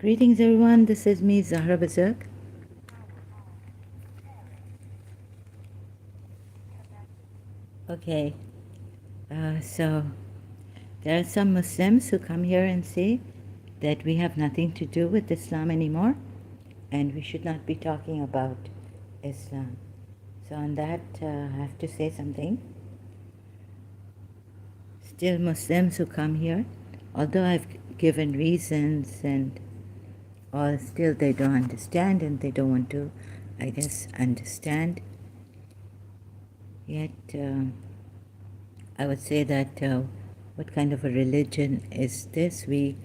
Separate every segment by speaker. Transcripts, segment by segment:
Speaker 1: Greetings everyone, this is me Zahra Bazak. Okay, so there are some Muslims who come here and say that we have nothing to do with Islam anymore and we should not be talking about Islam. So on that I have to say something. Still Muslims who come here, although I've given reasons and all, still they don't understand and they don't want to, I guess, understand. Yet I would say that what kind of a religion is this? We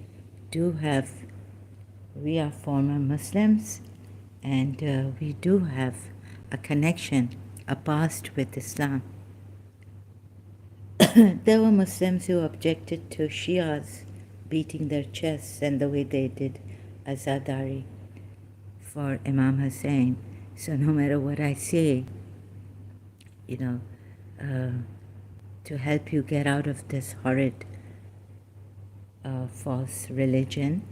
Speaker 1: are former Muslims and we do have a connection, a past with Islam. There were Muslims who objected to Shias beating their chests and the way they did Azadari for Imam Hussein. So no matter what I say, you know, to help you get out of this horrid false religion,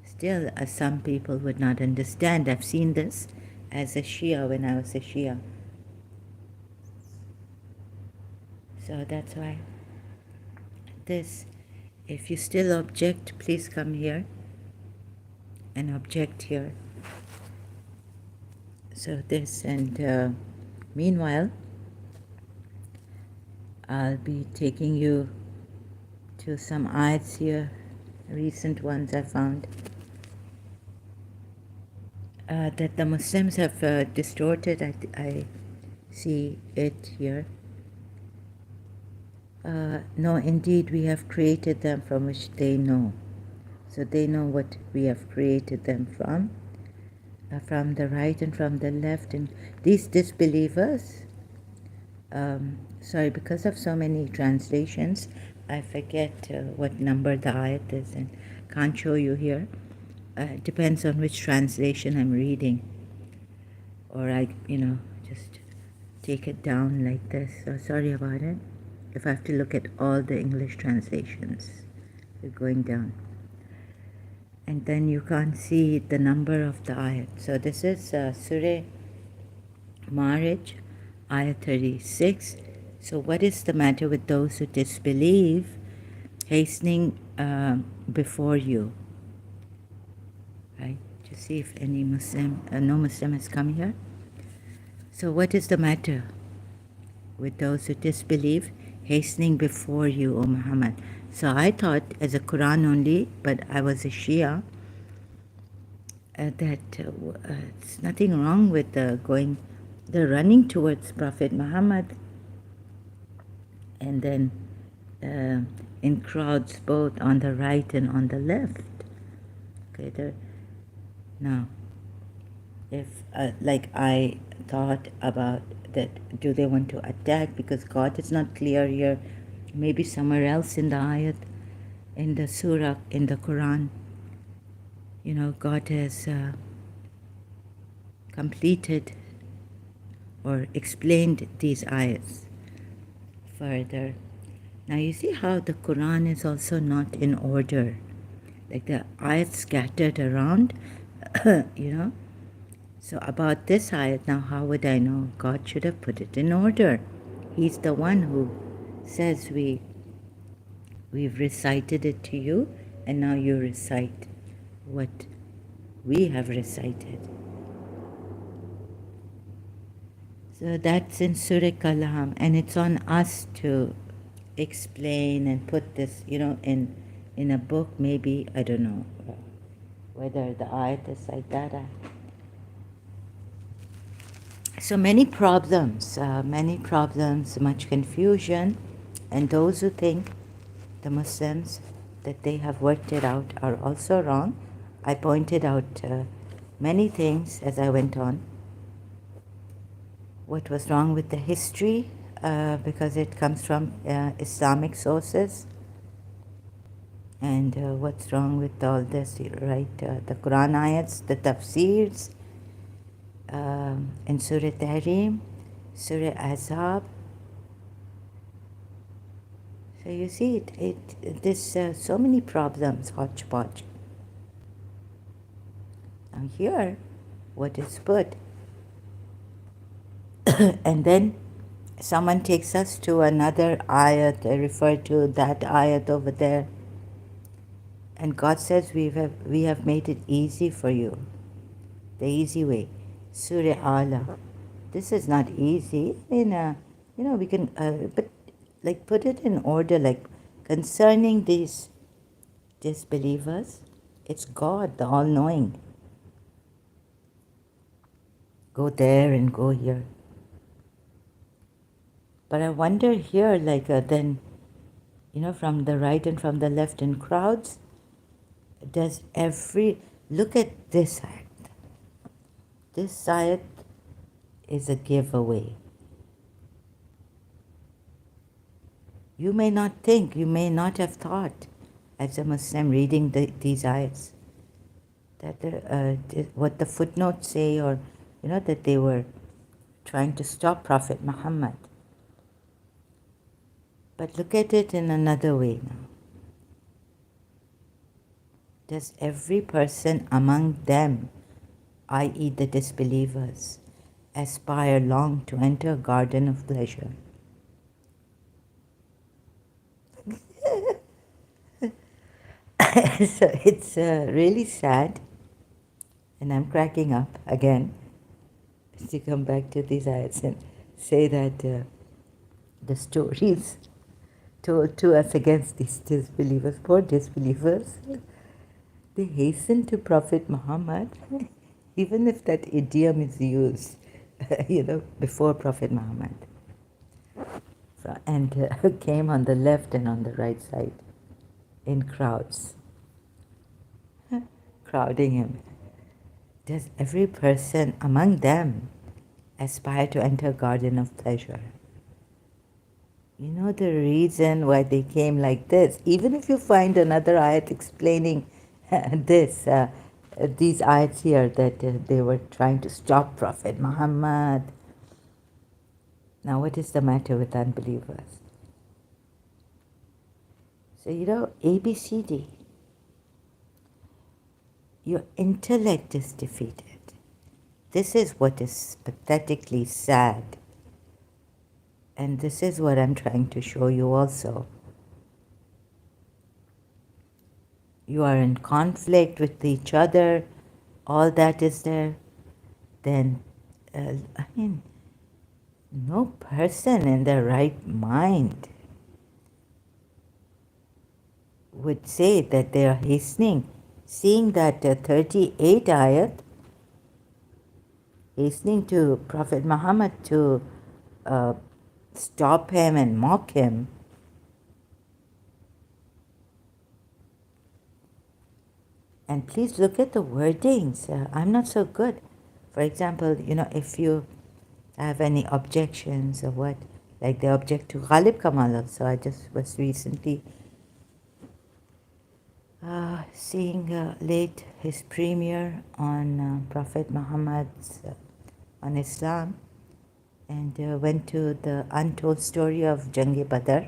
Speaker 1: still some people would not understand. I've seen this as a Shia when I was a Shia. So that's why this, if you still object, please come here and object here. So this, and meanwhile, I'll be taking you to some ayats here, recent ones I found, that the Muslims have distorted. I see it here. No, indeed, we have created them from which they know. So they know what we have created them from the right and from the left. And these disbelievers, sorry, because of so many translations, I forget what number the ayat is and can't show you here. It depends on which translation I'm reading. Or I, just take it down like this. So sorry about it. If I have to look at all the English translations, you're going down. And then you can't see the number of the ayat. So this is Surah Marriage, ayat 36. So what is the matter with those who disbelieve, hastening before you? Right? To see if any Muslim, no Muslim has come here. So what is the matter with those who disbelieve, hastening before you, O Muhammad? So I thought as a Quran only, but I was a Shia, that it's nothing wrong with the running towards Prophet Muhammad, and then in crowds both on the right and on the left. Okay, now, if like I thought about that, do they want to attack because God is not clear here? Maybe somewhere else in the ayat, in the surah, in the Quran, God has completed or explained these ayats further. Now you see how the Quran is also not in order, like the ayats scattered around, So about this ayat, now how would I know? God should have put it in order. He's the one who says we've recited it to you, and now you recite what we have recited. So that's in Surah Kalam, and it's on us to explain and put this, in a book. Maybe, I don't know whether the ayat is like that. So many problems, much confusion, and those who think, the Muslims, that they have worked it out are also wrong. I pointed out many things as I went on. What was wrong with the history, because it comes from Islamic sources, and what's wrong with all this, right? The Quran ayats, the tafsirs, in Surah Tahrim, Surah Azab. So you see, this so many problems, hodgepodge. Now here, what is put, and then someone takes us to another ayat, refer to that ayat over there, and God says we have made it easy for you, the easy way. Surah Ala. This is not easy. I mean, we can, but like put it in order, like concerning these disbelievers, it's God, the all-knowing. Go there and go here. But I wonder here, like then, from the right and from the left in crowds, does look at this ayat. This ayat is a giveaway. You may not think, you may not have thought, as a Muslim reading these ayats, that what the footnotes say, or that they were trying to stop Prophet Muhammad. But look at it in another way now. Does every person among them, i.e. the disbelievers, aspire long to enter a garden of pleasure? So it's really sad, and I'm cracking up again to come back to these ayats and say that the stories told to us against these disbelievers, poor disbelievers, they hasten to Prophet Muhammad, even if that idiom is used, before Prophet Muhammad, and came on the left and on the right side in crowds, crowding him. Does every person among them aspire to enter a garden of pleasure? You know the reason why they came like this. Even if you find another ayat explaining this, these ayats here, that they were trying to stop Prophet Muhammad. Now what is the matter with unbelievers? So ABCD. Your intellect is defeated. This is what is pathetically sad. And this is what I'm trying to show you also. You are in conflict with each other, all that is there, then, no person in their right mind would say that they are hastening, seeing that 38 ayat, hastening to Prophet Muhammad to stop him and mock him. And please look at the wordings. I'm not so good. For example, if you have any objections or what, like they object to Ghalib Kamal also. I just was recently seeing late his premiere on Prophet Muhammad's on Islam, and went to the untold story of Jang-e Badr,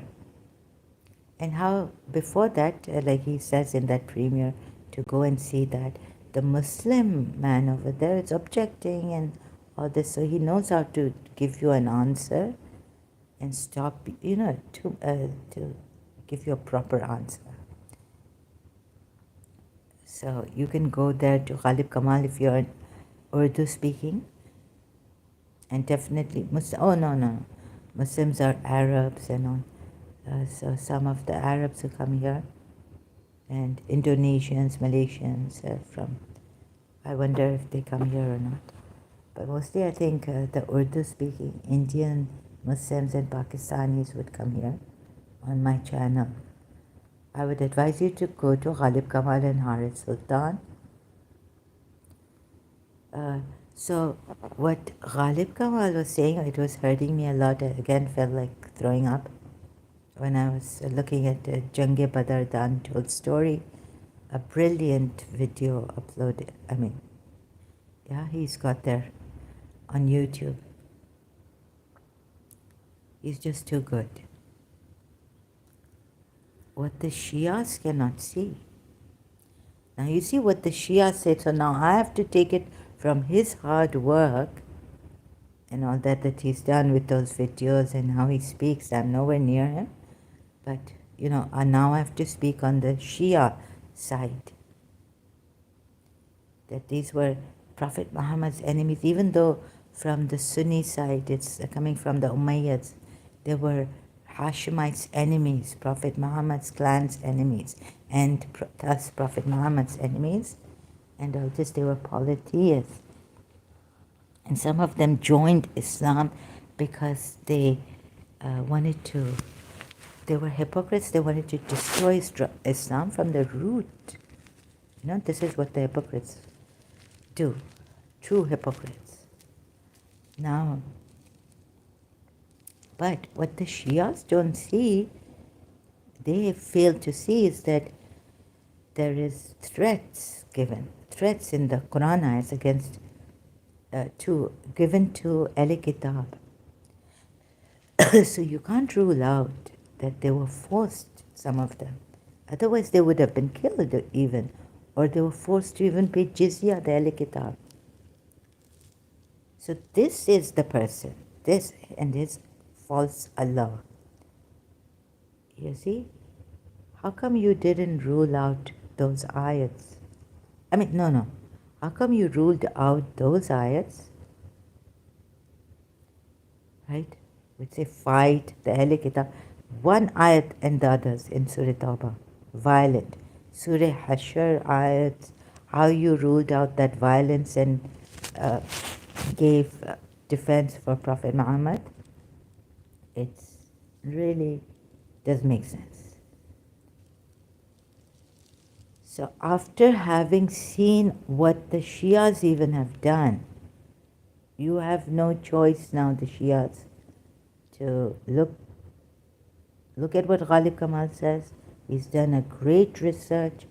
Speaker 1: and how before that, like he says in that premiere, to go and see that the Muslim man over there is objecting and all this, so he knows how to give you an answer and stop, to give you a proper answer. So you can go there to Ghalib Kamal if you're Urdu speaking, and definitely no, Muslims are Arabs and all. So some of the Arabs who come here, and Indonesians, Malaysians from, I wonder if they come here or not. But mostly I think the Urdu-speaking Indian Muslims and Pakistanis would come here on my channel. I would advise you to go to Ghalib Kamal and Harith Sultan. So what Ghalib Kamal was saying, it was hurting me a lot. I again felt like throwing up when I was looking at Jang-e Badr, the untold story. A brilliant video uploaded. He's got there on YouTube. He's just too good. What the Shias cannot see, Now you see what the Shia said. So now I have to take it from his hard work and all that he's done with those videos and how he speaks. I'm nowhere near him. But, now I have to speak on the Shia side. That these were Prophet Muhammad's enemies, even though from the Sunni side, it's coming from the Umayyads, they were Hashemites' enemies, Prophet Muhammad's clan's enemies, and thus Prophet Muhammad's enemies, and all this, they were polytheists. And some of them joined Islam because they they were hypocrites, they wanted to destroy Islam from the root. This is what the hypocrites do, true hypocrites. Now, but what the Shias don't see, they fail to see, is that there is threats in the Quran ayahs against, given to Ahl Kitab. So you can't rule out that they were forced, some of them. Otherwise they would have been killed even, or they were forced to even pay jizya, the Ahl Kitab. So this is the person, this and his false Allah. You see? How come you didn't rule out those ayats? No. How come you ruled out those ayats? Right? We say fight the Ahl Kitab. One ayat and the others in Surah Tawbah. Violent. Surah Hashr ayats. How you ruled out that violence and gave defense for Prophet Muhammad. It's really doesn't make sense. So after having seen what the Shias even have done, you have no choice now, the Shias, to look at what Ghalib Kamal says. He's done a great research.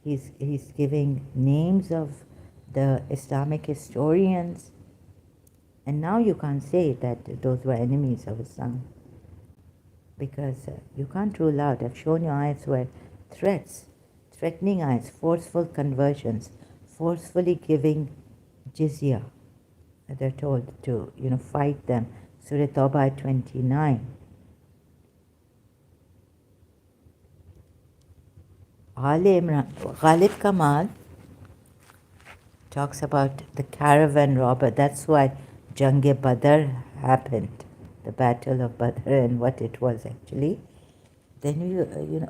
Speaker 1: He's giving names of the Islamic historians. And now you can't say that those were enemies of Islam. Because you can't rule out. I've shown you ayats where threatening ayats, forceful conversions, forcefully giving jizya. They're told to, fight them. Surah Tawbah 29. Ali Imran, Ghalib Kamal talks about the caravan robber. That's why Jang-e Badr happened, the Battle of Badr, and what it was actually. Then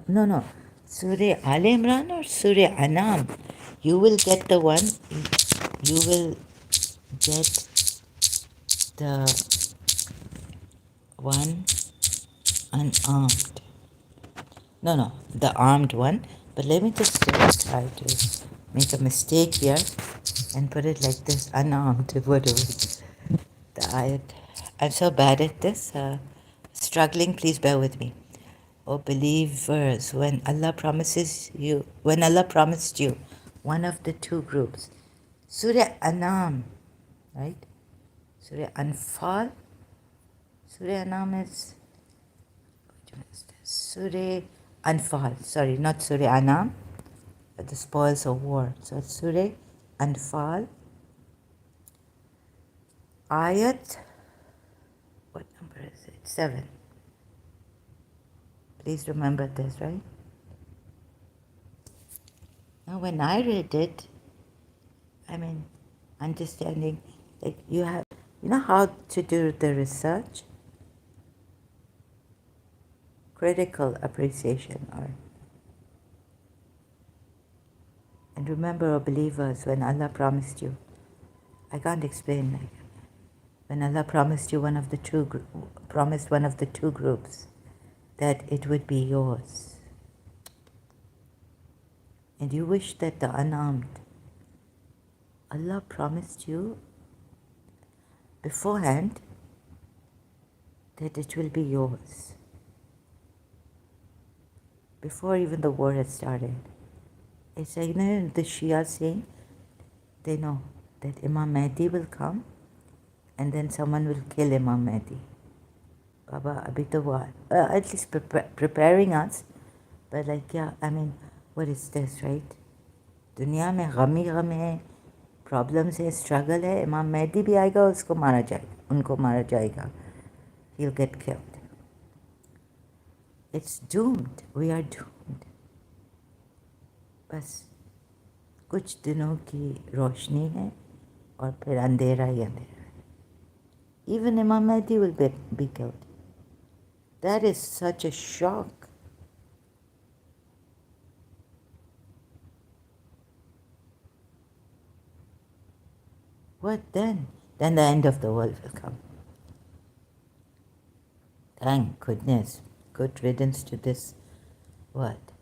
Speaker 1: no. Surah Al Imran or Surah Anam. You will get the one, you will get the one unarmed. No, the armed one. But let me just try to make a mistake here and put it like this, unarmed, whatever. The ayat. I'm so bad at this. Struggling, please bear with me. O believers, when Allah promised you one of the two groups, Surah Anam, right? Surah Anfal. Surah Anam is Surah Anfal. Sorry, not Surah Anam, but the spoils of war. So it's Surah Anfal. Ayat, what number is it? 7. Please remember this, right? Now when I read it, understanding, like you know how to do the research? Critical appreciation. And remember, O believers, when Allah promised you, I can't explain, when Allah promised one of the two groups that it would be yours, and you wish that the unarmed, Allah promised you beforehand that it will be yours before even the war had started. It's like, the Shia saying they know that Imam Mahdi will come and then someone will kill Imam Mahdi. Baba, abhi to what? At least preparing us. But what is this, right? दुनिया में गम ही गम है, problems है, struggle है. इमाम मेहदी भी आएगा, उसको मारा जाएगा, उनको मारा जाएगा. He'll get killed. It's doomed. We are doomed. बस कुछ दिनों की रोशनी है और फिर अंधेरा ही अंधेरा है. Even Imam Mahdi will be killed. That is such a shock. What then? Then the end of the world will come. Thank goodness. Good riddance to this world.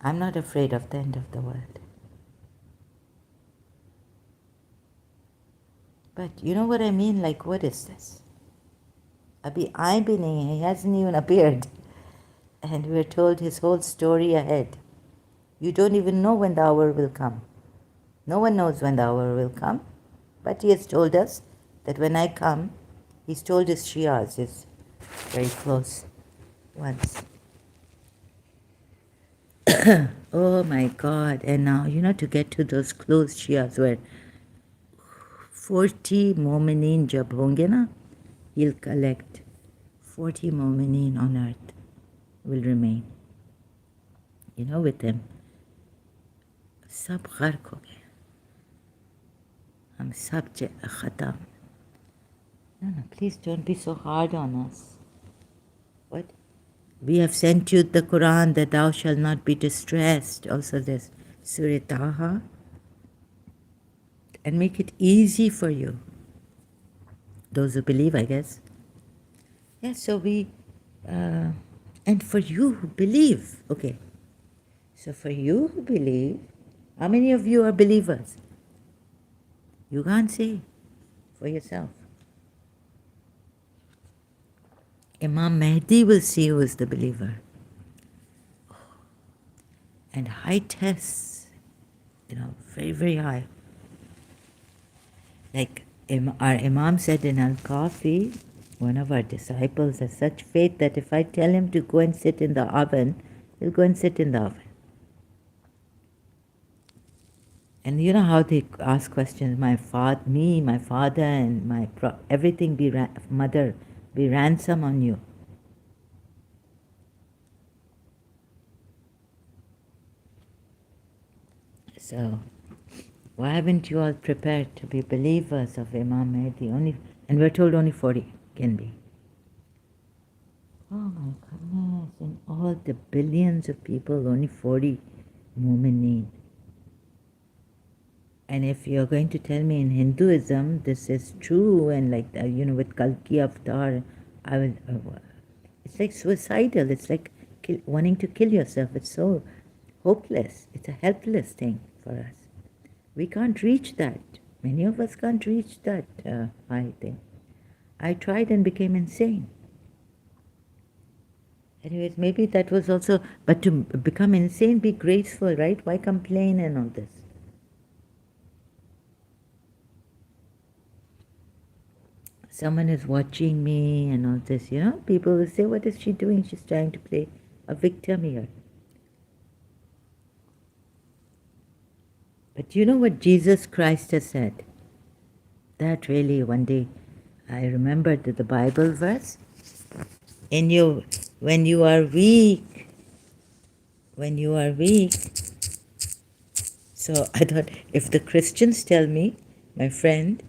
Speaker 1: I'm not afraid of the end of the world. But you know what I mean? Like, what is this? Abhi aay bhi nahi hai. He hasn't even appeared. And we're told his whole story ahead. You don't even know when the hour will come. No one knows when the hour will come. But he has told us that when I come, he's told his Shias, his very close ones. Oh my God. And now, to get to those close Shias where 40 Momineen jab honge na, he'll collect 40 Momineen on earth will remain. With him. Sab ghark ho gaya. Hum sab khatam. No, please don't be so hard on us. What? We have sent you the Quran that thou shalt not be distressed. Also this Surah Taha. And make it easy for you. Those who believe, I guess. Yeah, so and for you who believe, okay. So for you who believe, how many of you are believers? You can't say for yourself. Imam Mahdi will see who is the believer. And high tests, very, very high. Like our Imam said in Al-Kafi, one of our disciples has such faith that if I tell him to go and sit in the oven, he'll go and sit in the oven. And you know how they ask questions, my father, and my everything mother be ransom on you. So, why haven't you all prepared to be believers of Imam Mahdi? And we're told only 40 can be. Oh my goodness, in all the billions of people, only 40 Mu'mineen. And if you're going to tell me in Hinduism this is true, and like, with Kalki Avatar, it's like suicidal. It's like wanting to kill yourself. It's so hopeless. It's a helpless thing for us. We can't reach that. Many of us can't reach that high thing. I tried and became insane. Anyways, maybe that was also, but to become insane, be graceful, right? Why complain and all this? Someone is watching me and all this, people will say, what is she doing? She's trying to play a victim here. But you know what Jesus Christ has said? That really, one day, I remembered the Bible verse. When you are weak, so I thought, if the Christians tell me, my friend,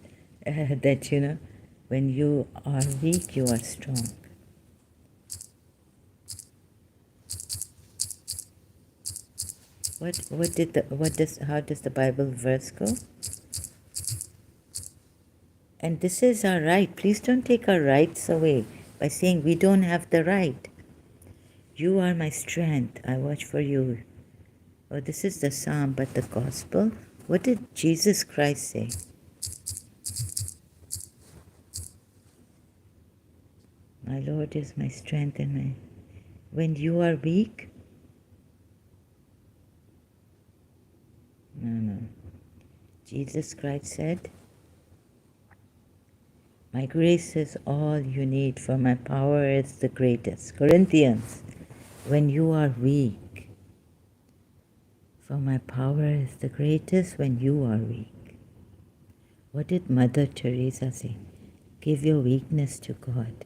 Speaker 1: that, when you are weak, you are strong. How does the Bible verse go? And this is our right. Please don't take our rights away by saying we don't have the right. You are my strength. I watch for you. Oh, this is the psalm, but the gospel. What did Jesus Christ say? My Lord is my strength and when you are weak. No. Jesus Christ said, my grace is all you need, for my power is the greatest. Corinthians, when you are weak. For my power is the greatest when you are weak. What did Mother Teresa say? Give your weakness to God.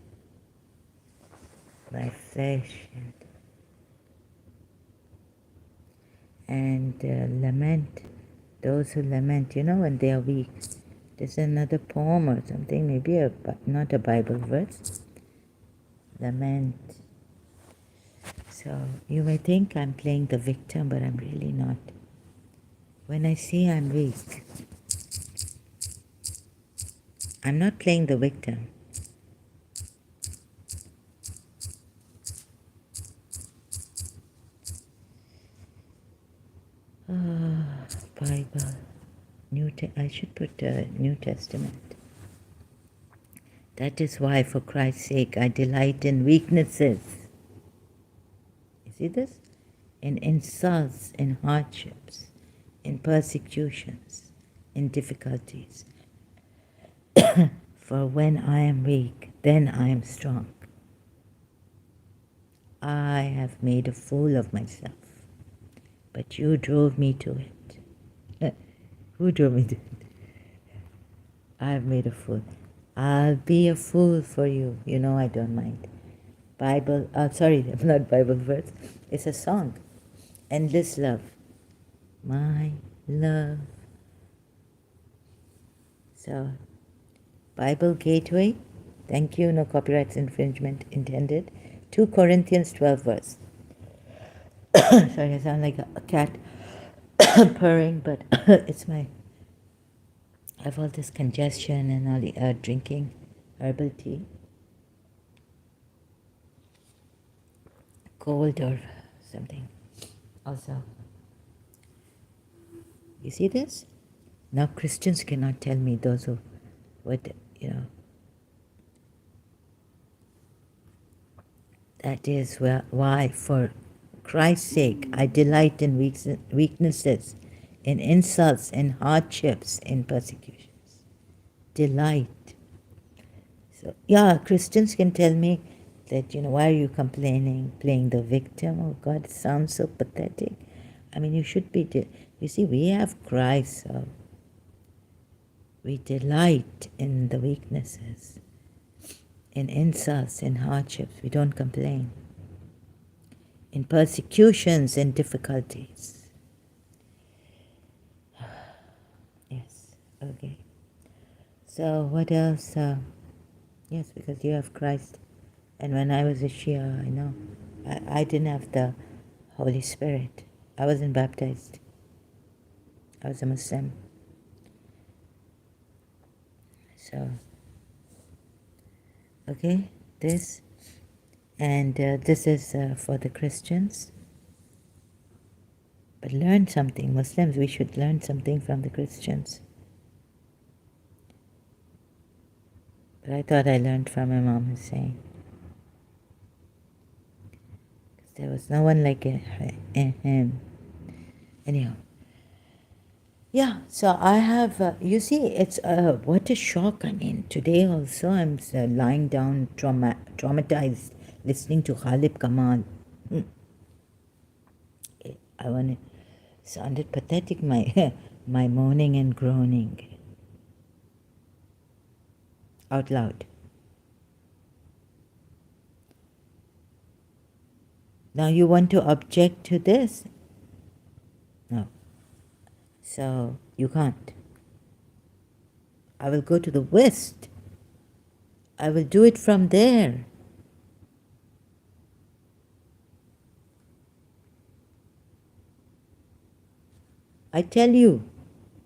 Speaker 1: My flesh and lament. Those who lament, when they are weak. There's another poem or something, maybe not a Bible verse. Lament. So you may think I'm playing the victim, but I'm really not. When I see I'm weak, I'm not playing the victim. Bible. I should put New Testament. That is why, for Christ's sake, I delight in weaknesses. You see this? In insults, in hardships, in persecutions, in difficulties. For when I am weak, then I am strong. I have made a fool of myself, but you drove me to it. Who drove me to it? I have made a fool. I'll be a fool for you. I don't mind. Bible, sorry, not Bible verse. It's a song. Endless love. My love. So, Bible Gateway. Thank you, no copyrights infringement intended. 2 Corinthians 12 verse. Sorry, I sound like a cat purring, but it's I have all this congestion and all drinking herbal tea. Cold or something. Also, you see this? Now Christians cannot tell me, those who would, that is why, for Christ's sake, I delight in weaknesses, in insults, in hardships, in persecutions. Delight. So, Christians can tell me that, why are you complaining, playing the victim? Oh God, it sounds so pathetic. You should be, you see, we have Christ, so we delight in the weaknesses, in insults, in hardships. We don't complain. In persecutions and difficulties. Yes, okay. So what else? Yes, because you have Christ. And when I was a Shia, I didn't have the Holy Spirit. I wasn't baptized. I was a Muslim. So, okay, this. And this is for the Christians. But learn something. Muslims, we should learn something from the Christians. But I thought I learned from Imam Hussein. There was no one like him. Anyhow. Yeah, so I have, you see, it's, what a shock. Today also I'm lying down traumatized, listening to Khalib Kamal. Sounded pathetic, my moaning and groaning. Out loud. Now you want to object to this? No. So you can't. I will go to the West. I will do it from there. I tell you,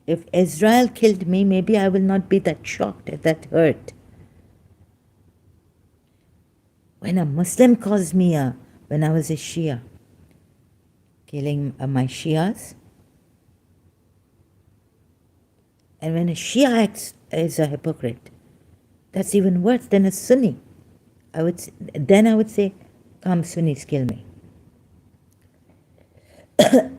Speaker 1: if Israel killed me, maybe I will not be that shocked, that hurt. When a Muslim caused me when I was a Shia, killing my Shias, and when a Shia is a hypocrite, that's even worse than a Sunni. I would say, come Sunnis, kill me.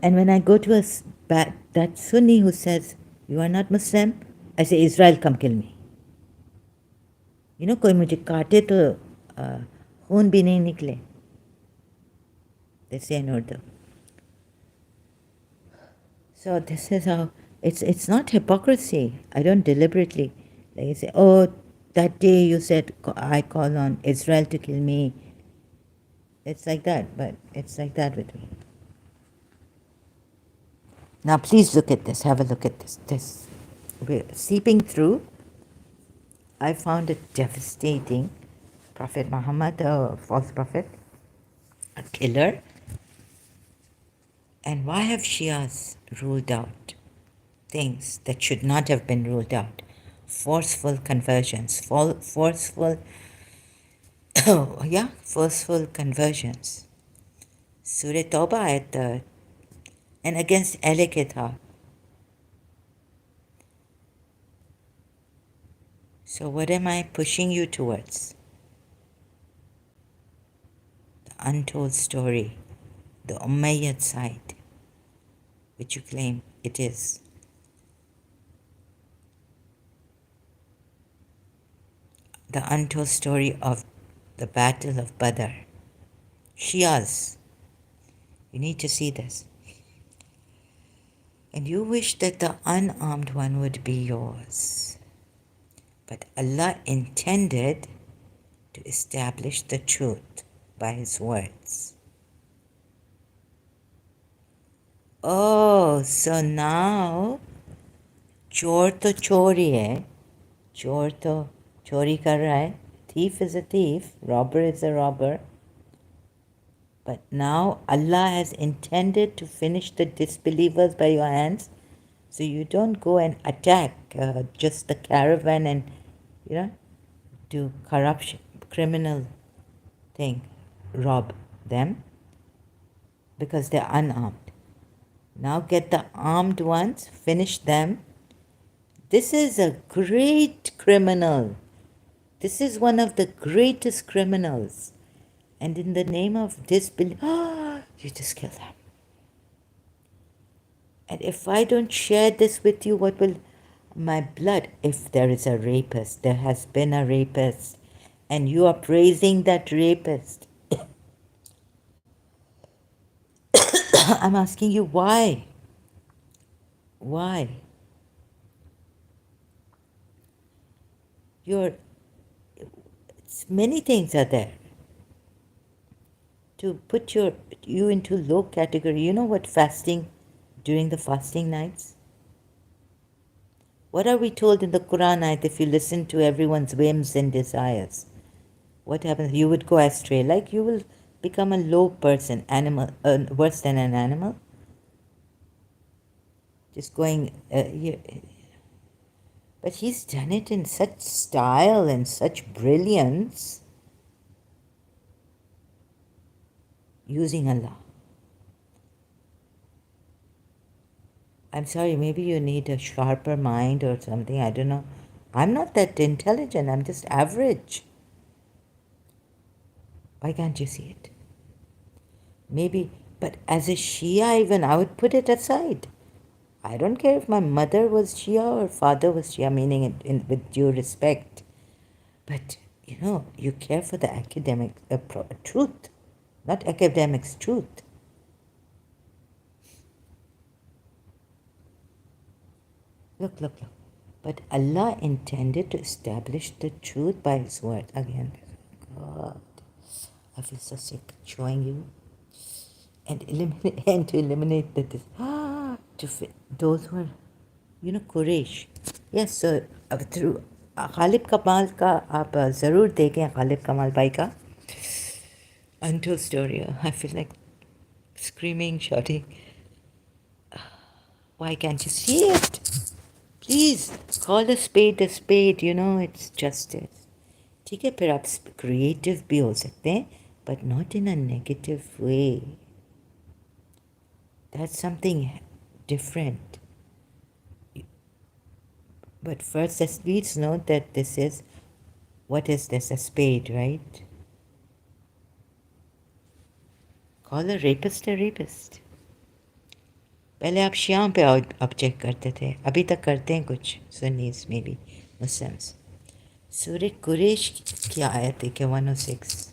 Speaker 1: And when I go to that Sunni who says, you are not Muslim, I say, Israel, come kill me. कोई मुझे काटे तो खून भी नहीं निकले. They say in Urdu. So this is how it's not hypocrisy. I don't deliberately like you say, oh, that day you said I call on Israel to kill me. It's like that, but it's like that with me. Now please look at this. Have a look at this. This we're seeping through. I found it devastating. Prophet Muhammad, a false prophet, a killer. And why have Shias ruled out things that should not have been ruled out? Forceful conversions, forceful, forceful conversions. Surah Tawbah ayat and against Ahl-e-Kitab. So what am I pushing you towards? The untold story, the Umayyad side, which you claim it is. The untold story of the Battle of Badr. Shias, you need to see this. And you wish that the unarmed one would be yours. But Allah intended to establish the truth by His words. Oh, so now चोर तो चोर ही है, चोर तो चोरी कर रहा है, thief is a thief, robber is a robber. But now Allah has intended to finish the disbelievers by your hands, so you don't go and attack just the caravan and, do corruption, criminal thing, rob them because they're unarmed. Now get the armed ones, finish them. This is a great criminal. This is one of the greatest criminals. And in the name of disbelief, you just kill them. And if I don't share this with you, what will my blood? If there is a rapist, there has been a rapist, and you are praising that rapist. I'm asking you why? Why? Many things are there to put you into low category. You know what fasting, during the fasting nights? What are we told in the Quran ayat if you listen to everyone's whims and desires? What happens? You would go astray, like you will become a low person, animal, worse than an animal. Just going, but he's done it in such style and such brilliance, using Allah. I'm sorry, maybe you need a sharper mind or something, I don't know. I'm not that intelligent, I'm just average. Why can't you see it? Maybe, but as a Shia even, I would put it aside. I don't care if my mother was Shia or father was Shia, meaning it with due respect. But, you care for the academic truth, not academics, truth. Look. But Allah intended to establish the truth by His word. Again, God, I feel so sick showing you. And to eliminate those who are, Quraysh. Yes, so through Khalid Kamal का आप ज़रूर देखें, Khalid Kamal भाई का untold story. I feel like screaming, shouting. Why can't you see it? Please call a spade, it's justice. ठीक है, फिर आप creative भी हो सकते हैं, but not in a negative way. That's something different. But first, let's note that this is, what is this, a spade, right? Call a rapist a rapist. पहले आप शियाओं पे ऑब्जेक्ट करते थे, अभी तक करते हैं कुछ सुन्नीस में भी, मुस्लिम्स. सूरह कुरैश की आयत है कि 106.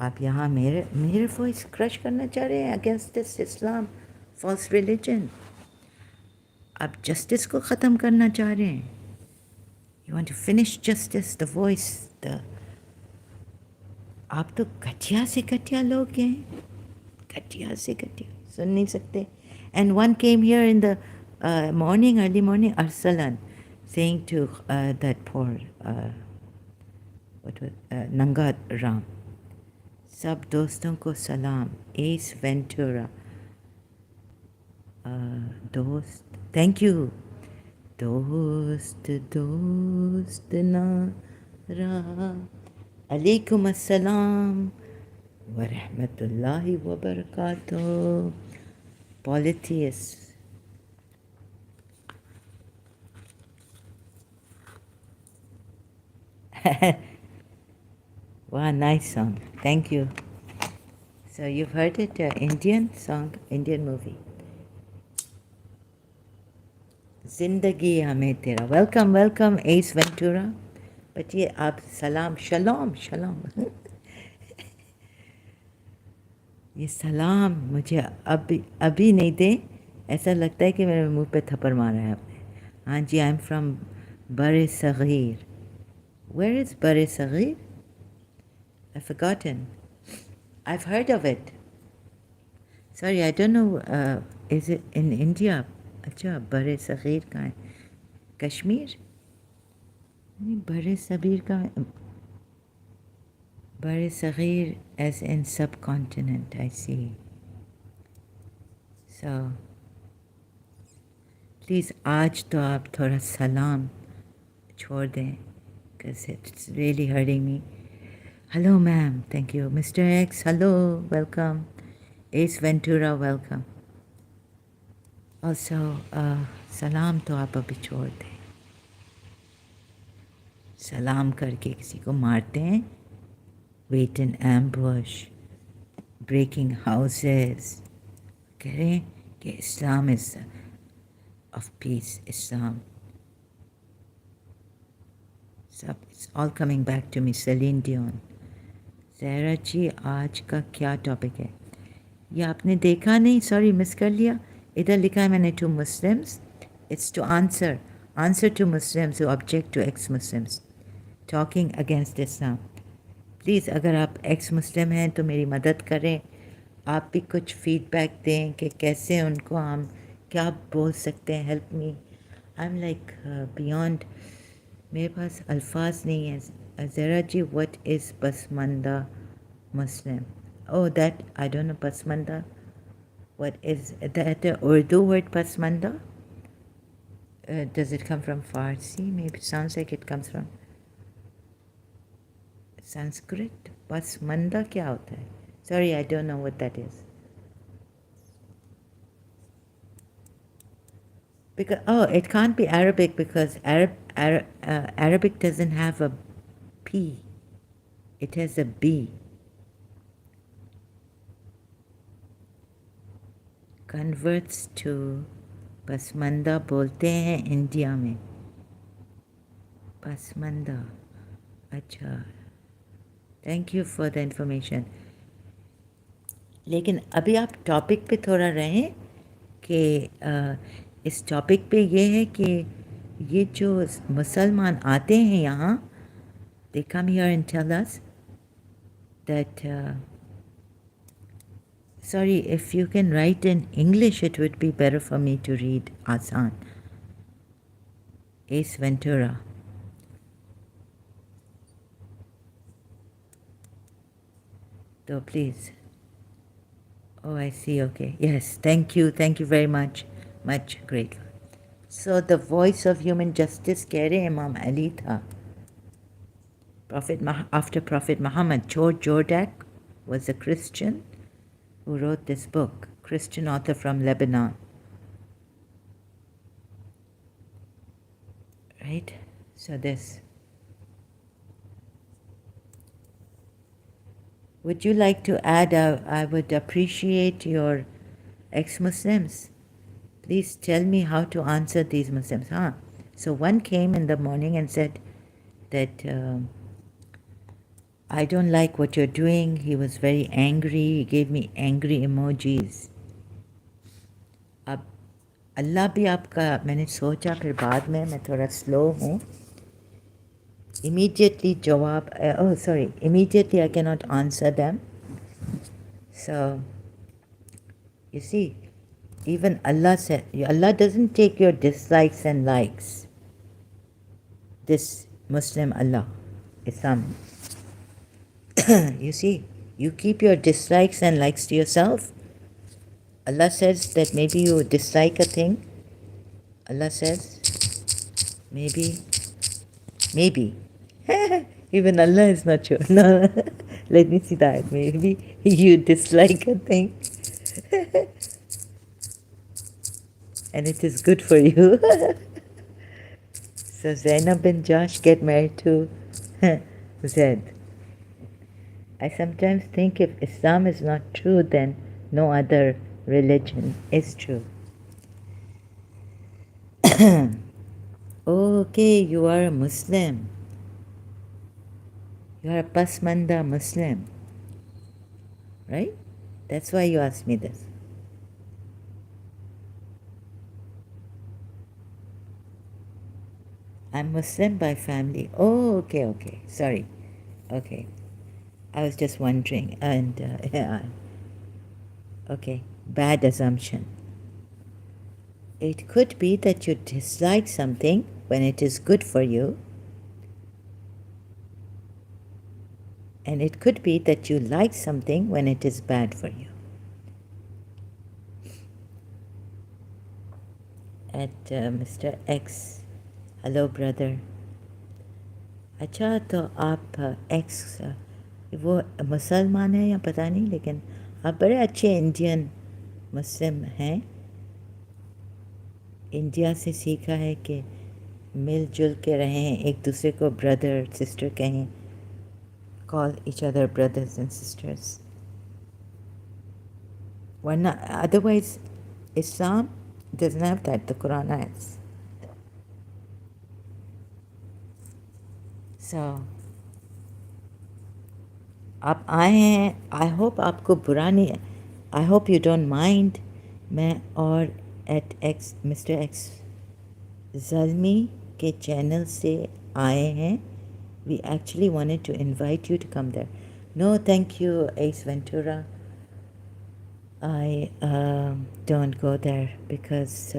Speaker 1: आप यहाँ मेरे वॉइस क्रश करना चाह रहे हैं against this Islam false religion. आप जस्टिस को ख़त्म करना चाह रहे हैं. You want to finish justice, the voice, the. आप तो घटिया से घटिया लोग हैं, घटिया से घटिया, सुन नहीं सकते. And one came here in the morning, early morning, Arsalan, saying to that poor, what was, Nanga Ram, सब दोस्तों को सलाम, एस वेंटूरा, दोस्त, थैंक यू. दोस्त दोस्त ना रहा, अलैकुम अस्सलाम व रहमतुल्लाहि व बरकातुहू. Polytheists. Wow, nice song. Thank you. So you've heard it, Indian song, Indian movie. Zindagi hame tera. Welcome, welcome, Ace Ventura. But ye aap salam, shalom, shalom. ये सलाम मुझे अभी नहीं दे, ऐसा लगता है कि मेरे मुंह पे थप्पड़ मारा है आपने. हाँ जी, आई एम फ्रॉम बर सगीर. Where is बर Sagir? I've forgotten. I've heard of it. Sorry, I don't know. Is it in India? अच्छा, बर सगीर कहाँ है? कश्मीर? नहीं, बर सगीर कहाँ है? बर Sagir as in subcontinent, I see. So, please आज तो आप थोड़ा सलाम छोड़ दें, because it's really hurting me. Hello, ma'am. Thank you. Mr. X, hello. Welcome. Ace Ventura, welcome. Also, सलाम तो आप अभी छोड़ दें. सलाम करके किसी को मारते हैं. Wait in ambush. Breaking houses. कह रहे हैं कि Islam is of peace. Islam. सब, it's all coming back to me. Celine Dion. Zahra जी, आज का क्या टॉपिक है? ये आपने देखा नहीं? सॉरी, मिस कर लिया. इधर लिखा है मैंने to Muslims. It's to answer to Muslims who object to ex Muslims talking against Islam. Please, अगर आप एक्स मुस्लिम हैं तो मेरी मदद करें. आप भी कुछ फीडबैक दें कि कैसे उनको हम क्या बोल सकते हैं. Help me. I am like beyond, मेरे पास अल्फाज नहीं है. ज़रा जी, what is Pasmanda Muslim? Oh, that, I don't know, pasmanda. What is that? Urdu word pasmanda? Does it come from Farsi? Maybe it sounds like it comes from Sanskrit. Pasmanda क्या होता है? Sorry, I don't know what that is. Because it can't be Arabic because Arabic doesn't have a P. It has a B. Converts to पसमंदा बोलते हैं India में. पसमंदा, अच्छा, thank you for the information. लेकिन अभी आप टॉपिक पे थोड़ा रहें कि इस टॉपिक पे ये है कि ये जो मुसलमान आते हैं यहाँ, they come here and tell us that sorry, if you can write in English, it would be better for me to read Asan. Ace Ventura. So please. Oh, I see. Okay. Yes. Thank you. Thank you very much. Much grateful. So the voice of human justice कह रहे Imam Ali था. After Prophet Muhammad, George Jordak was a Christian who wrote this book, Christian author from Lebanon. Right? So this. Would you like to add? I would appreciate your ex-Muslims. Please tell me how to answer these Muslims. Huh? So one came in the morning and said that I don't like what you're doing. He was very angry. He gave me angry emojis. अब अल्लाह भी आपका, मैंने सोचा फिर बाद में, मैं थोड़ा स्लो हूँ. Immediately jawab, immediately I cannot answer them. So, you see, even Allah said, Allah doesn't take your dislikes and likes. This Muslim Allah, Islam. You see, you keep your dislikes and likes to yourself. Allah says that maybe you dislike a thing. Allah says, maybe. Even Allah is not sure. No, let me see that. Maybe you dislike a thing and it is good for you. So Zainab and Josh get married to Zaid. I sometimes think if Islam is not true, then no other religion is true. Okay, you are a Muslim. You are a Pasmanda Muslim. Right? That's why you asked me this. I'm Muslim by family. Oh, okay. Sorry. Okay. I was just wondering. And, yeah. Okay. Bad assumption. It could be that you dislike something when it is good for you. And it could be that you like something when it is bad for you. At Mr. X, hello brother. अच्छा तो आप x वो मुसलमान हैं या पता नहीं, लेकिन आप बड़े अच्छे इंडियन मुस्लिम हैं. इंडिया से सीखा है कि मिलजुल के रहें, एक दूसरे को ब्रदर सिस्टर कहें. Call each other brothers and sisters. Why not? Otherwise, Islam doesn't have that. The Quran has. So, आप आए हैं. I hope आपको बुरा नहीं. I hope you don't mind. मैं और at X Mr. X Zalmi के चैनल से आए हैं. We actually wanted to invite you to come there. No, thank you, Ace Ventura. I don't go there because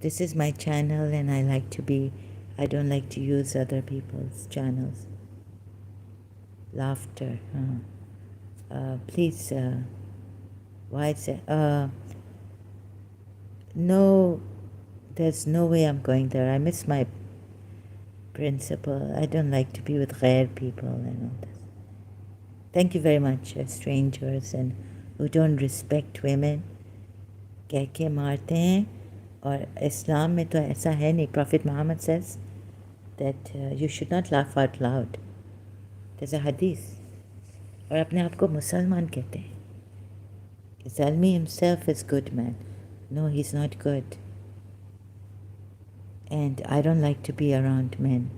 Speaker 1: this is my channel and I don't like to use other people's channels. Laughter. Please, why is it? No, there's no way I'm going there. I miss my principle. I don't like to be with rare people and all this. Thank you very much, strangers and who don't respect women. कह के मारते हैं. और इस्लाम में तो ऐसा है नहीं. Prophet Muhammad says that you should not laugh out loud. There's a hadith. और अपने आप को मुसलमान कहते हैं. Zalmi himself is good man. No, he's not good. And I don't like to be around men.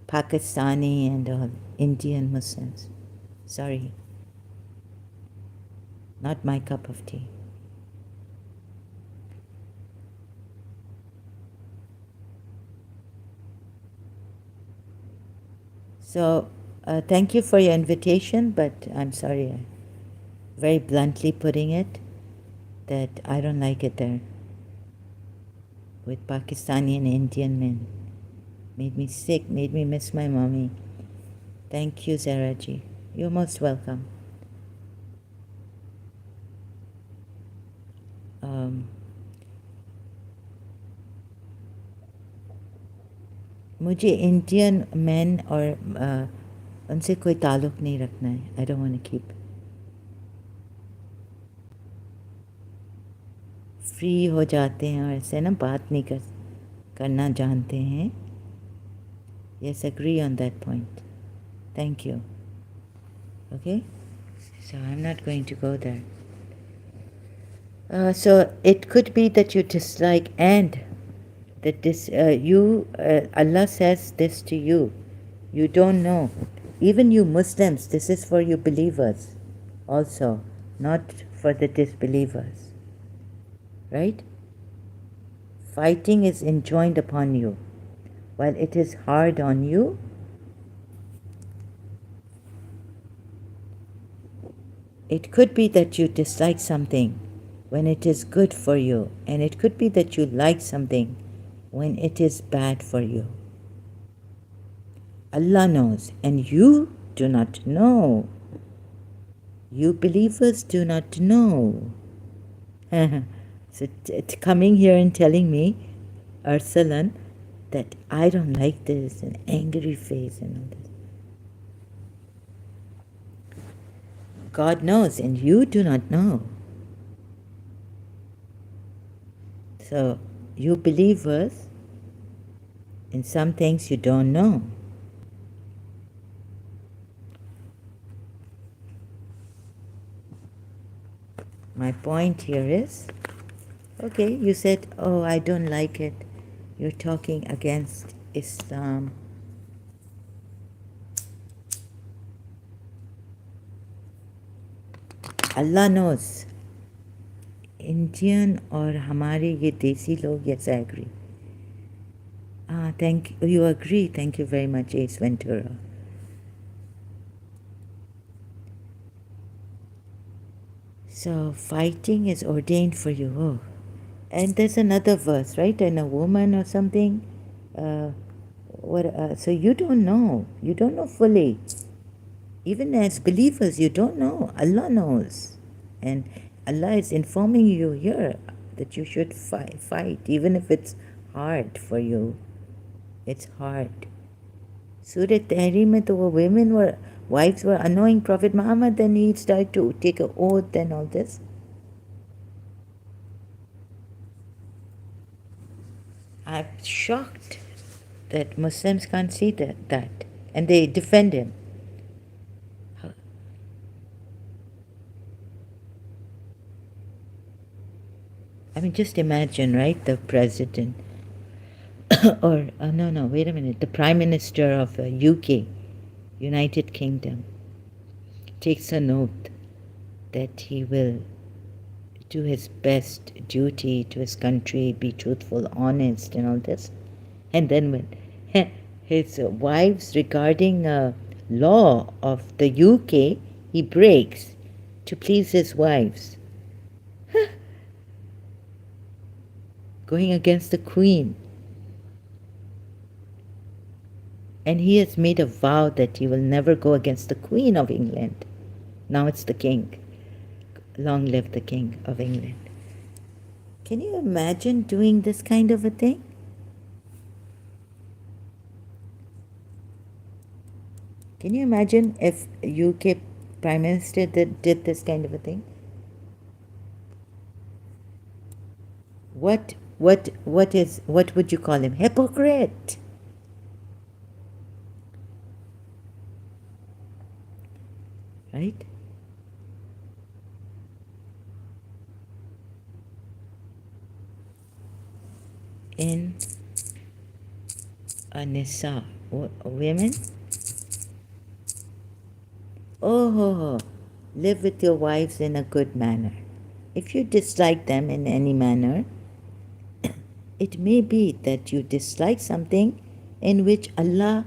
Speaker 1: Pakistani and all Indian Muslims. Sorry. Not my cup of tea. So, thank you for your invitation, but I'm sorry, very bluntly putting it, that I don't like it there. With Pakistani and Indian men. Made me sick, made me miss my mommy. Thank you, Zaraji. You're most welcome. मुझे Indian man और उनसे कोई ताल्लुक़ नहीं रखना है. I don't want to keep. Free हो जाते हैं और ऐसे ना बात नहीं करना जानते हैं. Yes, agree on that point. Thank you. Okay? So I'm not going to go there. So it could be that you dislike, and that this Allah says this to you. You don't know. Even you Muslims, this is for you believers also, not for the disbelievers. Right? Fighting is enjoined upon you. While it is hard on you, it could be that you dislike something when it is good for you, and it could be that you like something when it is bad for you. Allah knows, and you do not know. You believers do not know. So coming here and telling me, Arsalan, that I don't like this, an angry face and all this. God knows, and you do not know. So, you believers, in some things you don't know. My point here is, okay, you said, oh, I don't like it. You're talking against Islam. Allah knows. Indian और हमारे ये देसी लोग, yes, I agree. Thank you. You agree. Thank you very much, Ace Ventura. So fighting is ordained for you. Oh. And there's another verse, right? And a woman or something. So you don't know. You don't know fully. Even as believers, you don't know. Allah knows. And Allah is informing you here that you should fight, even if it's hard for you. It's hard. Surah Tahrim mein to wives were annoying Prophet Muhammad, then he started to take an oath and all this. I'm shocked that Muslims can't see that. And they defend him. I mean, just imagine, right? The president, or no, wait a minute. The Prime Minister of UK, United Kingdom, takes an oath that he will do his best duty to his country, be truthful, honest, and all this. And then when his wives regarding law of the UK, he breaks to please his wives. Going against the Queen. And he has made a vow that he will never go against the Queen of England. Now it's the King. Long live the King of England. Can you imagine doing this kind of a thing? Can you imagine if UK Prime Minister did this kind of a thing? What would you call him? Hypocrite. Right? In a Nisa, women, live with your wives in a good manner. If you dislike them in any manner, it may be that you dislike something in which Allah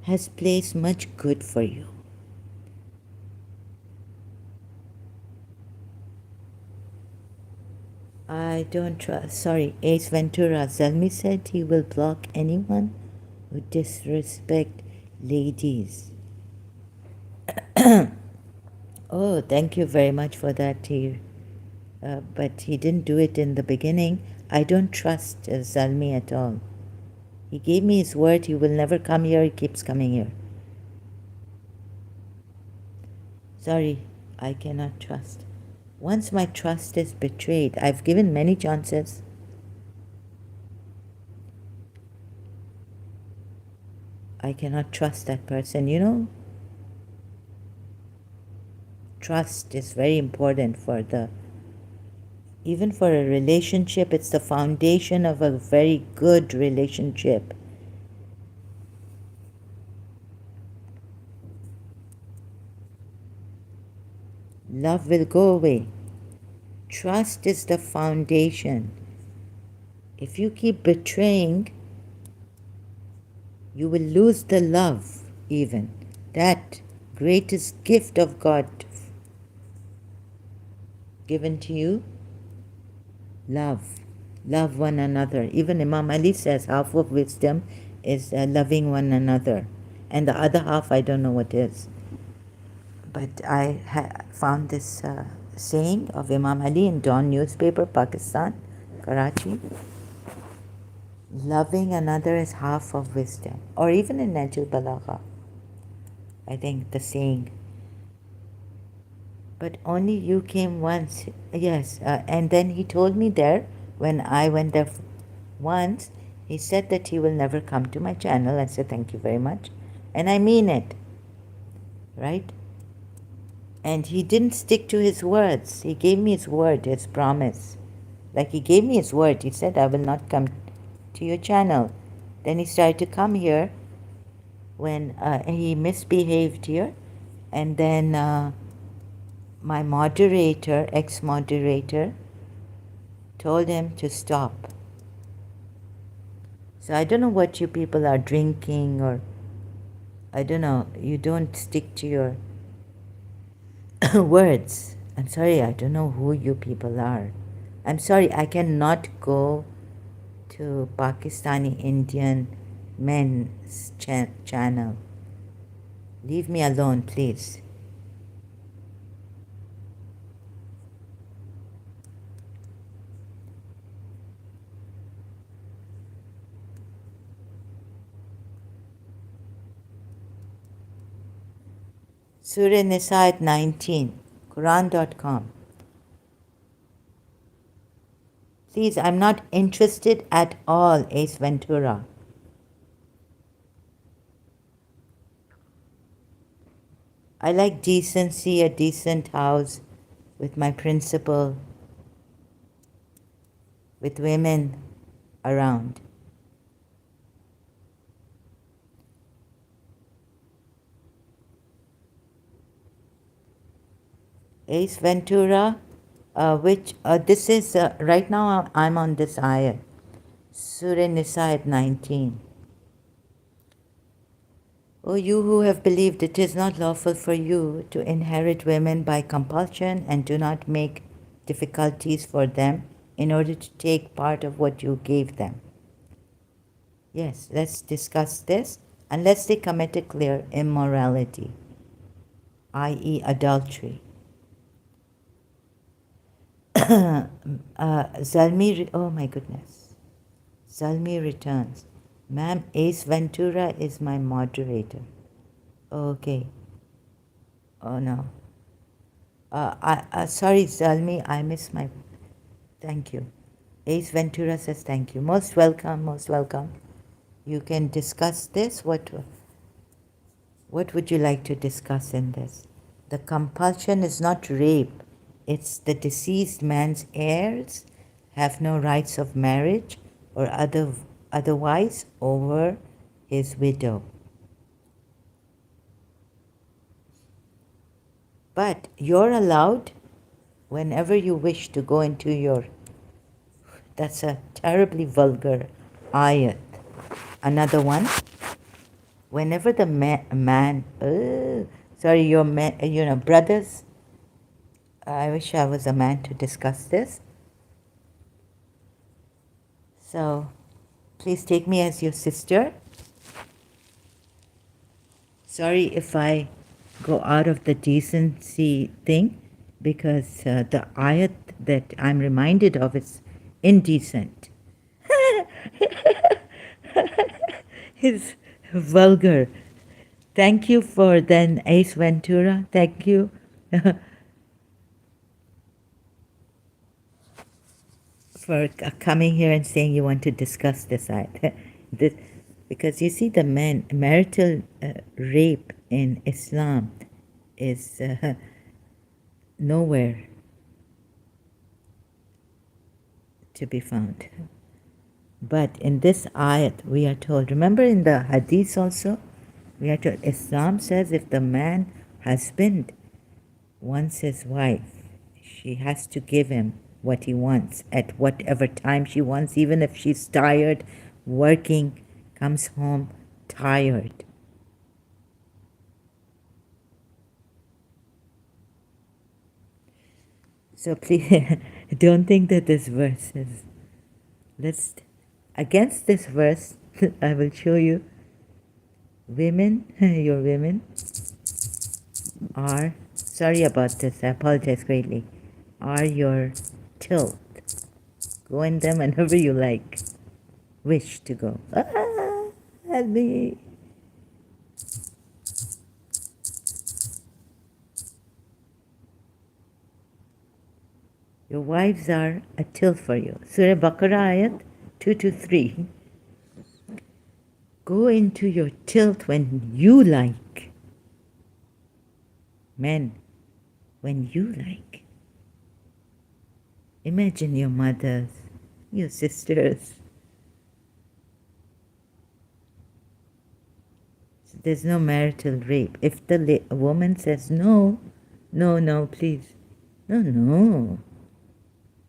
Speaker 1: has placed much good for you. I don't trust. Sorry, Ace Ventura. Zalmi said he will block anyone who disrespect ladies. Oh, thank you very much for that, Tir. But he didn't do it in the beginning. I don't trust Zalmi at all. He gave me his word he will never come here. He keeps coming here. Sorry, I cannot trust. Once my trust is betrayed, I've given many chances. I cannot trust that person, you know. Trust is very important for the Even for a relationship, it's the foundation of a very good relationship. Love will go away. Trust is the foundation. If you keep betraying, you will lose the love even. That greatest gift of God given to you, love. Love one another. Even Imam Ali says half of wisdom is loving one another. And the other half, I don't know what is. But I found this saying of Imam Ali in Dawn newspaper, Pakistan, Karachi. Loving another is half of wisdom. Or even in Najul Balagha, I think the saying. But only you came once. Yes, and then he told me there, when I went there once, he said that he will never come to my channel. I said, thank you very much. And I mean it, right? And he didn't stick to his words. He gave me his word, his promise. Like he gave me his word. He said, I will not come to your channel. Then he started to come here when he misbehaved here. And then my moderator, ex-moderator, told him to stop. So I don't know what you people are drinking, or I don't know, you don't stick to your words. I'm sorry, I don't know who you people are. I'm sorry, I cannot go to Pakistani Indian men's channel. Leave me alone, please. Surah Nisa 19, Quran.com. Please, I'm not interested at all, Ace Ventura. I like decency, a decent house with my principal, with women around. Ace Ventura, this is, right now I'm on this ayah, Surah Nisa 19. O you who have believed, it is not lawful for you to inherit women by compulsion, and do not make difficulties for them in order to take part of what you gave them. Yes, let's discuss this. Unless they commit a clear immorality, i.e. adultery. Zalmi, oh my goodness. Zalmi returns. Ma'am, Ace Ventura is my moderator. Okay. Oh no. Sorry, Zalmi, I missed my... Thank you. Ace Ventura says thank you. Most welcome, most welcome. You can discuss this. What would you like to discuss in this? The compulsion is not rape. It's the deceased man's heirs have no rights of marriage or otherwise over his widow. But you're allowed whenever you wish to go into your... That's a terribly vulgar ayat. Another one. Whenever the brothers, I wish I was a man to discuss this. So, please take me as your sister. Sorry if I go out of the decency thing, because the ayat that I'm reminded of is indecent. It's vulgar. Thank you for then, Ace Ventura. Thank you. For coming here and saying you want to discuss this ayat. Because you see, the marital rape in Islam is nowhere. to be found. But in this ayat, we are told, remember in the hadith also, we are told, Islam says if the man, husband, wants his wife, she has to give him what he wants at whatever time she wants, even if she's tired, working, comes home tired. So please don't think that this verse is. Let's against this verse, I will show you women, your women are, sorry about this, I apologize greatly, are your tilt. Go in them whenever you like, wish to go. Help me. Your wives are a till for you. Surah Baqarah ayat 2 to 3. Go into your tilt when you like. Men, when you like. Imagine your mothers, your sisters. So there's no marital rape. If the woman says no, no, please. No.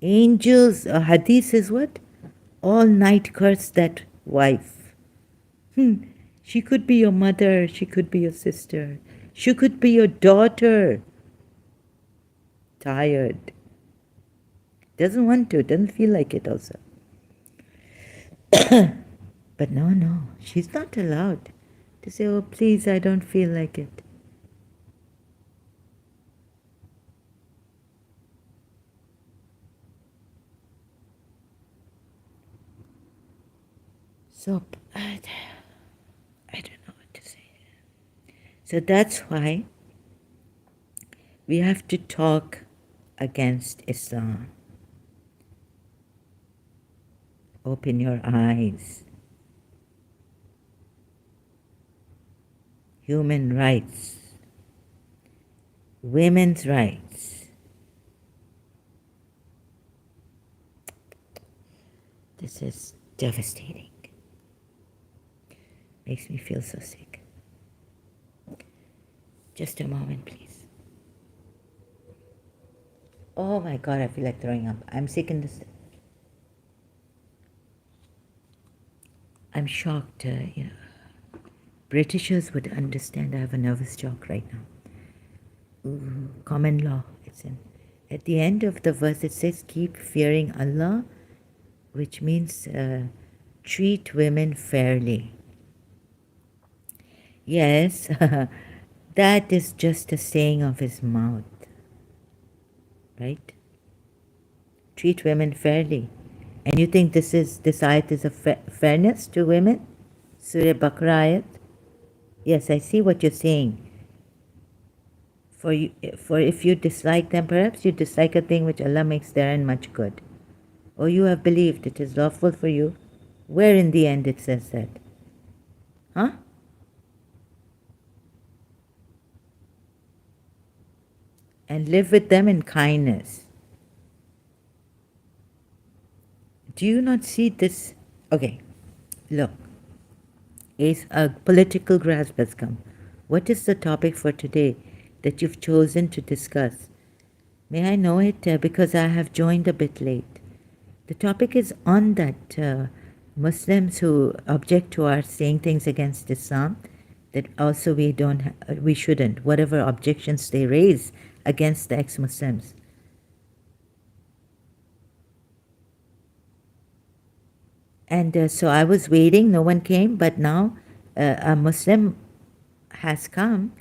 Speaker 1: Angels, hadith says what? All night curse that wife. She could be your mother, she could be your sister, she could be your daughter. Tired. Doesn't want to, doesn't feel like it also. But no, she's not allowed to say, oh please, I don't feel like it. So, I don't know what to say. So that's why we have to talk against Islam. Open your eyes. Human rights. Women's rights. This is devastating. Makes me feel so sick. Just a moment, please. Oh my God, I feel like throwing up. I'm sick in this. I'm shocked, Britishers would understand. I have a nervous shock right now. Common law, it's in. At the end of the verse, it says, keep fearing Allah, which means treat women fairly. Yes, that is just a saying of his mouth, right? Treat women fairly. And you think this ayat is a fairness to women? Surah Baqarah ayat? Yes, I see what you're saying. For if you dislike them, perhaps you dislike a thing which Allah makes therein much good. Or you have believed it is lawful for you. Where in the end it says that? Huh? And live with them in kindness. Do you not see this? Okay, look. A political grasp has come. What is the topic for today that you've chosen to discuss? May I know it because I have joined a bit late. The topic is on that Muslims who object to our saying things against Islam, that also we shouldn't, whatever objections they raise against the ex-Muslims. And so I was waiting, no one came, but now a Muslim has come,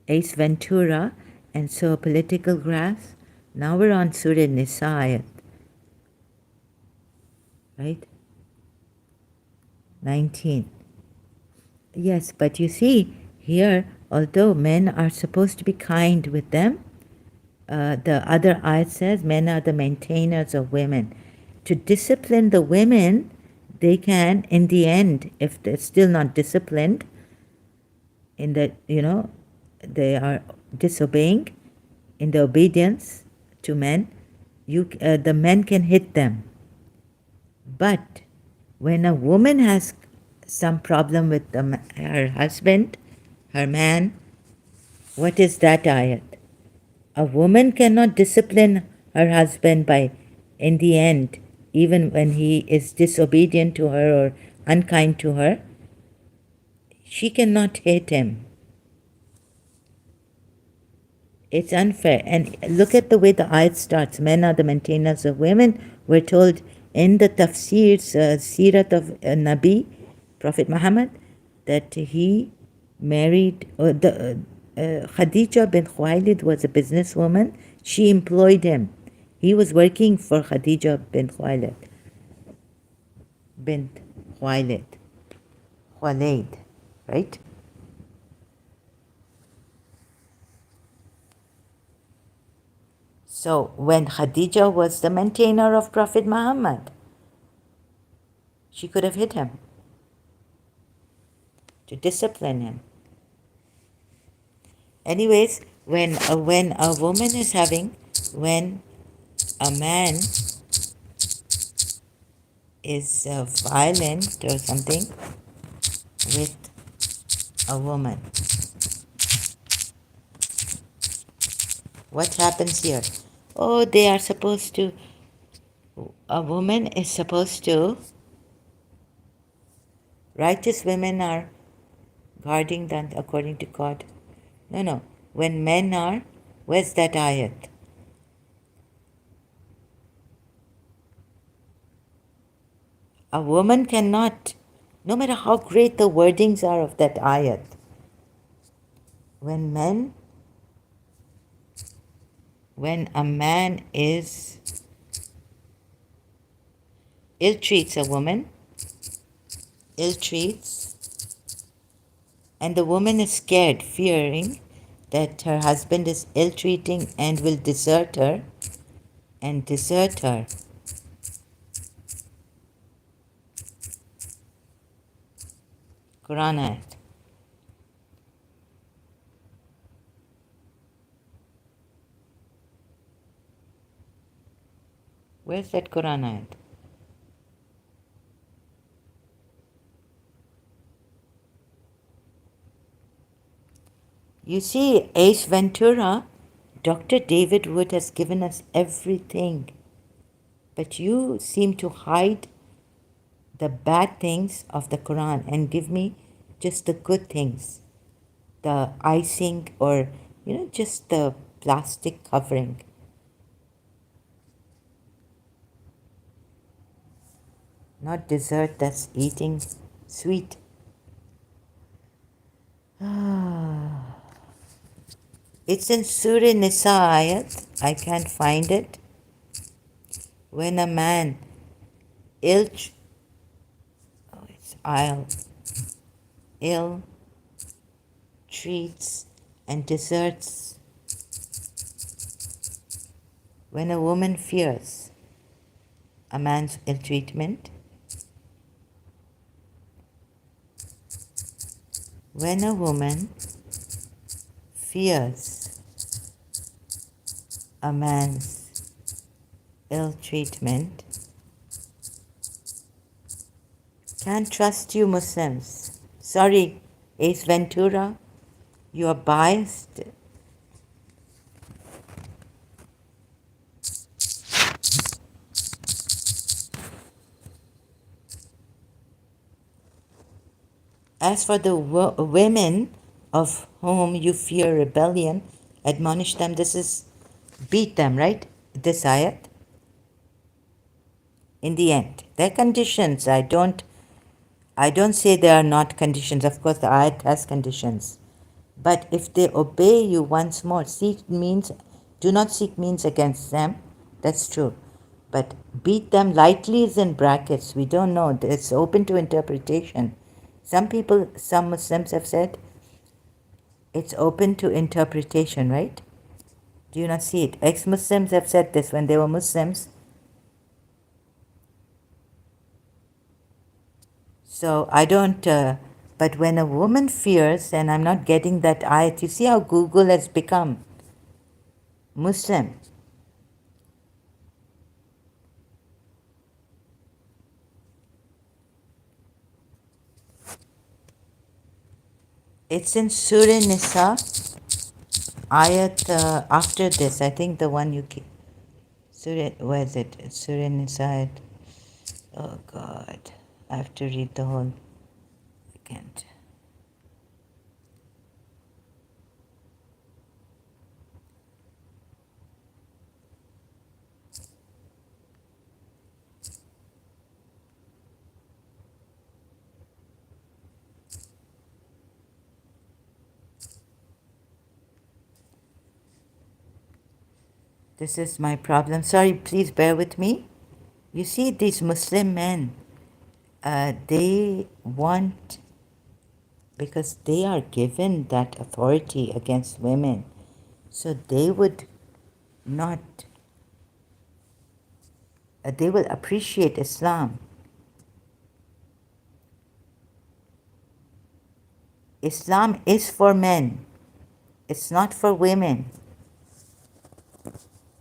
Speaker 1: Ace Ventura, and so political grass. Now we're on Surah Nisa, right? 19. Yes, but you see, here, although men are supposed to be kind with them, the other ayat says men are the maintainers of women. To discipline the women, they can, in the end, if they're still not disciplined, in that, they are disobeying in the obedience to men, the men can hit them. But when a woman has some problem with her husband, her man, what is that ayat? A woman cannot discipline her husband by, in the end, even when he is disobedient to her or unkind to her, she cannot hate him. It's unfair. And look at the way the ayat starts. Men are the maintainers of women. We're told in the tafsirs, Sirat of Nabi, Prophet Muhammad, that he married, Khadija bin Khuwailid was a businesswoman. She employed him. He was working for Khadija bin Khuwailid. Bint Khuwailid. Khuwailid, right? So when Khadija was the maintainer of Prophet Muhammad, she could have hit him to discipline him. Anyways, when a woman is when a man is violent or something with a woman, what happens here? Oh, they are supposed to, a woman is supposed to, righteous women are guarding them according to God. No. When men are, where's that ayat? A woman cannot, no matter how great the wordings are of that ayat, when a man is ill-treats a woman, ill-treats, and the woman is scared, fearing that her husband is ill-treating and will desert her, Quran ayat. Where's that Quran ayat? You see, Ace Ventura, Dr. David Wood has given us everything. But you seem to hide the bad things of the Quran and give me just the good things. The icing or, just the plastic covering. Not dessert that's eating sweet. It's in Surah Nisa ayat. I can't find it. When a man ill treats and deserts, when a woman fears a man's ill treatment, when a woman fears a man's ill treatment, can't trust you Muslims. Sorry, Ace Ventura, you are biased. As for the women of whom you fear rebellion, admonish them. This is beat them, right? This ayat. In the end, they're conditions. I don't say they are not conditions. Of course, the ayat has conditions. But if they obey you once more, do not seek means against them. That's true. But beat them lightly is in brackets. We don't know. It's open to interpretation. Some Muslims have said it's open to interpretation, right? Do you not see it? Ex-Muslims have said this when they were Muslims. So I don't, but when a woman fears, and I'm not getting that ayat, you see how Google has become Muslim. It's in Surah Nisa, ayat after this. I think the one you keep. Surah, where is it? It's Surah Nisa. Oh God, I have to read the whole. I can't. This is my problem. Sorry, please bear with me. You see, these Muslim men, they want, because they are given that authority against women, so they would not, they will appreciate Islam. Islam is for men, it's not for women.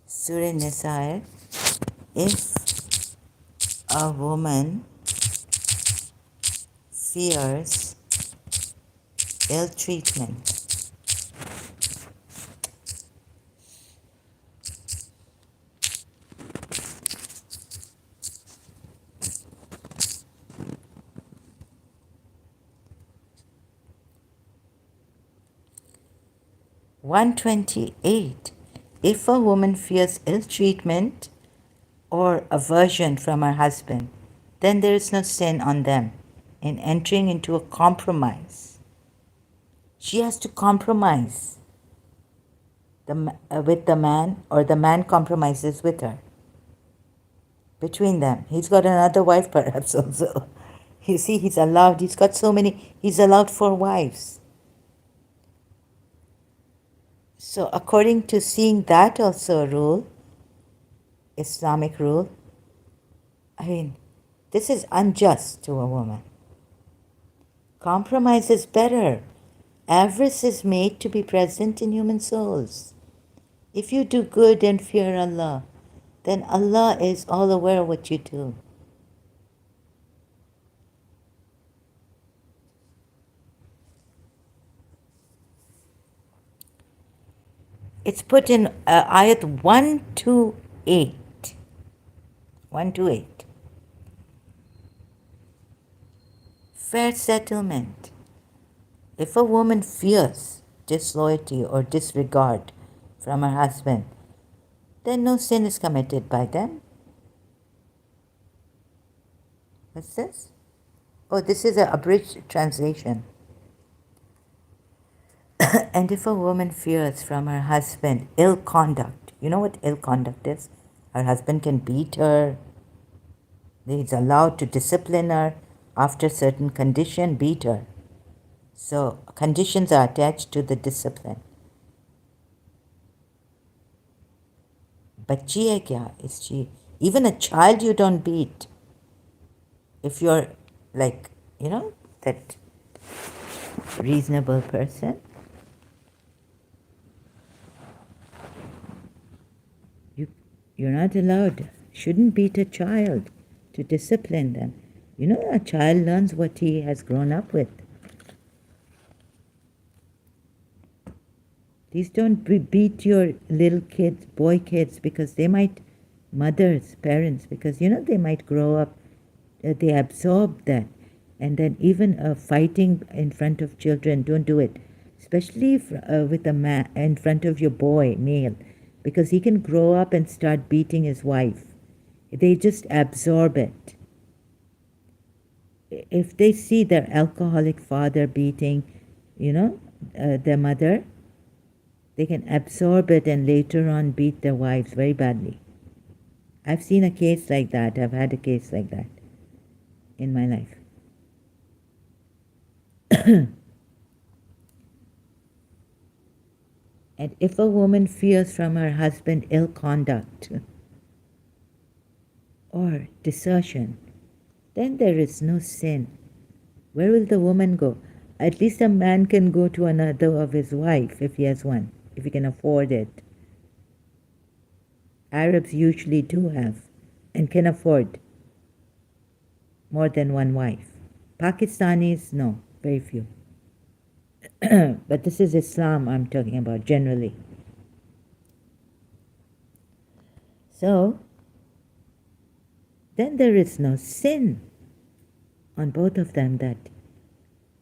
Speaker 1: Surah Nisa, if a woman fears ill treatment, 128. If a woman fears ill treatment or aversion from her husband, then there is no sin on them in entering into a compromise. She has to compromise with the man, or the man compromises with her. Between them, he's got another wife perhaps also. You see, he's allowed, he's got so many, he's allowed 4 wives. So according to seeing that also a rule, Islamic rule, I mean, this is unjust to a woman. Compromise is better. Avarice is made to be present in human souls. If you do good and fear Allah, then Allah is all aware of what you do. It's put in ayat 128. 128. Fair settlement. If a woman fears disloyalty or disregard from her husband, then no sin is committed by them. What's this? Oh, this is an abridged translation. And if a woman fears from her husband ill conduct, you know what ill conduct is? Her husband can beat her. He's allowed to discipline her after certain condition, beat her. So conditions are attached to the discipline. Bachchi hai kya? Is she? Even a child you don't beat. If you're like, that reasonable person, you're not allowed. Shouldn't beat a child to discipline them. A child learns what he has grown up with. Please don't beat your little kids, boy kids, because they might, mothers, parents, because they might grow up, they absorb that. And then even fighting in front of children, don't do it. Especially with a man, in front of your boy, male, because he can grow up and start beating his wife. They just absorb it. If they see their alcoholic father beating, their mother, they can absorb it and later on beat their wives very badly. I've seen a case like that. I've had a case like that in my life. And if a woman fears from her husband ill conduct or desertion, then there is no sin. Where will the woman go? At least a man can go to another of his wife if he has one, if he can afford it. Arabs usually do have and can afford more than one wife. Pakistanis, no, very few. But this is Islam I'm talking about generally. So, then there is no sin on both of them that,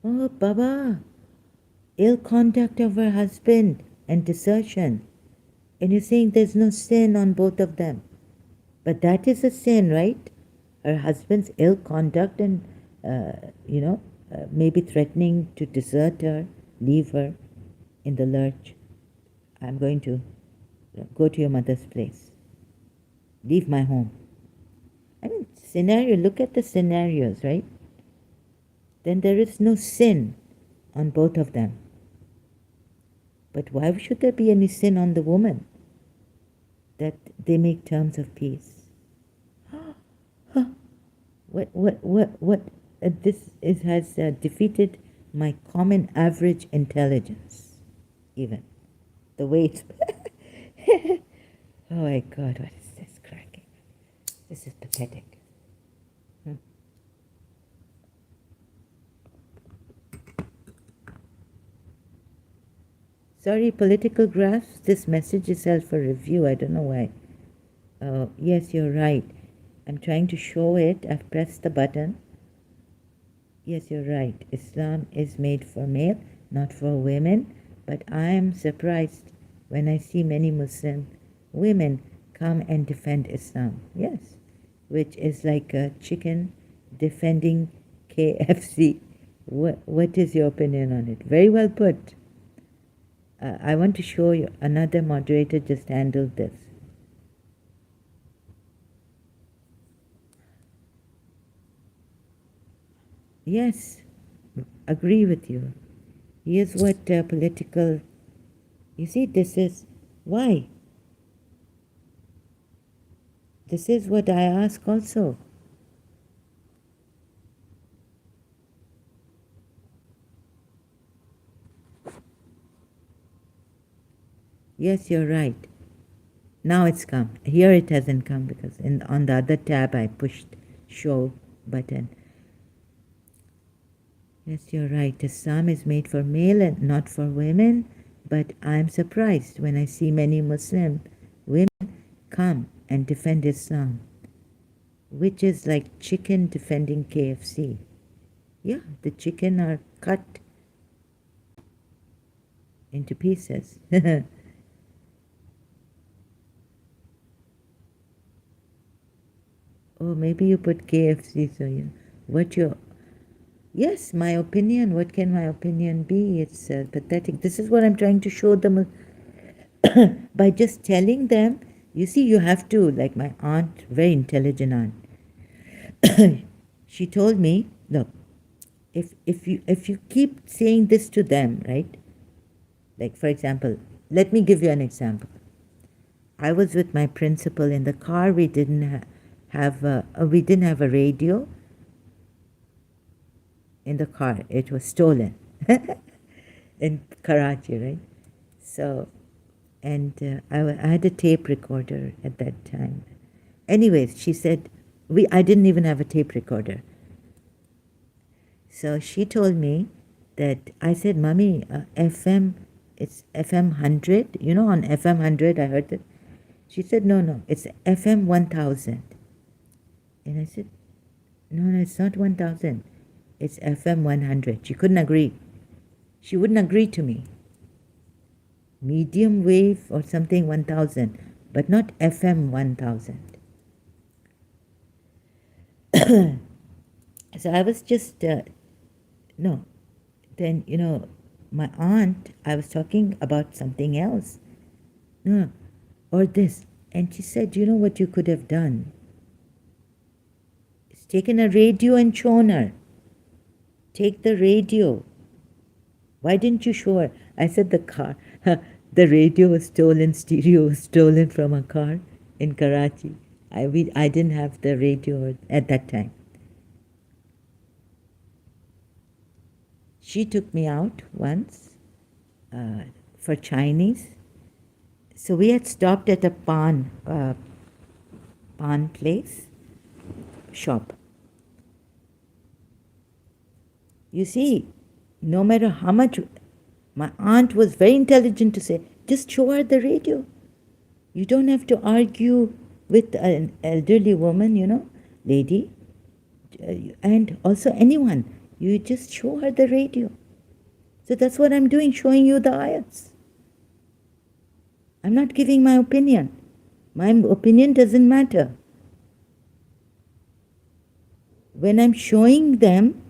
Speaker 1: oh, Baba, ill conduct of her husband and desertion. And you're saying there's no sin on both of them. But that is a sin, right? Her husband's ill conduct and, maybe threatening to desert her, leave her in the lurch. I'm going to go to your mother's place. Leave my home. I mean, look at the scenarios, right? Then there is no sin on both of them. But why should there be any sin on the woman? That they make terms of peace. What? Has defeated my common average intelligence, even. The way it's... Oh my God, what is this cracking? This is pathetic. Sorry, political graphs, this message is held for review. I don't know why. Yes, you're right. I'm trying to show it. I've pressed the button. Yes, you're right. Islam is made for male, not for women. But I am surprised when I see many Muslim women come and defend Islam. Yes, which is like a chicken defending KFC. What is your opinion on it? Very well put. I want to show you another moderator just handled this. Yes, agree with you. Here's what political... You see, this is... Why? This is what I ask also. Yes, you're right. Now it's come. Here it hasn't come because on the other tab I pushed show button. Yes, you're right. Islam is made for male and not for women. But I'm surprised when I see many Muslim women come and defend Islam, which is like chicken defending KFC. Yeah, the chicken are cut into pieces. Oh, maybe you put KFC, so what your... Yes, my opinion. What can my opinion be? It's pathetic. This is what I'm trying to show them by just telling them. You see, you have to, like my aunt, very intelligent aunt. She told me, look, if you keep saying this to them, right? Like, for example, let me give you an example. I was with my principal in the car. We didn't have a radio in the car. It was stolen in Karachi, right? So, and I had a tape recorder at that time. Anyways, she said, I didn't even have a tape recorder. So she told me that, I said, Mommy, FM, it's FM 100. You know, on FM 100, I heard it. She said, no, it's FM 1000. And I said, no, it's not 1000. It's FM 100. She couldn't agree. She wouldn't agree to me. Medium wave or something 1000, but not FM 1000. So I was just, no. Then, my aunt, I was talking about something else. No, or this. And she said, you know what you could have done? It's taken a radio and shown her. Take the radio. Why didn't you show her? I said the car. The radio was stolen, stereo was stolen from a car in Karachi. I didn't have the radio at that time. She took me out once for Chinese. So we had stopped at a pan place, shop. You see, no matter how much My aunt was very intelligent to say, just show her the radio. You don't have to argue with an elderly woman, lady, and also anyone. You just show her the radio. So that's what I'm doing, showing you the ayats. I'm not giving my opinion. My opinion doesn't matter. When I'm showing them,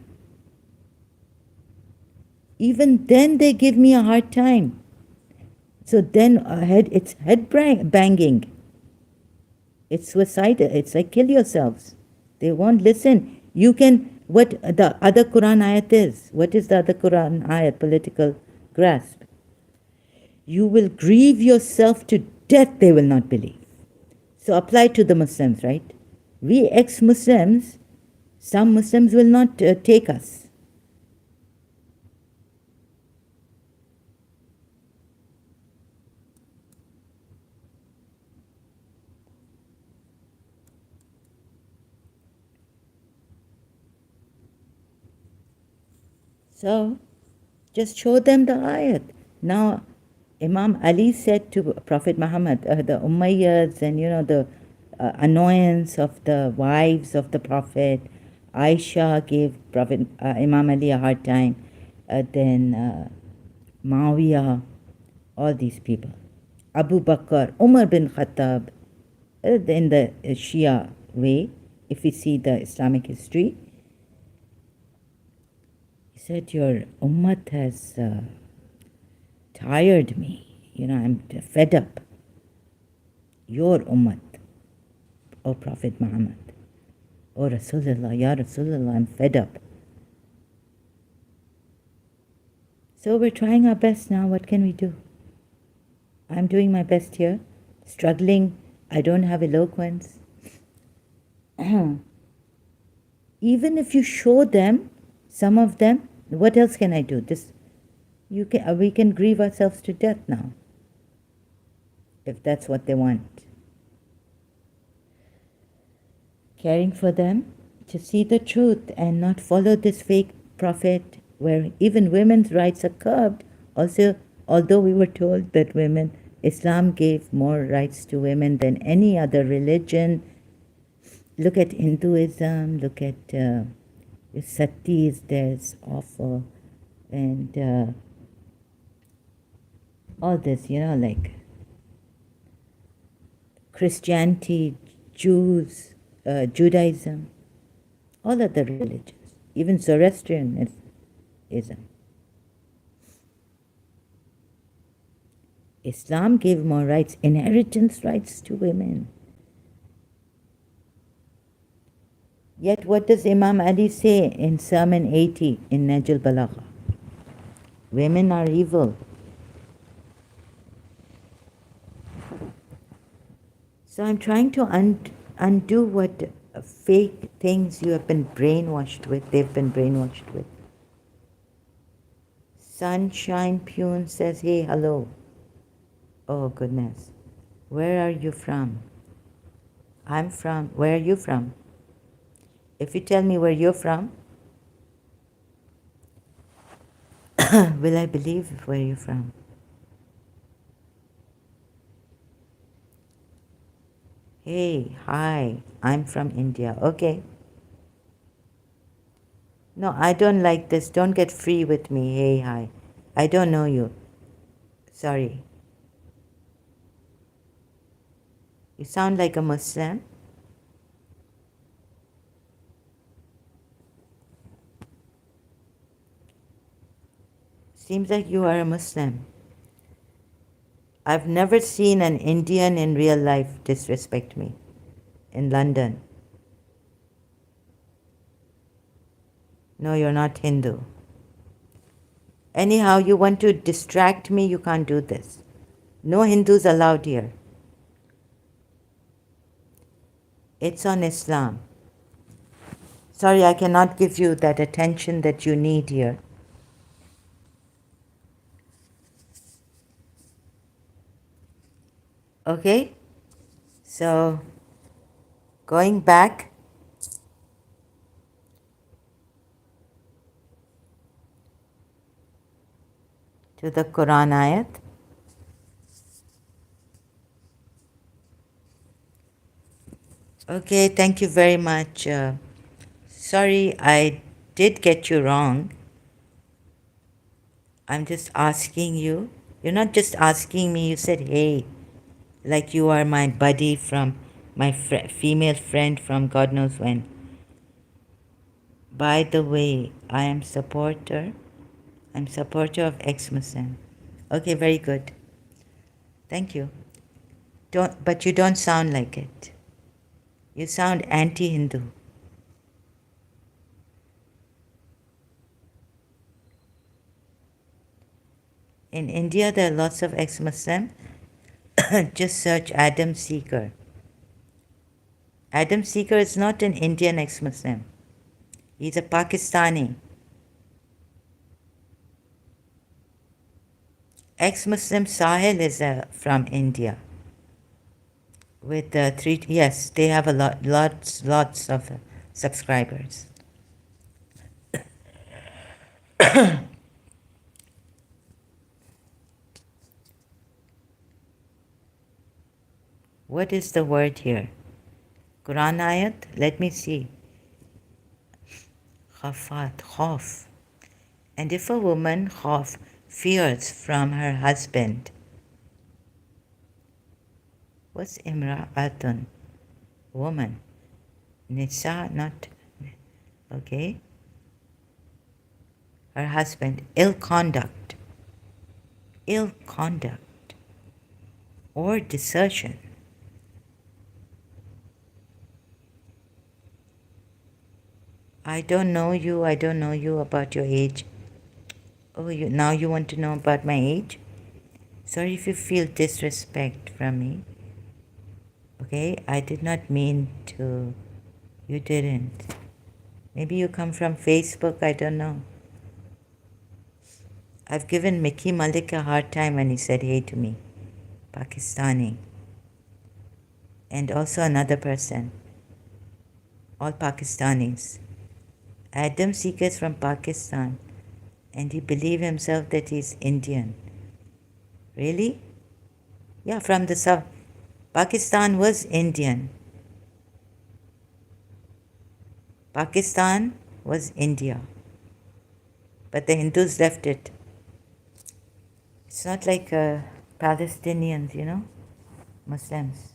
Speaker 1: even then they give me a hard time. So then it's head banging. It's suicidal. It's like kill yourselves. They won't listen. You can, what the other Quran ayat is. What is the other Quran ayat? Political grasp. You will grieve yourself to death, they will not believe. So apply to the Muslims, right? We ex-Muslims, some Muslims will not take us. So just show them the ayat. Now, Imam Ali said to Prophet Muhammad, the Umayyads and the annoyance of the wives of the Prophet, Aisha gave Prophet Imam Ali a hard time, then Muawiyah, all these people, Abu Bakr, Umar bin Khattab, in the Shia way, if we see the Islamic history, he said, your Ummat has tired me. I'm fed up. Your Ummat, O Prophet Muhammad, O Rasulullah, Ya Rasulullah, I'm fed up. So we're trying our best now. What can we do? I'm doing my best here, struggling. I don't have eloquence. Even if you show them, some of them, what else can I do? We can grieve ourselves to death now, if that's what they want. Caring for them to see the truth and not follow this fake prophet where even women's rights are curbed. Also, although we were told that Islam gave more rights to women than any other religion. Look at Hinduism, look at Satis, there's awful, and all this, like Christianity, Jews, Judaism, all other religions, even Zoroastrianism. Islam gave more rights, inheritance rights to women. Yet what does Imam Ali say in Sermon 80 in Najl Balagha? Women are evil. So I'm trying to undo what fake things you have been brainwashed with, they've been brainwashed with. Sunshine Pune says, hey, hello. Oh, goodness. Where are you from? Where are you from? If you tell me where you're from, will I believe where you're from? Hey, hi, I'm from India. Okay. No, I don't like this. Don't get free with me. Hey, hi. I don't know you. Sorry. You sound like a Muslim. Seems like you are a Muslim. I've never seen an Indian in real life disrespect me in London. No, you're not Hindu. Anyhow, you want to distract me, you can't do this. No Hindus allowed here. It's on Islam. Sorry, I cannot give you that attention that you need here. Okay? So, going back, to the Quran ayat. Okay, thank you very much. Sorry, I did get you wrong. I'm just asking you. You're not just asking me, you said, hey, like you are my buddy from my female friend from God knows when. By the way, I'm supporter of ex-Muslim. Okay, very good. Thank you. But you don't sound like it. You sound anti-Hindu. In India, there are lots of ex-Muslim. Just search Adam Seeker. Adam Seeker is not an Indian ex-Muslim. He's a Pakistani. Ex-Muslim Sahil is from India. With yes, they have a lots of subscribers. What is the word here? Quran ayat? Let me see. Khafat, khaf. And if a woman khaf fears from her husband, what's imra'atun? Woman. Nisa, not, okay. Her husband, ill conduct, or desertion. I don't know you about your age. Oh, now you want to know about my age? Sorry if you feel disrespect from me. Okay, I did not mean to. You didn't. Maybe you come from Facebook, I don't know. I've given Mickey Malik a hard time when he said hey to me. Pakistani. And also another person. All Pakistanis. Adam Seeker is from Pakistan. And he believes himself that he's Indian. Really? Yeah, from the south. Pakistan was Indian. Pakistan was India. But the Hindus left it. It's not like Palestinians, you know, Muslims.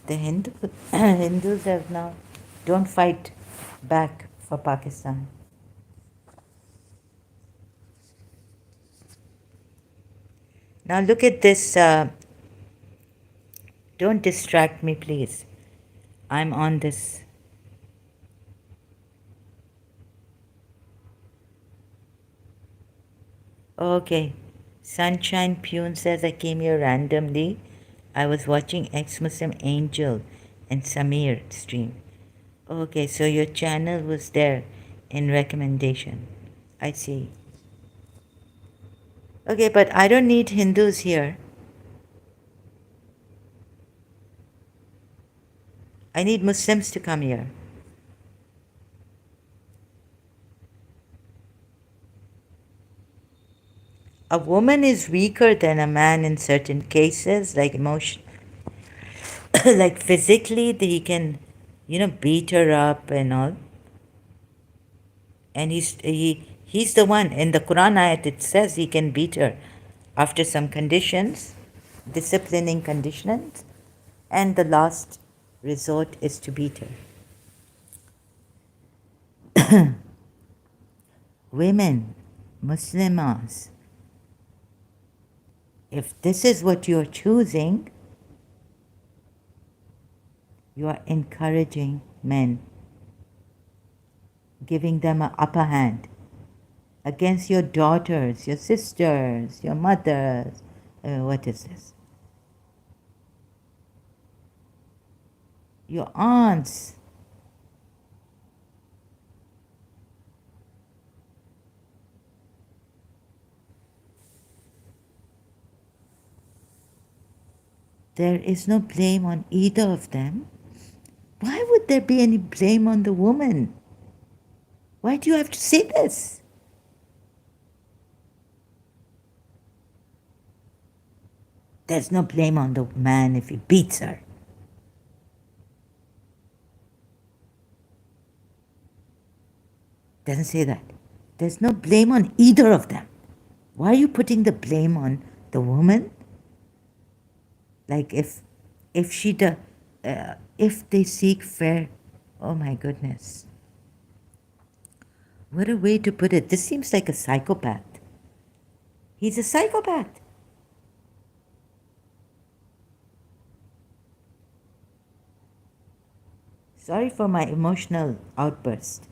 Speaker 1: The Hindus have now, don't fight back for Pakistan. Now look at this. Don't distract me, please. I'm on this. Okay. Sunshine Pune says I came here randomly. I was watching Ex-Muslim Angel and Samir stream. Okay, so your channel was there in recommendation. I see. Okay, but I don't need Hindus here. I need Muslims to come here. A woman is weaker than a man in certain cases, like like physically, he can, beat her up and all. And he's the one. In the Quran ayat, it says he can beat her after some conditions, disciplining conditions, and the last resort is to beat her. Women, Muslimas, if this is what you're choosing, you are encouraging men, giving them an upper hand against your daughters, your sisters, your mothers. What is this? Your aunts. There is no blame on either of them. Why would would there be any blame on the woman? Why do you have to say this? There's no blame on the man if he beats her. Doesn't say that. There's no blame on either of them. Why are you putting the blame on the woman? Like if they seek fair, oh my goodness. What a way to put it. This seems like a psychopath. He's a psychopath. Sorry for my emotional outburst.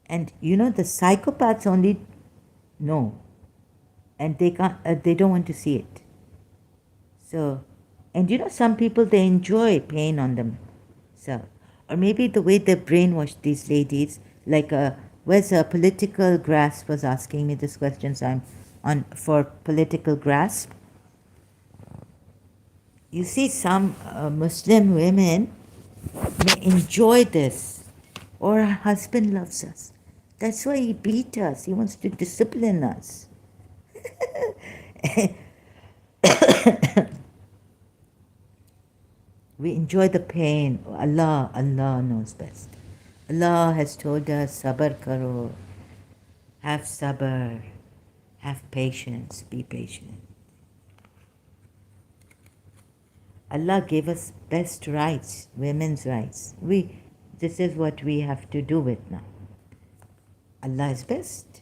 Speaker 1: And you know, the psychopaths only know, and they don't want to see it. So, and you know, some people, they enjoy pain on themselves. Or maybe the way they brainwash these ladies, like where's a political grasp was asking me this question, so I'm on for political grasp. You see, some Muslim women may enjoy this, or our husband loves us. That's why he beat us. He wants to discipline us. We enjoy the pain. Allah knows best. Allah has told us, sabr karo, have sabr, have patience, be patient. Allah gave us best rights, women's rights. This is what we have to do with now. Allah is best.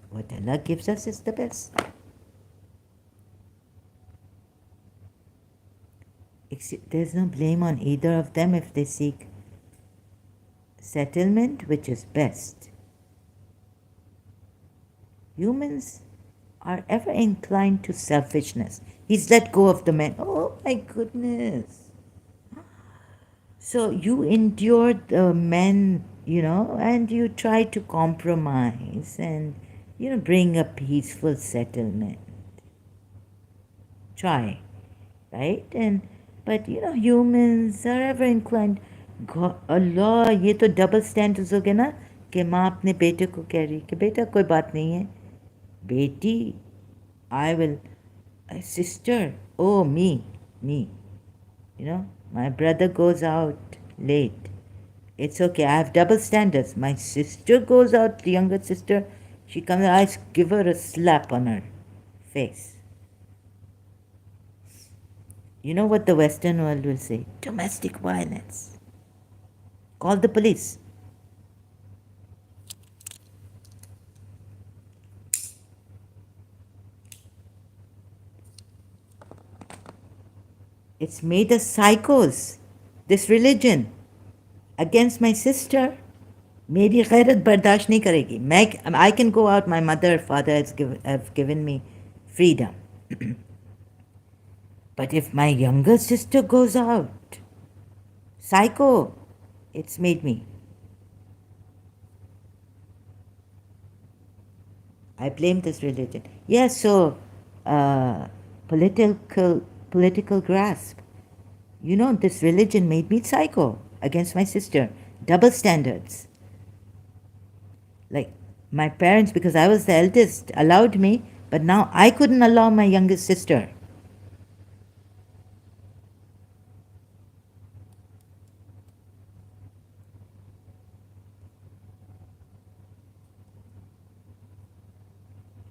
Speaker 1: What Allah gives us is the best. There's no blame on either of them if they seek settlement, which is best. Humans are ever inclined to selfishness. He's let go of the man. Oh my goodness. So you endured the men, and you try to compromise and, bring a peaceful settlement. Try, right? But humans are ever inclined. Allah, ये तो double standards हो गए ना कि माँ अपने बेटे को कह रही कि बेटा कोई बात नहीं है, बेटी, I will, sister, oh me, my brother goes out late. It's okay, I have double standards. My sister goes out, the younger sister, she comes, I give her a slap on her face. You know what the Western world will say? Domestic violence. Call the police. It's made us psychos. This religion against my sister. मेरी गैरत बर्दाश्त नहीं करेगी. I can go out. My mother, father have given me freedom. But if my younger sister goes out, psycho, it's made me. I blame this religion. Yes, so political grasp. This religion made me psycho against my sister. Double standards. Like my parents, because I was the eldest, allowed me, but now I couldn't allow my youngest sister.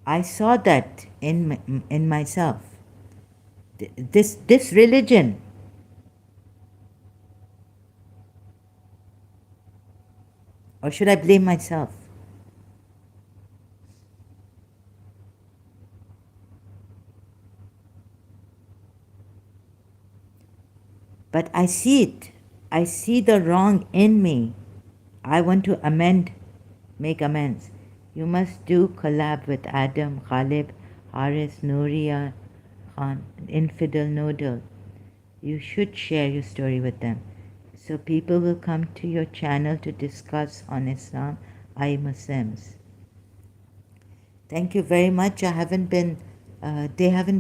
Speaker 1: I saw that in myself. This religion. Or should I blame myself? But I see it. I see the wrong in me. I want to make amends. You must do collab with Adam, Khalib, Haris, Nuria, Khan, Infidel Noodle. You should share your story with them. So people will come to your channel to discuss on Islam, Muslims. Thank you very much. They haven't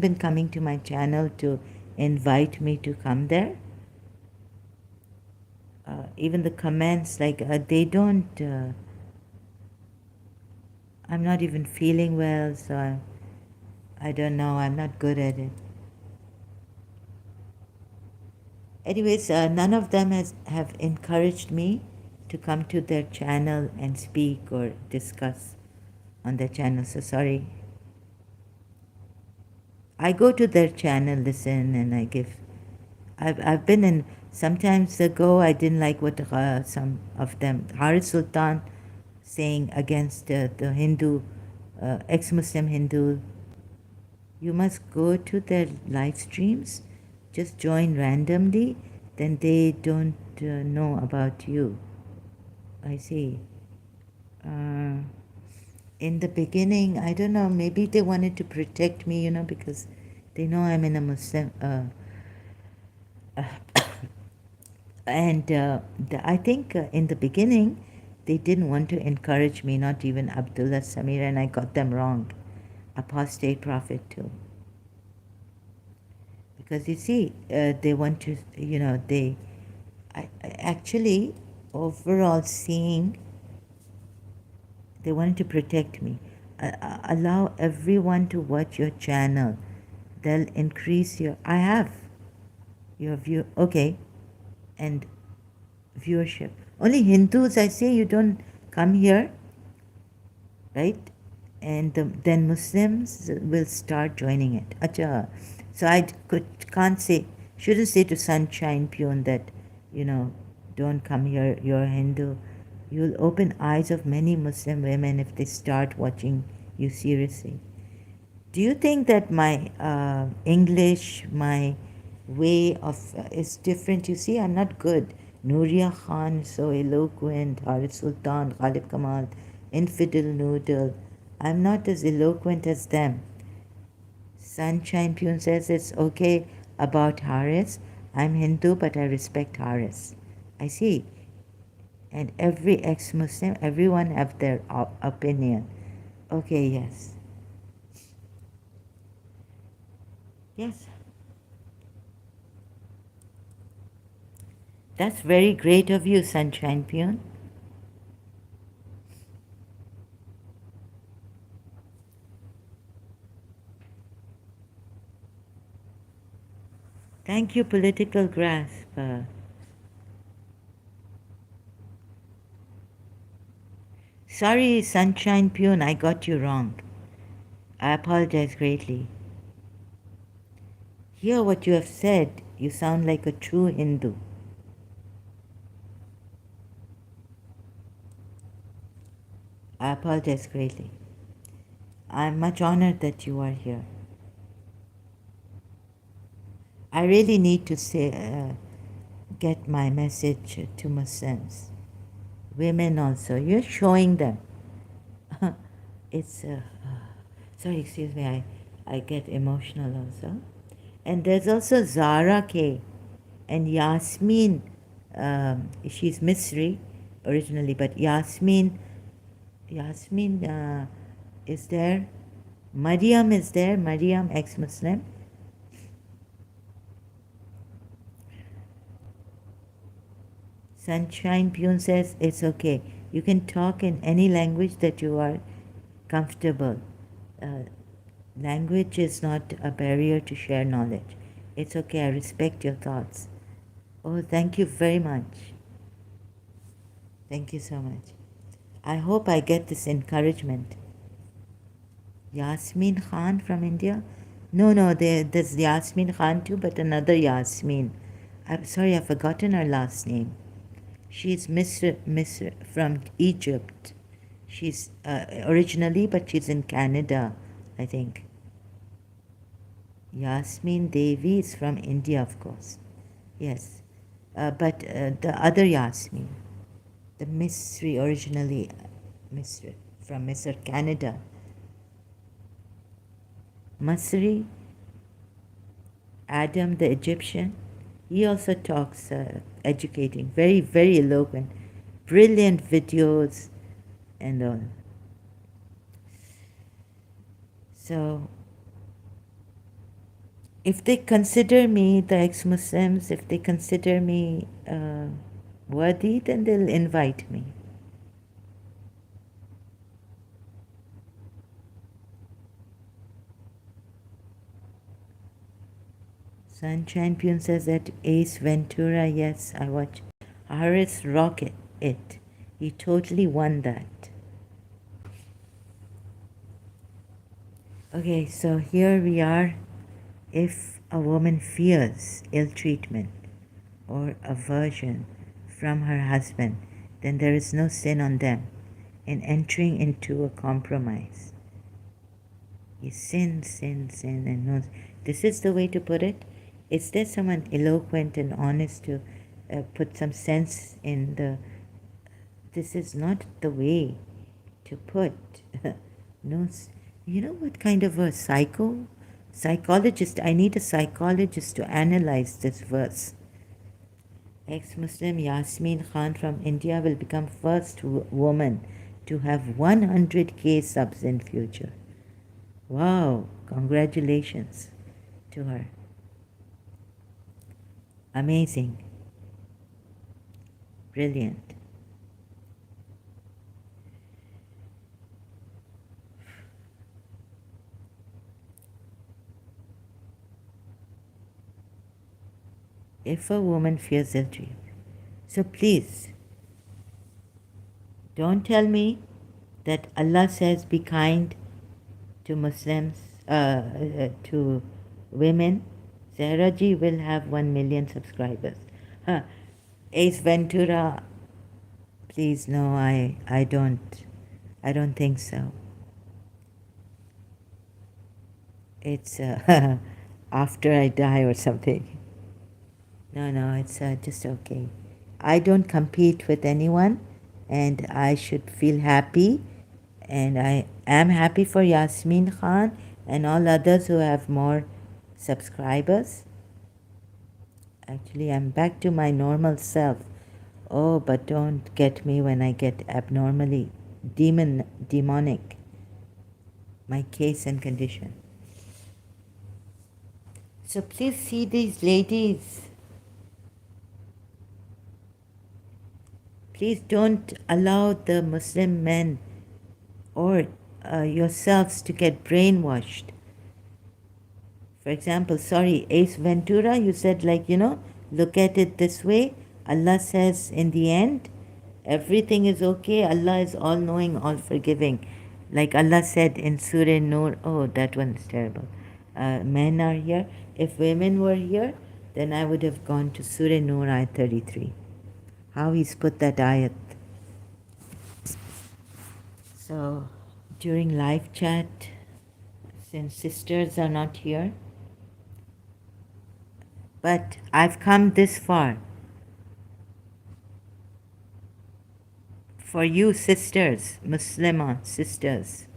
Speaker 1: been coming to my channel to invite me to come there. even the comments, like they don't, I'm not even feeling well, so I don't know, I'm not good at it. Anyways, none of them have encouraged me to come to their channel and speak or discuss on their channel, so sorry. I go to their channel, listen, and I give. I've been in. Sometimes ago, I didn't like what some of them, Haris Sultan, saying against the Hindu, ex-Muslim Hindu. You must go to their live streams, just join randomly, then they don't know about you. I see. Uh, in the beginning, I don't know, maybe they wanted to protect me, because they know I'm in a Muslim. And I think in the beginning, they didn't want to encourage me, not even Abdullah Samir, and I got them wrong. Apostate prophet too. Because you see, they want to, actually, overall seeing, they wanted to protect me. Allow everyone to watch your channel. They'll increase I have your view, okay, and viewership. Only Hindus, I say, you don't come here, right? And then Muslims will start joining it. Acha. So can't say, shouldn't say to Sunshine Pune that, don't come here, you're Hindu. You'll open eyes of many Muslim women if they start watching you seriously. Do you think that my English, my way of is different? You see, I'm not good. Nuria Khan, so eloquent. Haris Sultan, Khalid Kamal, infidel noodle. I'm not as eloquent as them. Sunshine Pune says it's okay about Haris. I'm Hindu, but I respect Haris. I see. And every ex-Muslim, everyone have their opinion. Okay, yes. Yes. That's very great of you, Sunshine Pune. Thank you, Political Grasp. Sorry, Sunshine Pune, I got you wrong. I apologize greatly. Hear what you have said. You sound like a true Hindu. I apologize greatly. I'm much honored that you are here. I really need to get my message to Muslims. Women also. You're showing them. It's, sorry, excuse me, I get emotional also. And there's also Zara K. and Yasmin. She's Misri originally, but Yasmin is there. Mariam is there. Mariam, ex-Muslim. Sunshine Pune says it's okay. You can talk in any language that you are comfortable. Language is not a barrier to share knowledge. It's okay. I respect your thoughts. Oh, thank you very much. Thank you so much. I hope I get this encouragement. Yasmin Khan from India? No, there's Yasmin Khan too, but another Yasmin. I'm sorry, I've forgotten her last name. She's Miss from Egypt. She's originally, but she's in Canada, I think. Yasmin Devi is from India, of course. Yes. But the other Yasmin, the Misri, originally Misri, from Misr, Canada. Masri, Adam the Egyptian, he also talks educating, very, very eloquent, brilliant videos and all. So, if they consider me, the ex-Muslims, if they consider me worthy, then they'll invite me. Sunshine Pune says that Ace Ventura, yes, I watch. Harris Rocket it. He totally won that. Okay, so here we are. If a woman fears ill treatment or aversion from her husband, then there is no sin on them in entering into a compromise. You sin, and knows. This is the way to put it. Is there someone eloquent and honest to put some sense in the... This is not the way to put... no, you know what kind of a psychologist, I need a psychologist to analyze this verse. Ex-Muslim Yasmin Khan from India will become first woman to have 100k subs in future. Wow, congratulations to her. Amazing. Brilliant. If a woman fears ill treatment, so please, don't tell me that Allah says be kind to Muslims, to women. Zahra ji will have 1 million subscribers. Huh. Ace Ventura, please, no, I don't think so. It's after I die or something. No, it's just okay. I don't compete with anyone, and I should feel happy, and I am happy for Yasmin Khan and all others who have more subscribers. Actually, I'm back to my normal self. Oh, but don't get me when I get abnormally demonic. My case and condition. So please see these ladies. Please don't allow the Muslim men or yourselves to get brainwashed. For example, sorry, Ace Ventura, you said, like, look at it this way. Allah says in the end, everything is okay. Allah is all knowing, all forgiving. Like Allah said in Surah Nur, oh, that one is terrible. Men are here. If women were here, then I would have gone to Surah Nur, ayat 33. How he's put that ayat. So, during live chat, since sisters are not here, but I've come this far. For you sisters, Muslimah sisters,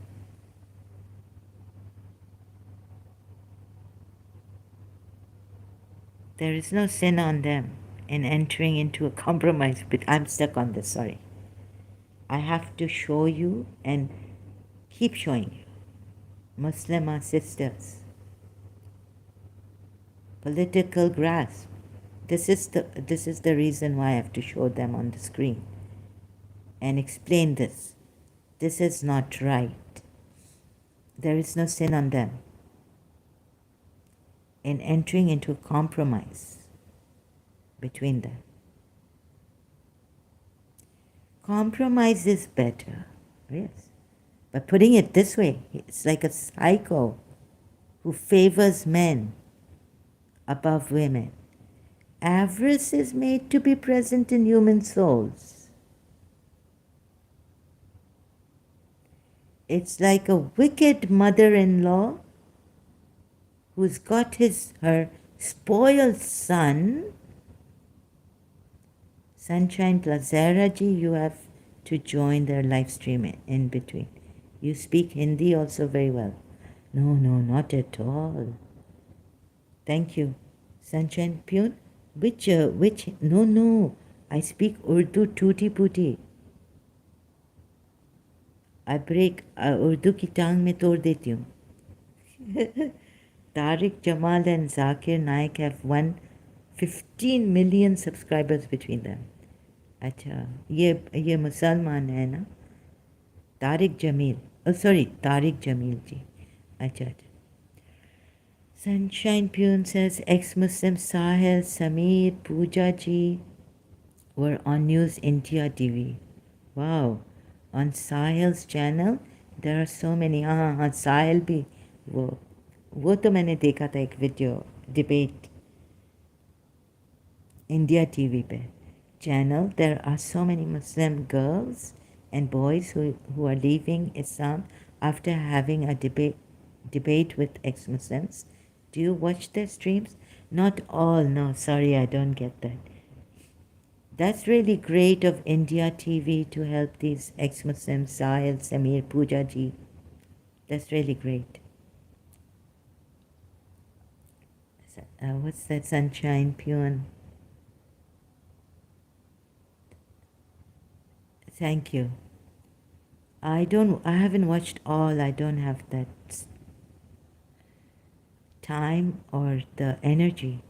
Speaker 1: there is no sin on them in entering into a compromise. But I'm stuck on this, sorry. I have to show you and keep showing you. Muslimah sisters. Political grasp. This is the reason why I have to show them on the screen and explain this. This is not right. There is no sin on them in entering into a compromise between them. Compromise is better, yes. But putting it this way, it's like a psycho who favors men above women. Avarice is made to be present in human souls. It's like a wicked mother-in-law who's got her spoiled son. Sunshine plus Zahra ji, you have to join their live stream in between. You speak Hindi also very well. No, not at all. Thank you. Sunshine Pune, which, no, I speak Urdu tutti putti. I break Urdu की टांग में तोड़ देती हूँ. Tariq Jamal and Zakir Naik have 15 million subscribers between them. अच्छा, ये मुसलमान है ना? तारिक जमील, सॉरी, तारिक जमील जी. अच्छा, अच्छा. Sunshine Pune says ex-Muslim Sahil, Sameer, Pooja ji were on News India TV. Wow. On Sahil's channel, there are so many. हाँ, साहिल भी. वो तो मैंने देखा था एक वीडियो डिबेट इंडिया टीवी पे channel. There are so many Muslim girls and boys who are leaving Islam after having a debate with ex-Muslims. Do you watch their streams? Not all, no, sorry, I don't get that. That's really great of India TV to help these ex-Muslims, Sahil, Samir, Pooja ji. That's really great. What's that? Sunshine Pune. Thank you. I haven't watched all. I don't have that time or the energy.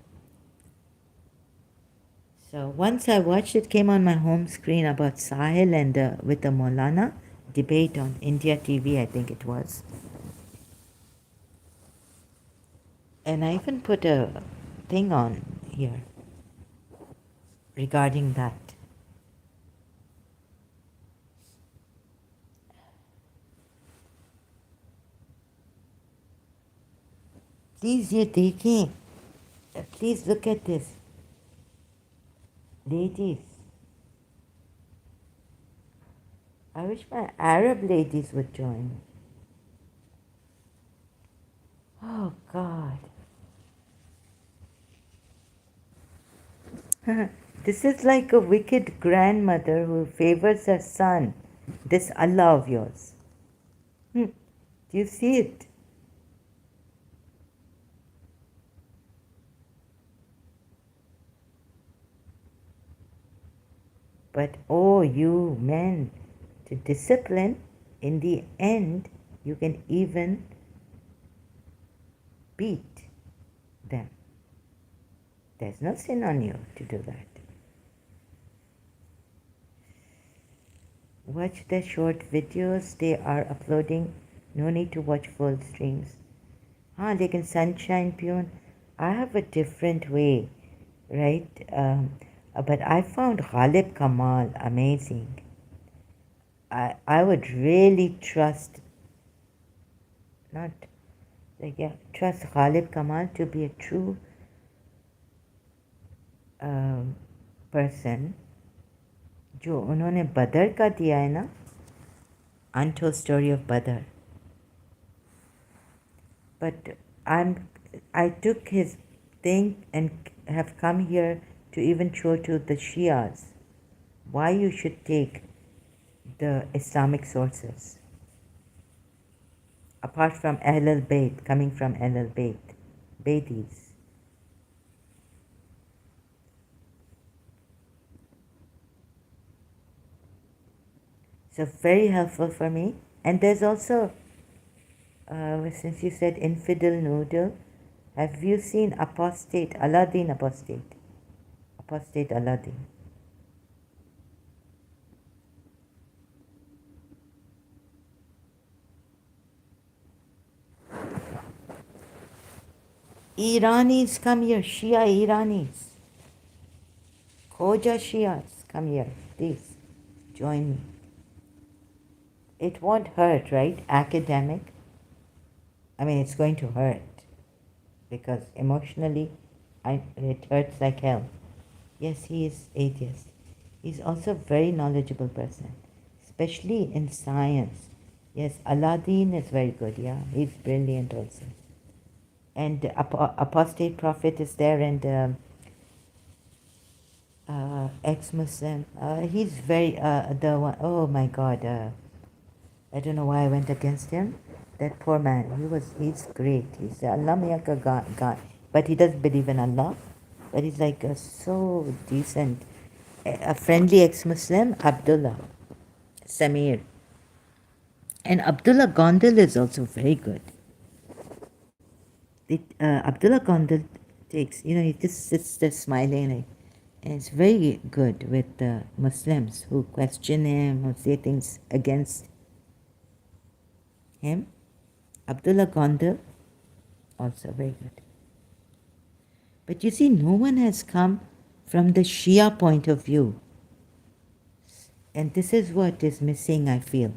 Speaker 1: So once I watched it, came on my home screen about Sahil and with the Maulana debate on India TV, I think it was. And I even put a thing on here regarding that. Please, ये देखें. Please look at this. Ladies. I wish my Arab ladies would join. Oh, God. This is like a wicked grandmother who favors her son. This Allah of yours. Do you see it? But oh, you men, to discipline, in the end, you can even beat them. There's no sin on you to do that. Watch the short videos they are uploading. No need to watch full streams. Lekin Sunshine Pune, I have a different way, right? But I found Ghalib Kamal amazing. I would really trust Ghalib Kamal to be a true person. जो उन्होंने बदर का दिया है ना, untold story of Badr. But I took his thing and have come here to even show to the Shias why you should take the Islamic sources. Apart from Ahl al-Bayt, coming from Ahl al-Bayt, Baitis. So very helpful for me. And there's also, since you said infidel noodle, have you seen Apostate Aladdin? Apostate Aladdin. Iranis, come here. Shia Iranis. Khoja Shias, come here. Please join me. It won't hurt, right? Academic. I mean, it's going to hurt because emotionally it hurts like hell. Yes, he is atheist. He's also a very knowledgeable person, especially in science. Yes, Aladdin is very good, yeah. He's brilliant also. And Apostate Prophet is there, and ex-Muslim. He's very, the one, oh my God, I don't know why I went against him. That poor man, he's great. He's the Allah Miyaka guy. But he doesn't believe in Allah. But he's like so decent. A friendly ex-Muslim, Abdullah, Samir. And Abdullah Gondal is also very good. Abdullah Gondal takes, he just sits there smiling. And it's very good with the Muslims who question him, who say things against him. Abdullah Gondal, also very good. But you see, no one has come from the Shia point of view. And this is what is missing, I feel.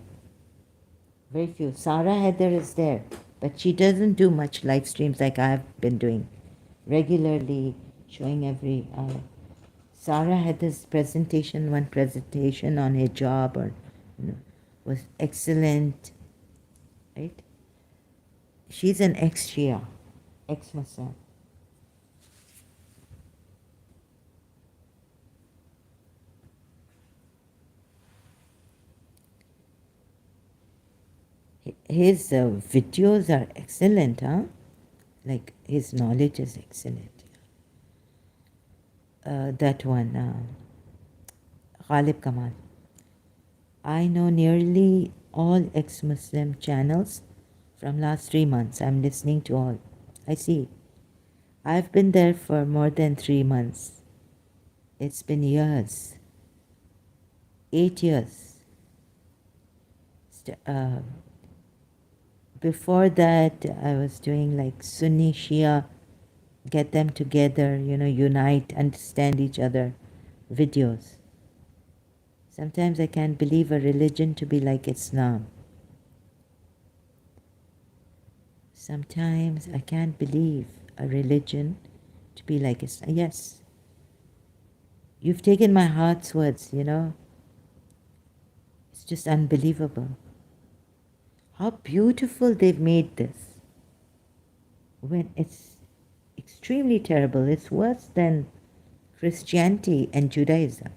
Speaker 1: Very few. Sarah Heather is there, but she doesn't do much live streams like I've been doing. Regularly showing every... Sarah Heather's presentation, one presentation on hijab or, was excellent, right? She's an ex-Shia, ex-Muslim. His videos are excellent, huh? Like, his knowledge is excellent. That one, Ghalib Kamal. I know nearly all ex-Muslim channels from last 3 months. I'm listening to all. I see. I've been there for more than 3 months. It's been years. 8 years. Before that, I was doing like Sunni Shia, get them together, unite, understand each other, videos. Sometimes I can't believe a religion to be like Islam. Sometimes I can't believe a religion to be like Islam. Yes. You've taken my heart's words, It's just unbelievable. How beautiful they've made this. When it's extremely terrible. It's worse than Christianity and Judaism.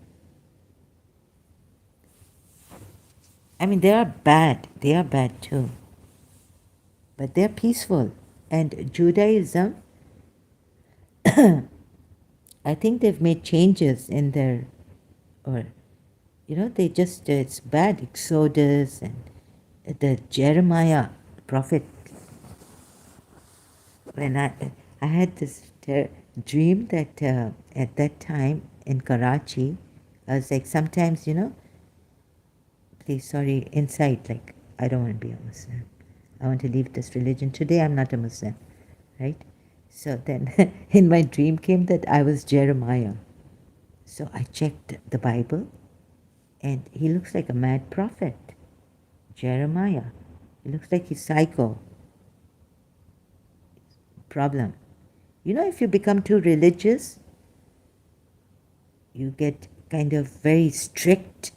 Speaker 1: I mean, they are bad. They are bad too. But they're peaceful. And Judaism, I think they've made changes in their, they just, it's bad. Exodus and the Jeremiah prophet. When I had this dream that at that time in Karachi, I was like, sometimes, please, sorry, inside, like, I don't want to be a Muslim. I want to leave this religion. Today I'm not a Muslim, right? So then in my dream came that I was Jeremiah. So I checked the Bible and he looks like a mad prophet. Jeremiah. He looks like he's psycho. Problem. If you become too religious, you get kind of very strict.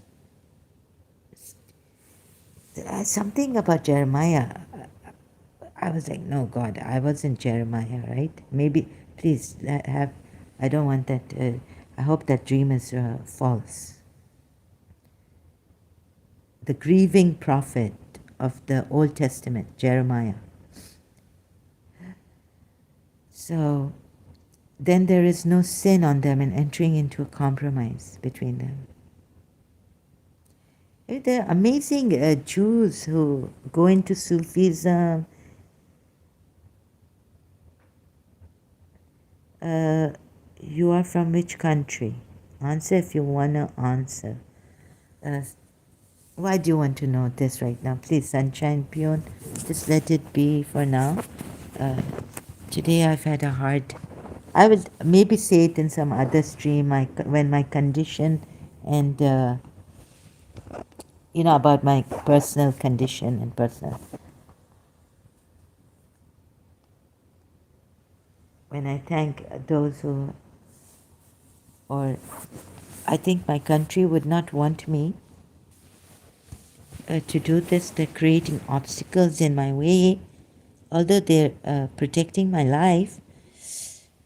Speaker 1: Something about Jeremiah, I was like, no, God, I wasn't Jeremiah, right? Maybe, please, I don't want that, I hope that dream is false. The grieving prophet of the Old Testament, Jeremiah. So, then there is no sin on them in entering into a compromise between them. There are amazing Jews who go into Sufism. You are from which country? Answer if you want to answer. Why do you want to know this right now? Please, Sunshine Pion, just let it be for now. Today I've had a hard... I will maybe say it in some other stream when my condition and, about my personal condition and personal... When I thank those who... Or I think my country would not want me to do this. They're creating obstacles in my way, although they're protecting my life.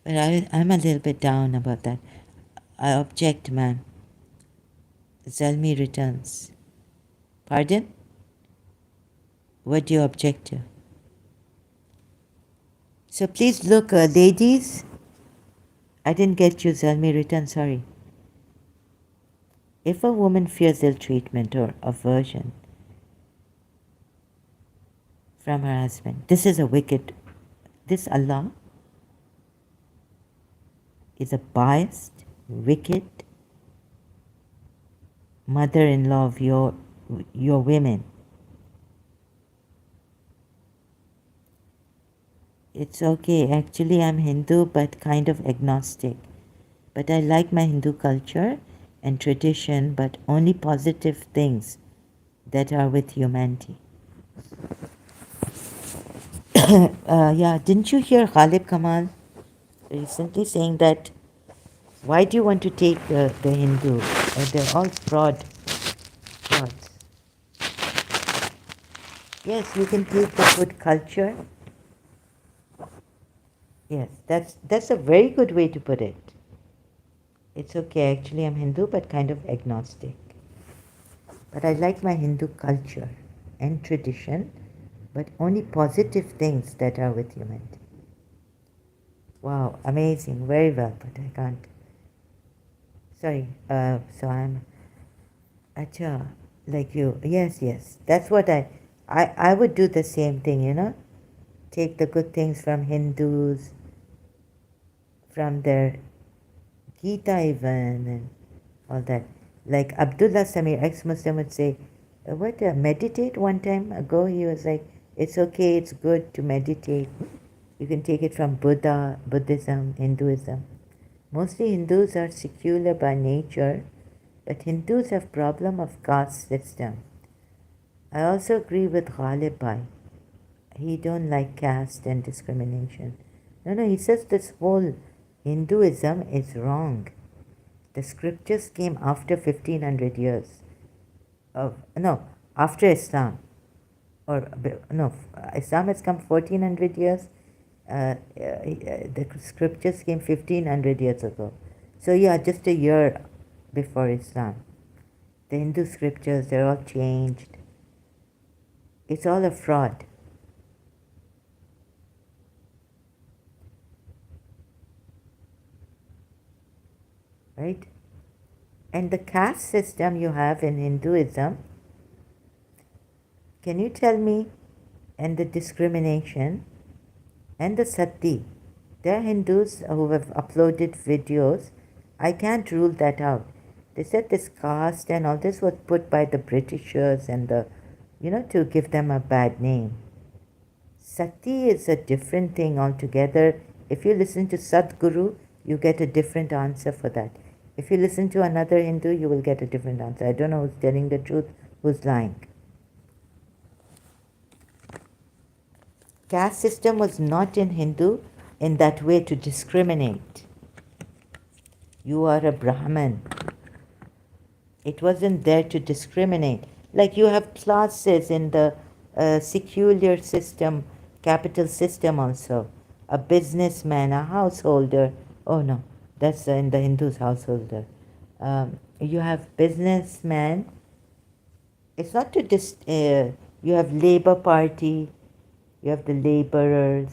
Speaker 1: But I'm a little bit down about that. I object, ma'am. Zalmi returns. Pardon? What do you object to? So please look, ladies. I didn't get you, Zalmi returns, sorry. If a woman fears ill treatment or aversion from her husband, this is a wicked... This Allah is a biased, wicked mother-in-law of your women. It's okay. Actually, I'm Hindu, but kind of agnostic. But I like my Hindu culture and tradition, but only positive things that are with humanity. Yeah, didn't you hear Ghalib Kamal recently saying that, why do you want to take the Hindu? They're all frauds. Yes, you can take the good culture. Yes, that's a very good way to put it. It's okay, actually I'm Hindu but kind of agnostic. But I like my Hindu culture and tradition, but only positive things that are with humanity. Wow, amazing, very well, but I can't. Sorry, so I'm, acha, like you, yes, that's what I would do the same thing, you know, take the good things from Hindus, from their Gita even, and all that. Like Abdullah Samir, ex-Muslim, would say, meditate one time ago. He was like, it's okay, it's good to meditate. You can take it from Buddhism, Hinduism. Mostly Hindus are secular by nature, but Hindus have problem of caste system. I also agree with Ghalib Bhai. He don't like caste and discrimination. No, he says this whole Hinduism is wrong. The scriptures came after 1500 years of, no, after Islam. Or, no, Islam has come 1400 years. The scriptures came 1500 years ago. So, yeah, just a year before Islam. The Hindu scriptures, they're all changed. It's all a fraud. Right? And the caste system you have in Hinduism, can you tell me, and the discrimination and the sati, there are Hindus who have uploaded videos. I can't rule that out. They said this caste and all this was put by the Britishers and the, to give them a bad name. Sati is a different thing altogether. If you listen to Sadguru, you get a different answer for that. If you listen to another Hindu, you will get a different answer. I don't know who's telling the truth, who's lying. Caste system was not in Hindu in that way to discriminate. You are a Brahmin. It wasn't there to discriminate. Like you have classes in the secular system, capital system also. A businessman, a householder. Oh no, that's in the Hindu's householder. You have businessman. It's not to you have Labour Party, you have the laborers.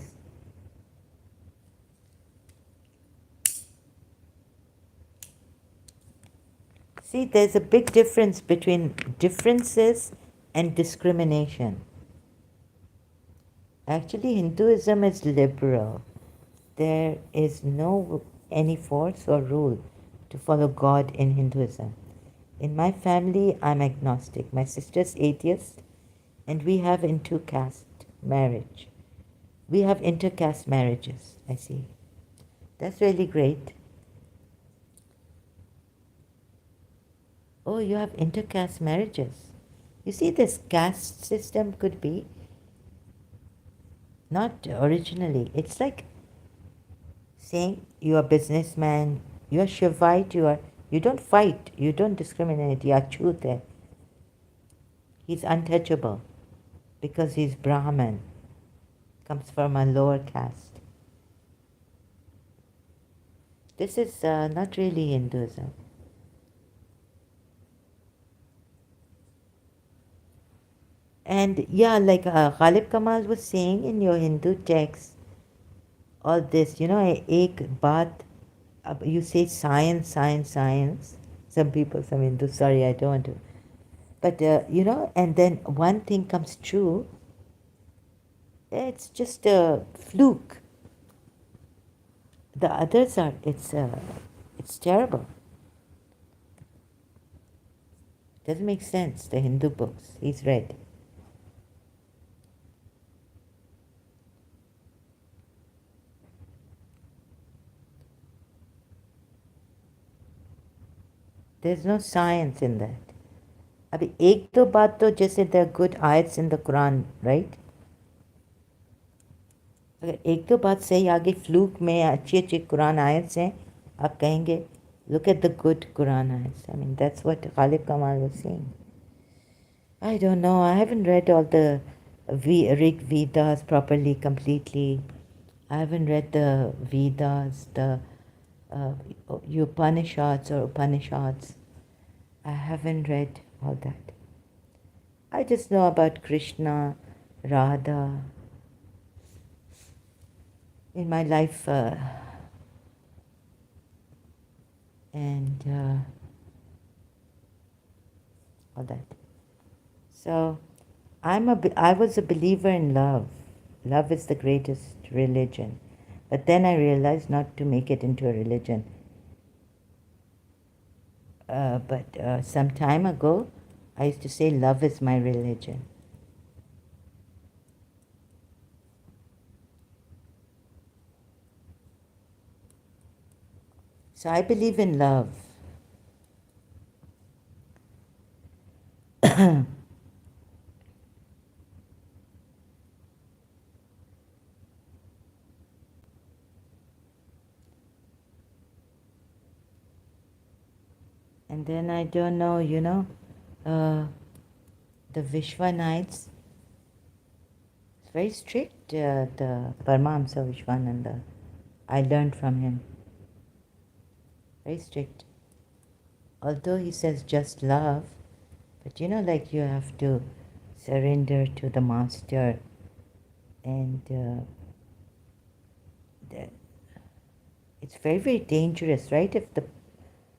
Speaker 1: See, there's a big difference between differences and discrimination. Actually, Hinduism is liberal. There is no any force or rule to follow God in Hinduism. In my family, I'm agnostic. My sister's atheist, and we have intercaste marriage. We have intercaste marriages, I see. That's really great. Oh, you have intercaste marriages. You see, this caste system could be not originally. It's like saying you're a businessman, you're Shivite, you don't fight, you don't discriminate, you're Achute. He's untouchable because he's Brahman, comes from a lower caste. This is not really Hinduism. And yeah, like Ghalib Kamal was saying in your Hindu text, all this, ek baat, you say science. Some people, some Hindus, sorry, I don't want to. But, and then one thing comes true, it's just a fluke. The others are, it's It's terrible. Doesn't make sense, the Hindu books he's read. There's no science in that. अभी एक दो बात तो जैसे there are good ayats in the Quran, right? अगर एक दो बात सही आगे फ्लूक में अच्छी अच्छी कुरान आयत्स हैं, आप कहेंगे look at the good Quran ayats. I mean, that's what Ghalib Kamal was saying. I don't know. I haven't read all the Rig Vedas properly, completely. I haven't read the Vedas, the Upanishads or Upanishads. I haven't read all that. I just know about Krishna, Radha. In my life, and all that. So, I was a believer in love. Love is the greatest religion. But then I realized not to make it into a religion. But some time ago, I used to say love is my religion. So I believe in love. And then I don't know, the Vishwa Nights. It's very strict, the Paramahamsa Vishwananda. I learned from him. Very strict. Although he says just love, but like you have to surrender to the master, and it's very, very dangerous, right? If the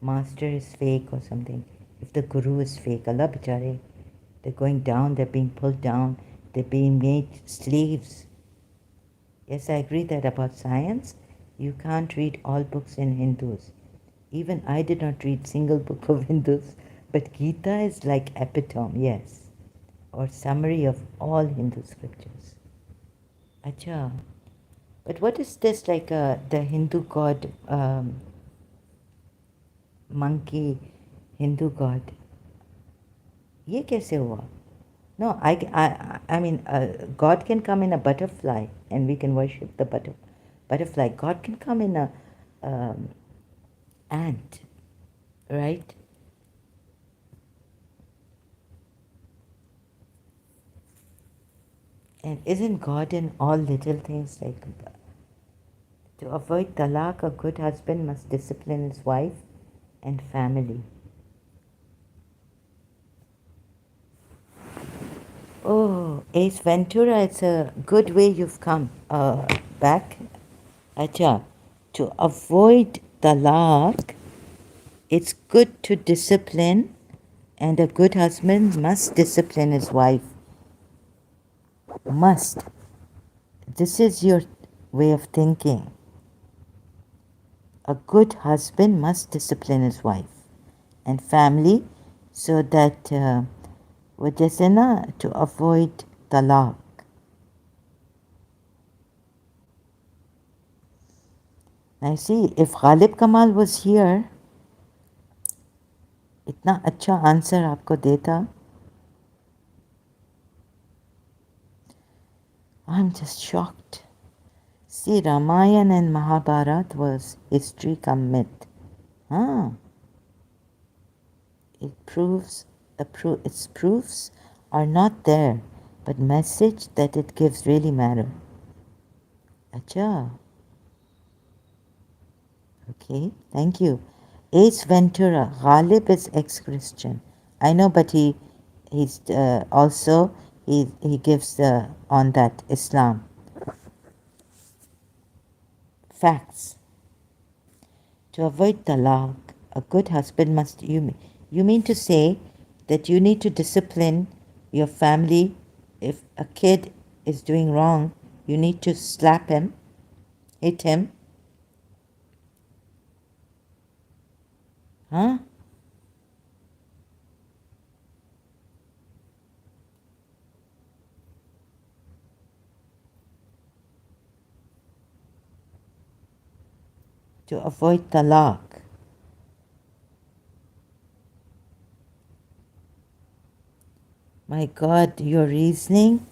Speaker 1: master is fake or something, if the guru is fake, Allah bichare, they're going down, they're being pulled down, they're being made slaves. Yes, I agree that about science, you can't read all books in Hindus. Even I did not read single book of Hindus, but Gita is like epitome, yes, or summary of all Hindu scriptures. Acha. But what is this, like the Hindu god, monkey Hindu god? ये कैसे हुआ? No, I mean, God can come in a butterfly and we can worship the butterfly. God can come in a ant, right? And isn't God in all little things? Like, to avoid talaq, a good husband must discipline his wife and family. Oh, Ace Ventura, it's a good way you've come back. Acha, to avoid talaq, it's good to discipline, and a good husband must discipline his wife. Must. This is your way of thinking. A good husband must discipline his wife and family so that to avoid talaq. Now see, if Ghalib Kamal was here, इतना अच्छा answer आपको देता. I'm just shocked. See, Ramayana and Mahabharata was history come myth. Its proofs are not there, but message that it gives really matter. Acha. Okay, thank you. Ace Ventura, Ghalib is ex-Christian. I know, but he's also he gives on that Islam. Facts. To avoid talaq, a good husband must. You mean to say that you need to discipline your family? If a kid is doing wrong, you need to slap him, hit him. Huh? To avoid talaq. My God, your reasoning?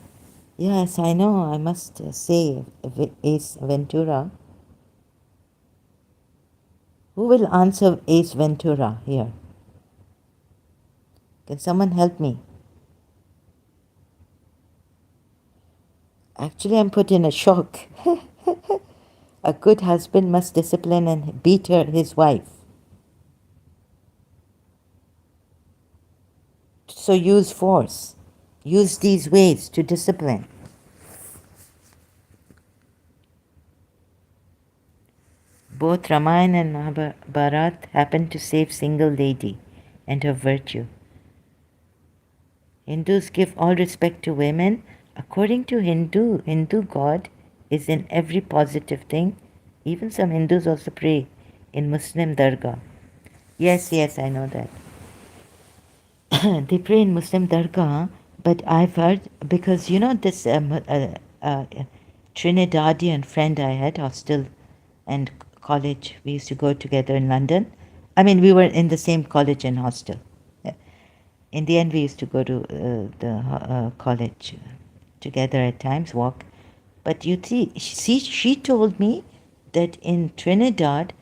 Speaker 1: Yes, I know. I must say, Ace Ventura. Who will answer Ace Ventura here? Can someone help me? Actually, I'm put in a shock. A good husband must discipline and beat his wife. So use force. Use these ways to discipline. Both Ramayana and Mahabharata happen to save single lady and her virtue. Hindus give all respect to women. According to Hindu God is in every positive thing. Even some Hindus also pray in Muslim dargah. Yes, I know that. They pray in Muslim dargah, but I've heard, because you know this Trinidadian friend I had, hostel and college, we used to go together in London. I mean, we were in the same college and hostel. In the end, we used to go to the college together at times, walk. But you see, she told me that in Trinidad,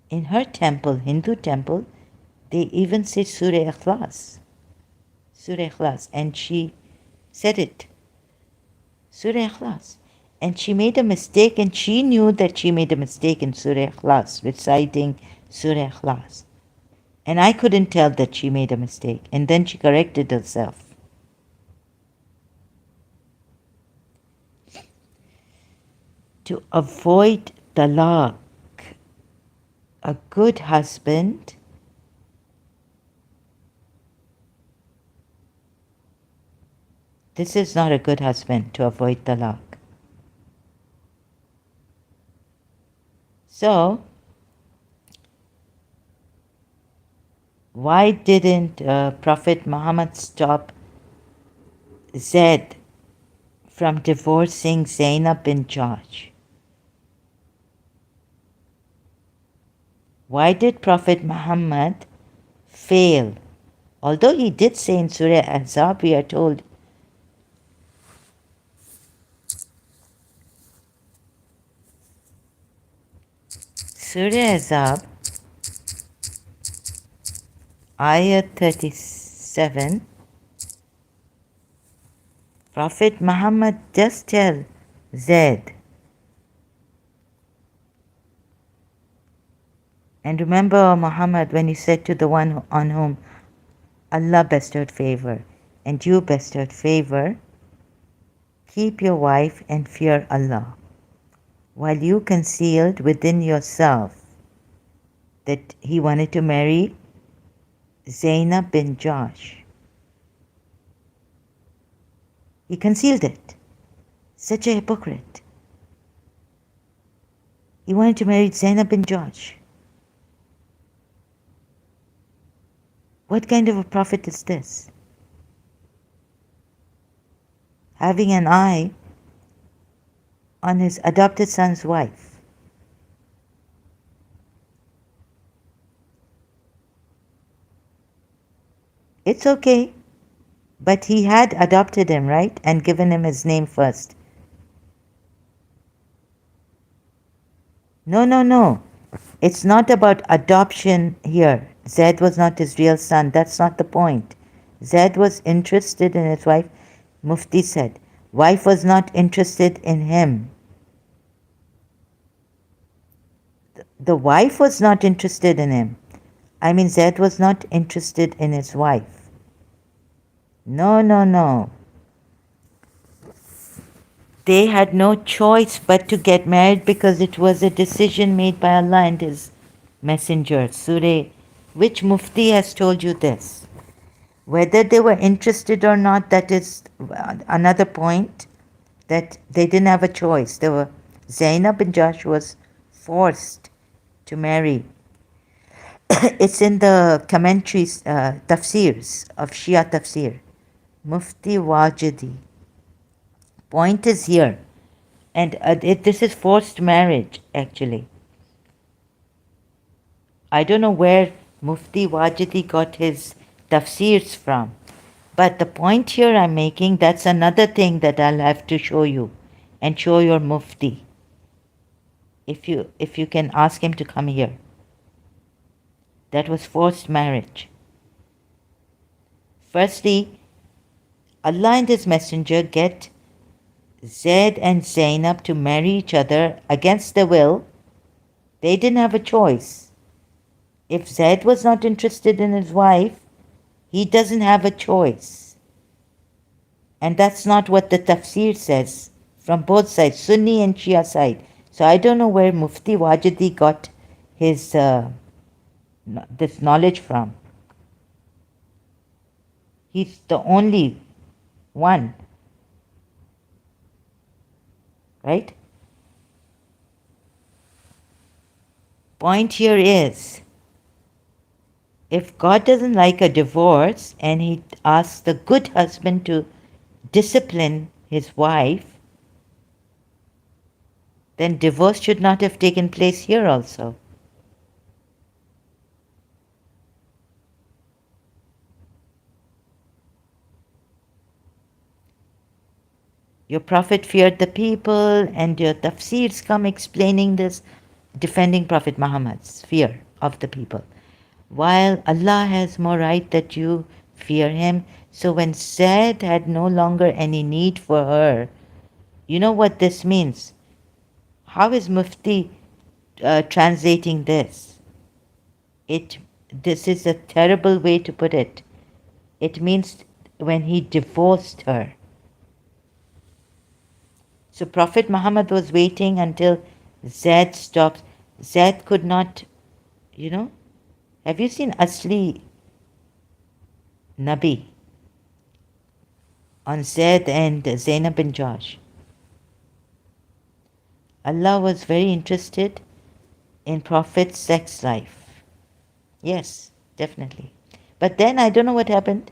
Speaker 1: in her temple, Hindu temple, they even say Surah Ikhlas. Surah Ikhlas. And she said it. Surah Ikhlas. And she made a mistake, and she knew that she made a mistake in Surah Ikhlas, reciting Surah Ikhlas. And I couldn't tell that she made a mistake. And then she corrected herself. To avoid talaq, a good husband this is not a good husband to avoid talaq. So, why didn't Prophet Muhammad stop Zaid from divorcing Zainab bin Jahsh? Why did Prophet Muhammad fail? Although he did say in Surah Ahzab, we are told, Surah Ahzab, Ayat 37, Prophet Muhammad does tell Zaid, and remember, O Muhammad, when you said to the one on whom Allah bestowed favor, and you bestowed favor, keep your wife and fear Allah, while you concealed within yourself that he wanted to marry Zainab bin Jahsh. He concealed it. Such a hypocrite. He wanted to marry Zainab bin Jahsh. What kind of a prophet is this? Having an eye on his adopted son's wife. It's okay, but he had adopted him, right? And given him his name first. No. It's not about adoption here. Zaid was not his real son. That's not the point. Zaid was interested in his wife. Mufti said, wife was not interested in him. The wife was not interested in him. I mean, Zaid was not interested in his wife. No. They had no choice but to get married because it was a decision made by Allah and His Messenger. Surah, which Mufti has told you this? Whether they were interested or not, that is another point, that they didn't have a choice. Zainab bin Jahsh was forced to marry It's in the commentaries, tafsirs of Shia tafsir. Mufti Wajidi. Point is here. And this is forced marriage, actually. I don't know where Mufti Wajidi got his tafsirs from. But the point here I'm making, that's another thing that I'll have to show you and show your Mufti. If you can ask him to come here. That was forced marriage. Firstly, Allah and His Messenger get Zaid and Zainab to marry each other against their will. They didn't have a choice. If Zaid was not interested in his wife, he doesn't have a choice. And that's not what the tafsir says from both sides, Sunni and Shia side. So I don't know where Mufti Wajidi got his this knowledge from. He's the only one, right? Point here is, if God doesn't like a divorce and He asks the good husband to discipline his wife, then divorce should not have taken place here also. Your Prophet feared the people, and your tafsirs come explaining this, defending Prophet Muhammad's fear of the people. While Allah has more right that you fear Him, so when Zaid had no longer any need for her, you know what this means? How is Mufti translating this? This is a terrible way to put it. It means when he divorced her. So Prophet Muhammad was waiting until Zaid stopped. Zaid could not, have you seen Asli Nabi on Zaid and Zainab bin Josh? Allah was very interested in Prophet's sex life. Yes, definitely. But then I don't know what happened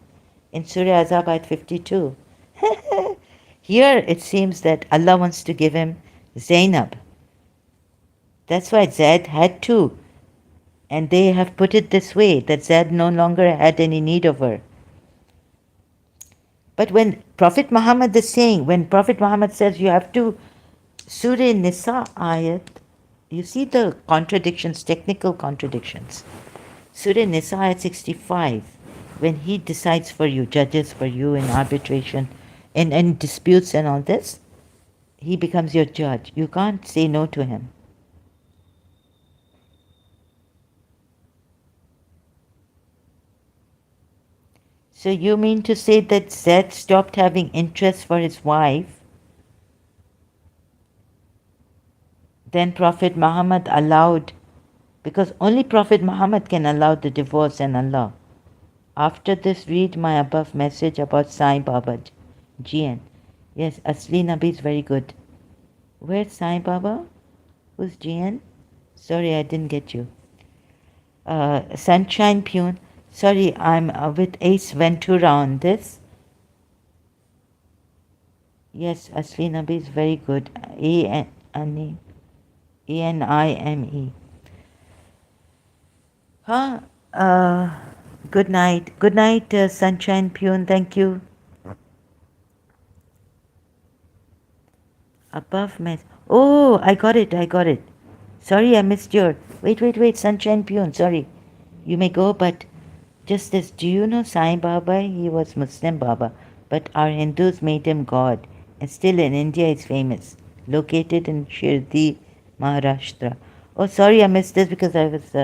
Speaker 1: in Surah Azab ayat 52. Here it seems that Allah wants to give him Zainab. That's why Zaid had two. And they have put it this way, that Zaid no longer had any need of her. But when Prophet Muhammad is saying, when Prophet Muhammad says you have to, Surah Nisa ayat, you see the contradictions, technical contradictions. Surah Nisa ayat 65, when he decides for you, judges for you in arbitration, in disputes and all this, he becomes your judge. You can't say no to him. So you mean to say that Zaid stopped having interest for his wife? Then Prophet Muhammad allowed, because only Prophet Muhammad can allow the divorce and Allah. After this, read my above message about Sai Baba GN. Yes, Asli Nabi is very good. Where's Sai Baba? Who's GN? Sorry, I didn't get you. Sunshine Pune. Sorry, I'm with Ace Ventura on this. Yes, Asli Nabi is very good. A-N-I-M-E. Good night. Good night, Sunshine Pune. Thank you. Above mess. Oh, I got it. Sorry, I missed your. Wait, Sunshine Pune. Sorry. You may go, but just this. Do you know Sai Baba? He was Muslim Baba, but our Hindus made him God. And still in India, he's famous. Located in Shirdi, Maharashtra. Oh, sorry, I missed this because I was.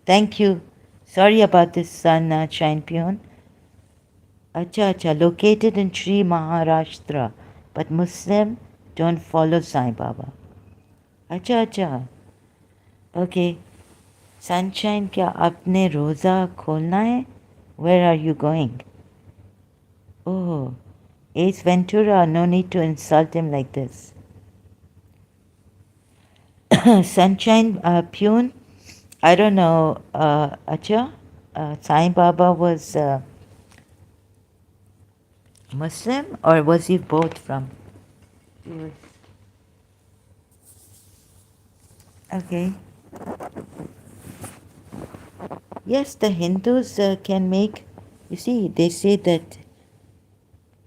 Speaker 1: Thank you. Sorry about this, Sunshine Pune. Acha, located in Sri Maharashtra, but Muslim don't follow Sai Baba. अच्छा. Okay. Sunshine, क्या आपने रोज़ा खोलना है? Where are you going? Oh, Ace Ventura, no need to insult him like this. Sunshine Pune, I don't know. Acha, Sai Baba was Muslim, or was he both from? He was. Okay. Yes, the Hindus can make. You see, they say that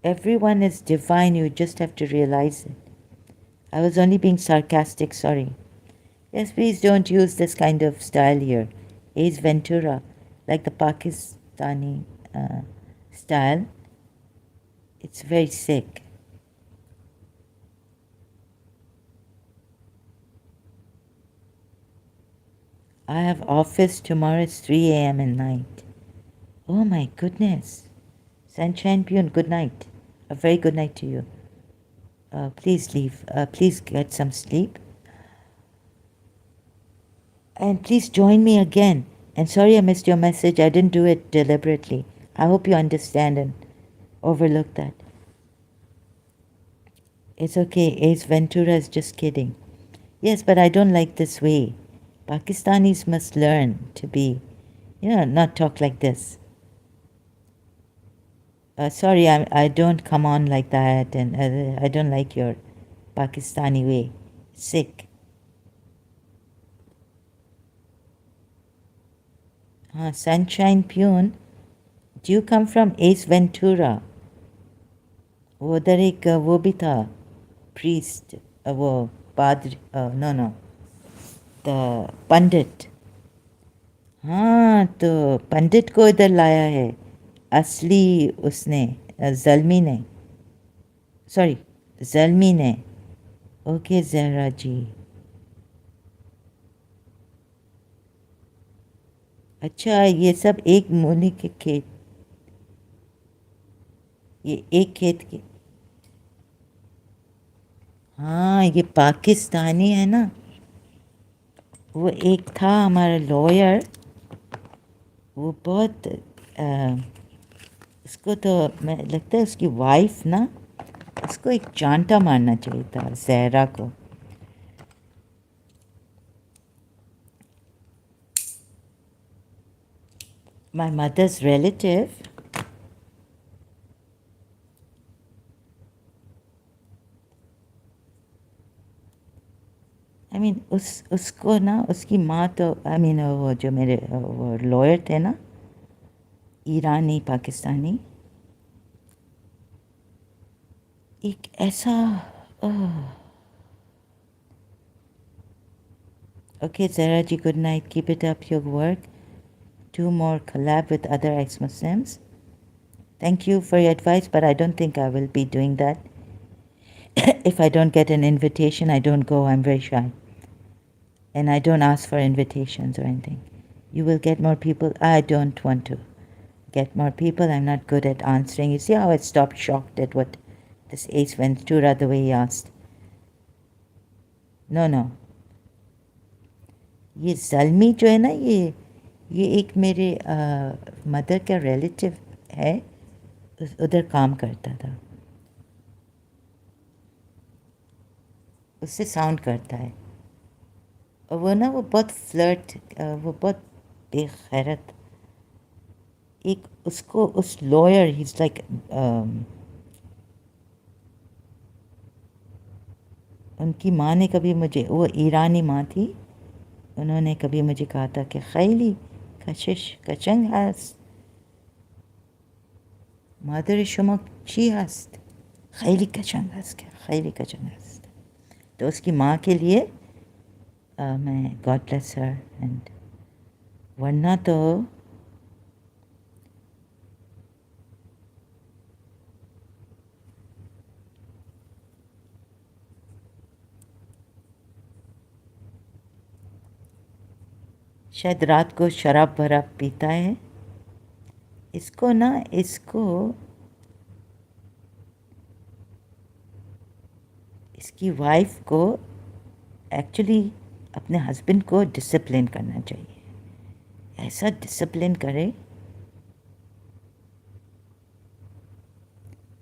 Speaker 1: everyone is divine. You just have to realize it. I was only being sarcastic. Sorry. Yes, please don't use this kind of style here. Ace Ventura, like the Pakistani style. It's very sick. I have office tomorrow. It's 3 a.m. at night. Oh my goodness. Sunshine Pune, good night. A very good night to you. Please leave. Please get some sleep. And please join me again. And sorry I missed your message. I didn't do it deliberately. I hope you understand and overlook that. It's okay. Ace Ventura is just kidding. Yes, but I don't like this way. Pakistanis must learn to be, not talk like this. Sorry, I don't come on like that, and I don't like your Pakistani way. Sick. Sunshine Pune. Do you come from Ace Ventura? वो उधर एक वो भी था priest, वो padri, no, the पंडित. हाँ, तो पंडित को इधर लाया है असली उसने, ज़ल्मी ने, सॉरी, ज़ल्मी ने. ओके ज़हरा जी. अच्छा, ये सब एक मूली के खेत, ये एक खेत के. हाँ, ये पाकिस्तानी है ना. वो एक था हमारा लॉयर, वो बहुत उसको तो मैं लगता है उसकी वाइफ ना, उसको एक चांटा मारना चाहिए था ज़हरा को. My mother's relative. I mean, उसको ना, उसकी माँ तो वो जो मेरे वो लॉयर थे ना, ईरानी पाकिस्तानी, एक ऐसा. Okay, Zara ji, good night. Keep it up, your work. Do more collab with other ex-Muslims. Thank you for your advice, but I don't think I will be doing that. If I don't get an invitation, I don't go. I'm very shy. And I don't ask for invitations or anything. You will get more people. I don't want to get more people. I'm not good at answering. You see how I stopped shocked at what this Ace Ventura, the way he asked. No. ये ज़ल्मी जो है ना, ये एक मेरे mother का relative है, उधर काम करता था. उससे साउंड करता है. और वो ना, वो बहुत फ्लर्ट, वो बहुत बेखैरत. एक उसको, उस लॉयर, ही इज़ लाइक, उनकी माँ ने कभी मुझे, वो ईरानी माँ थी, उन्होंने कभी मुझे कहा था कि खैली कशिश कचंग hast, Mother शुमक ची hast, खैली कचंग hast. तो उसकी माँ के लिए मैं गॉड ब्लेस हर. एंड वरना तो शायद रात को शराब वराब पीता है. इसकी वाइफ को एक्चुअली अपने हस्बैंड को डिसिप्लिन करना चाहिए. ऐसा डिसिप्लिन करे,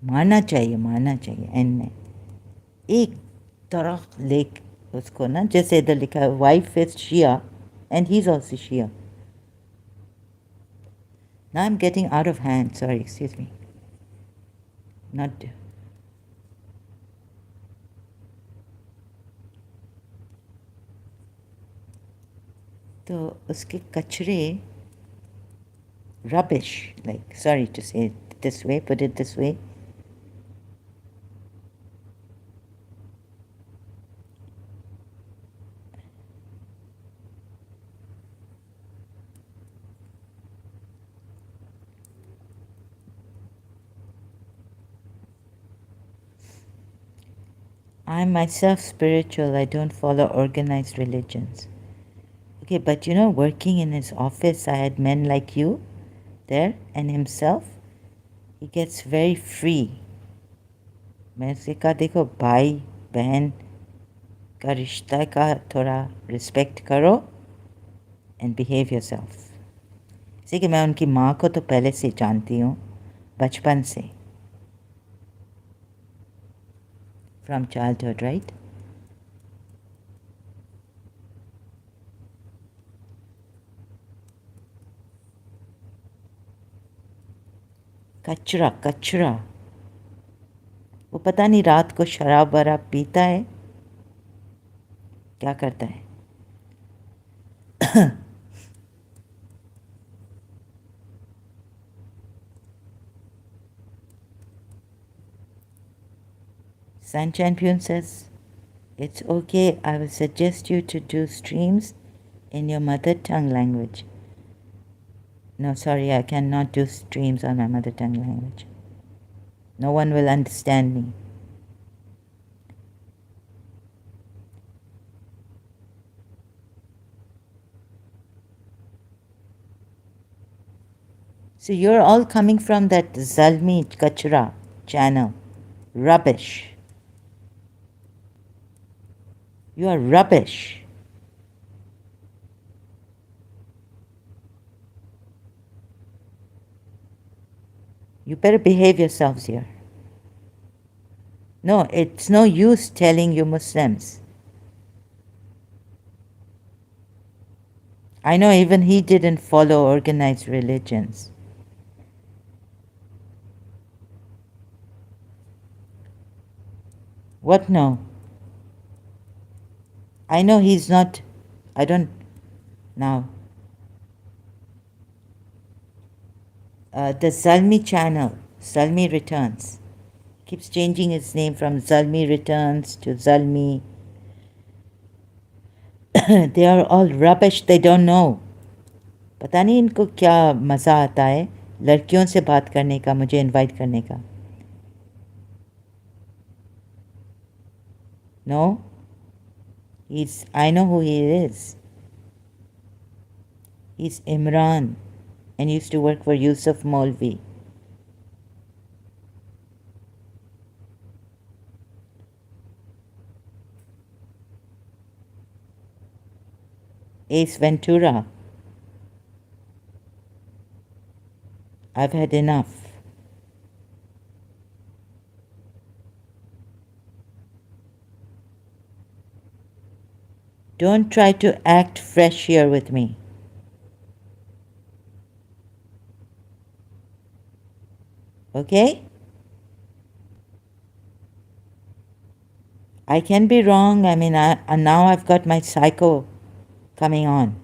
Speaker 1: मारना चाहिए एंड में एक तरह लेक उसको ना, जैसे इधर लिखा है wife is Shia, And he's also Shia. Now I'm getting out of hand. Sorry, excuse me. Not. तो उसके कचरे, rubbish, like, sorry to say it this way, put it this way. I'm myself spiritual. I don't follow organized religions. Okay, but you know, working in his office, I had men like you there and himself. He gets very free. मैं उससे कहा देखो भाई बहन का रिश्ता का थोड़ा रिस्पेक्ट करो and behave yourself. इसी कि मैं उनकी माँ को तो पहले से जानती हूँ, बचपन से, from childhood, right? कचरा कचरा, वो पता नहीं रात को शराब वराब पीता है, क्या करता है. Sun Champion says, it's okay, I will suggest you to do streams in your mother tongue language. No, sorry, I cannot do streams on my mother tongue language. No one will understand me. So you're all coming from that Zalmi Kachra channel. Rubbish. You are rubbish. You better behave yourselves here. No, it's no use telling you Muslims. I know even he didn't follow organized religions. What no? I know he's not, I don't, now. The Zalmi channel, Zalmi Returns, keeps changing its name from Zalmi Returns to Zalmi. They are all rubbish, they don't know. पता नहीं इनको क्या मज़ा आता है लड़कियों से बात करने का, मुझे इनवाइट करने का. No? I know who he is. He's Imran and used to work for Yusuf Molvi. Ace Ventura. I've had enough. Don't try to act fresh here with me. Okay? I can be wrong. I mean, now I've got my psycho coming on.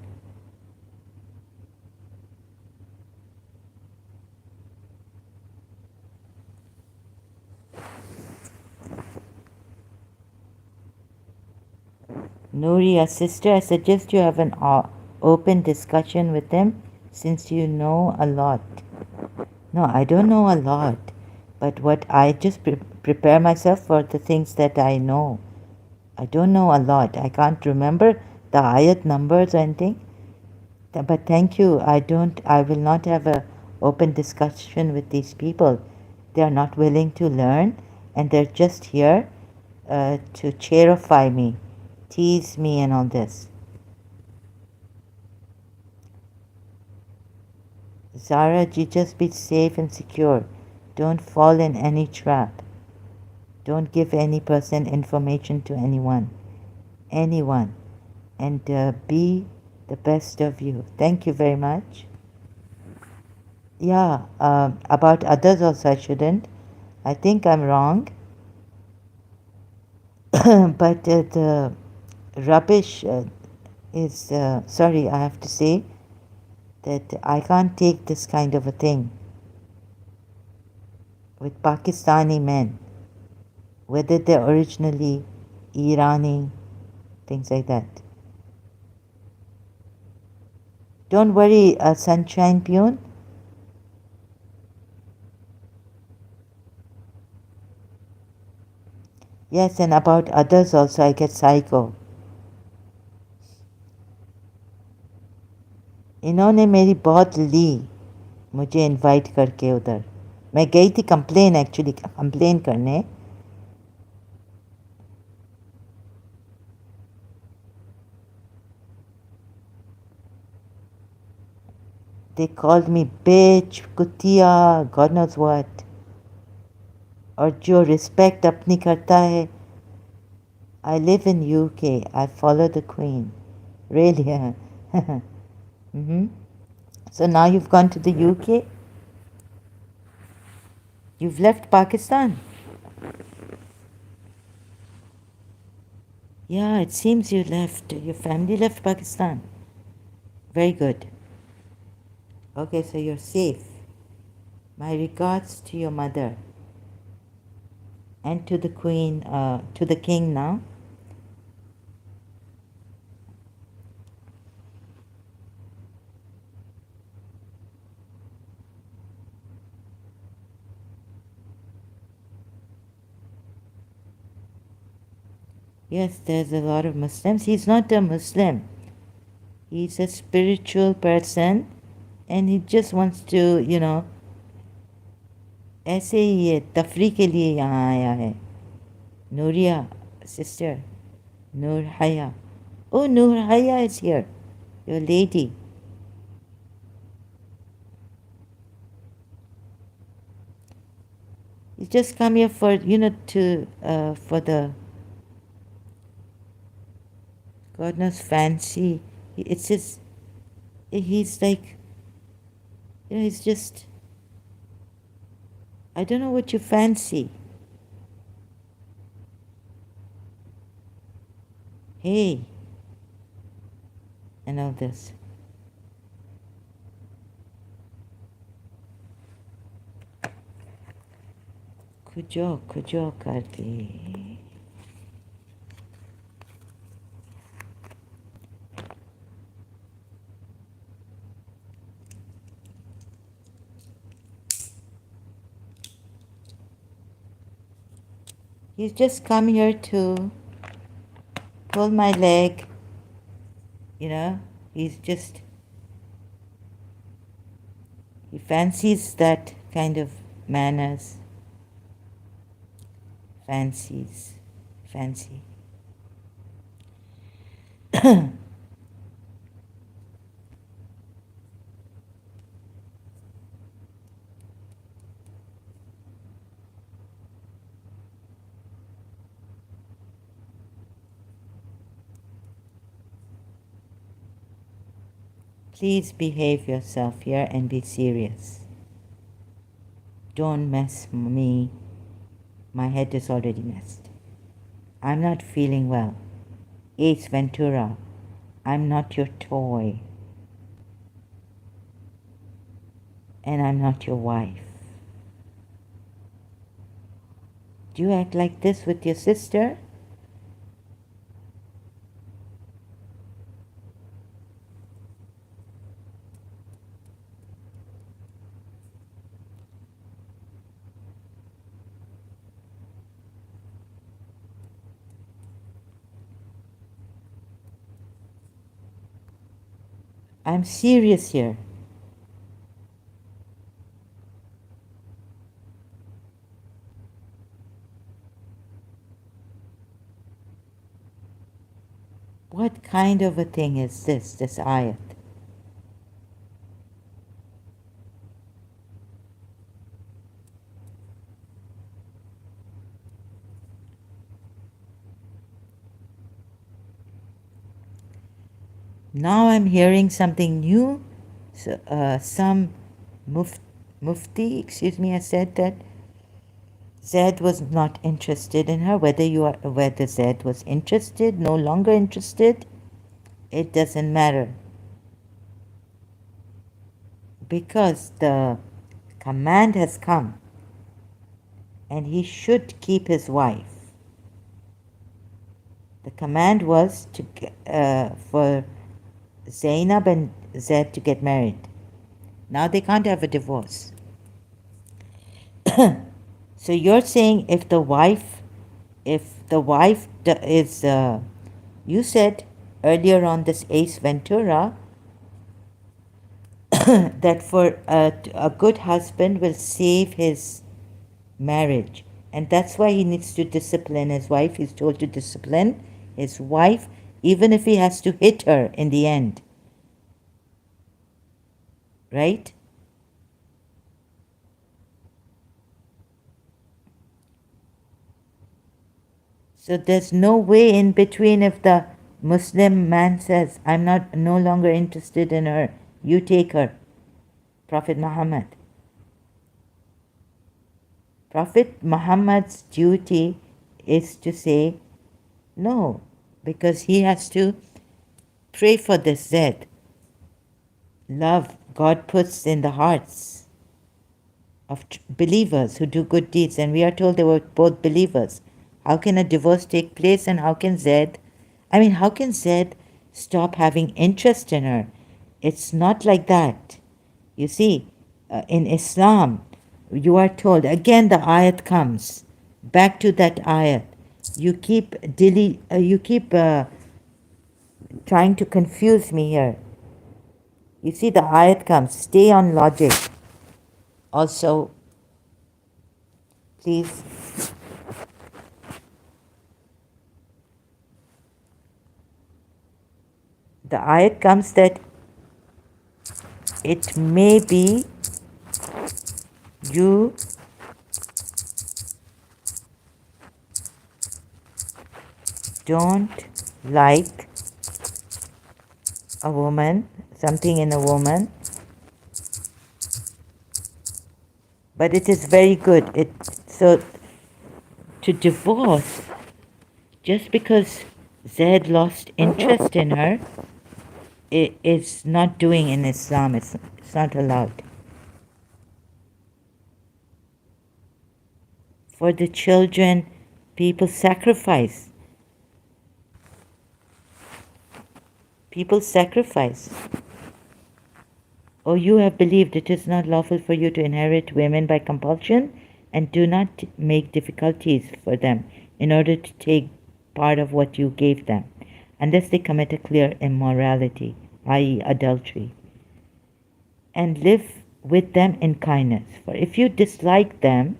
Speaker 1: Nouria's sister, I suggest you have an open discussion with them since you know a lot. No, I don't know a lot, but what I just prepare myself for the things that I know. I don't know a lot. I can't remember the ayat numbers or anything. But thank you. I will not have a open discussion with these people. They are not willing to learn and they're just here to cheerify me, tease me and all this. Zara, you just be safe and secure. Don't fall in any trap. Don't give any person information to anyone. And be the best of you. Thank you very much. Yeah, about others also I shouldn't. I think I'm wrong. But the rubbish is, sorry, I have to say that I can't take this kind of a thing with Pakistani men, whether they're originally Irani, things like that. Don't worry, Sunshine Pune. Yes, and about others also I get psycho. इन्होंने मेरी बहुत ली मुझे invite करके उधर. मैं गई थी complain करने. They called me bitch, कुतिया, God knows what. और जो respect अपनी करता है. I live in UK. I follow the Queen. Really? mm-hmm. So now you've gone to the UK? You've left Pakistan? Yeah, it seems you left. Your family left Pakistan. Very good. Okay, so you're safe. My regards to your mother. And to the Queen, to the King now. Yes, there's a lot of Muslims. He's not a Muslim. He's a spiritual person and he just wants to, ऐसे ही ये तफरी के लिए यहाँ आया है. Nuria, sister. Nur Haya. Oh, Nur Haya is here. Your lady. You just come here for, for the God knows fancy. It's just, he's like, he's just, I don't know what you fancy. Hey, and all this. कुजो कर दी. He's just come here to pull my leg. He's just, he fancies that kind of manners. Fancy. Please behave yourself here and be serious. Don't mess me. My head is already messed. I'm not feeling well. Ace Ventura, I'm not your toy. And I'm not your wife. Do you act like this with your sister? I'm serious here. What kind of a thing is this ayat? Now I'm hearing something new. So, some mufti, excuse me, has said that Zed was not interested in her. Whether Zed was interested, no longer interested, it doesn't matter, because the command has come, and he should keep his wife. The command was for Zainab and Zed to get married. Now they can't have a divorce. So you're saying if the wife is, you said earlier on this Ace Ventura that for a good husband will save his marriage, and that's why he needs to discipline his wife. He's told to discipline his wife, even if he has to hit her in the end, right? So there's no way in between. If the Muslim man says, I'm no longer interested in her, you take her. Prophet Muhammad. Prophet Muhammad's duty is to say no, because he has to pray for this Zed. Love God puts in the hearts of believers who do good deeds, and we are told they were both believers. How can a divorce take place, and how can Zed stop having interest in her? It's not like that. You see, in Islam, you are told, again the ayat comes, back to that ayat. You keep trying to confuse me here. You see, the ayat comes, stay on logic. Also, please. The ayat comes that it may be you don't like a woman, something in a woman, but it is very good. So to divorce, just because Zed lost interest in her, it's not doing in Islam. It's not allowed. For the children, people sacrifice. People sacrifice. O you have believed, it is not lawful for you to inherit women by compulsion, and do not make difficulties for them in order to take part of what you gave them, unless they commit a clear immorality, i.e. adultery, and live with them in kindness. For if you dislike them,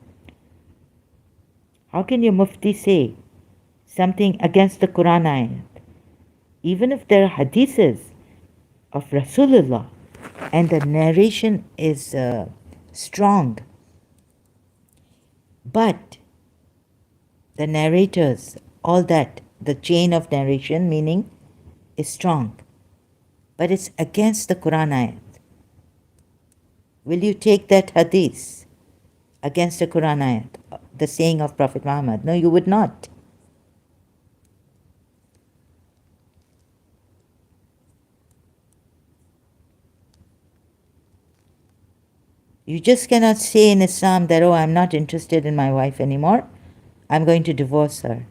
Speaker 1: how can your mufti say something against the Quran ayat? Even if there are hadiths of Rasulullah and the narration is strong, but the narrators, all that, the chain of narration meaning is strong, but it's against the Quran ayat. Will you take that hadith against the Quran ayat, the saying of Prophet Muhammad? No, you would not. You just cannot say in Islam that, oh, I'm not interested in my wife anymore, I'm going to divorce her.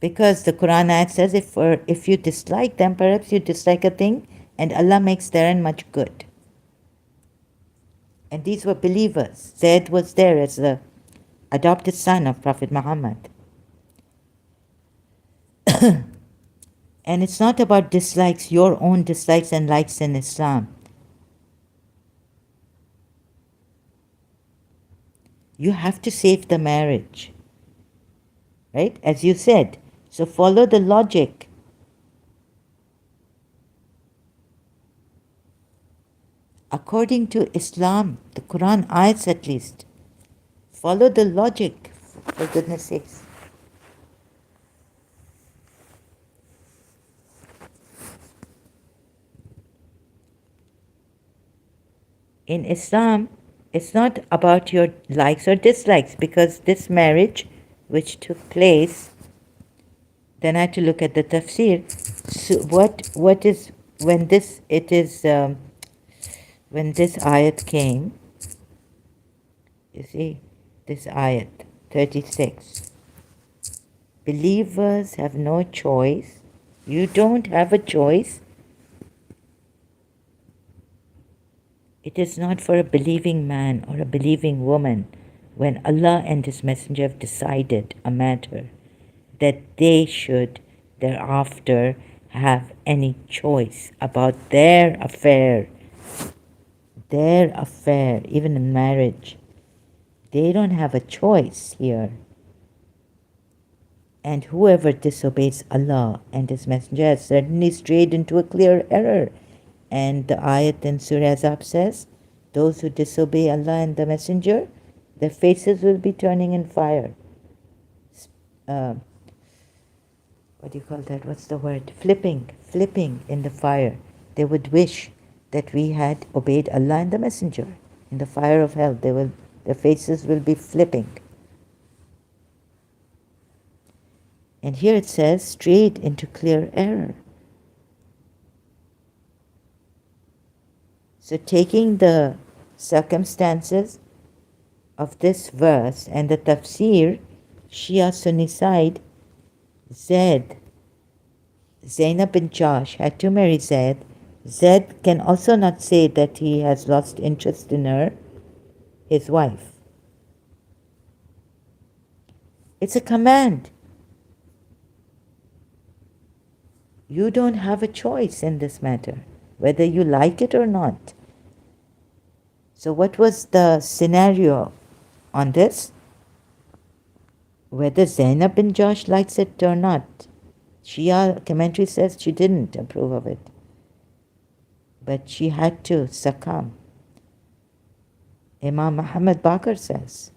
Speaker 1: Because the Quran ayat says, if you dislike them, perhaps you dislike a thing, and Allah makes therein much good. And these were believers. Zaid was there as the adopted son of Prophet Muhammad. And it's not about dislikes, your own dislikes and likes in Islam. You have to save the marriage, right? As you said. So follow the logic. according to Islam, the Quran ayats at least, follow the logic, for goodness sakes. In Islam, it's not about your likes or dislikes, because this marriage which took place, then I had to look at the tafsir. So what is when this when this ayat came, you see, this ayat 36. Believers have no choice. You don't have a choice. It is not for a believing man or a believing woman, when Allah and His Messenger have decided a matter, that they should thereafter have any choice about their affair, even in marriage. They don't have a choice here. And whoever disobeys Allah and His Messenger has certainly strayed into a clear error. And the ayat in Surah Azab says, those who disobey Allah and the Messenger, their faces will be turning in fire. What do you call that? What's the word? Flipping in the fire. They would wish that we had obeyed Allah and the Messenger. In the fire of hell, their faces will be flipping. And here it says, strayed into clear error. So taking the circumstances of this verse and the tafsir, Shia Sunni side, Zainab bin Jahsh had to marry Zaid. Zaid can also not say that he has lost interest in her, his wife. It's a command. You don't have a choice in this matter, whether you like it or not. So what was the scenario on this? Whether Zainab bin Jahsh likes it or not. Shia commentary says she didn't approve of it. But she had to succumb. Imam Muhammad Baqir says,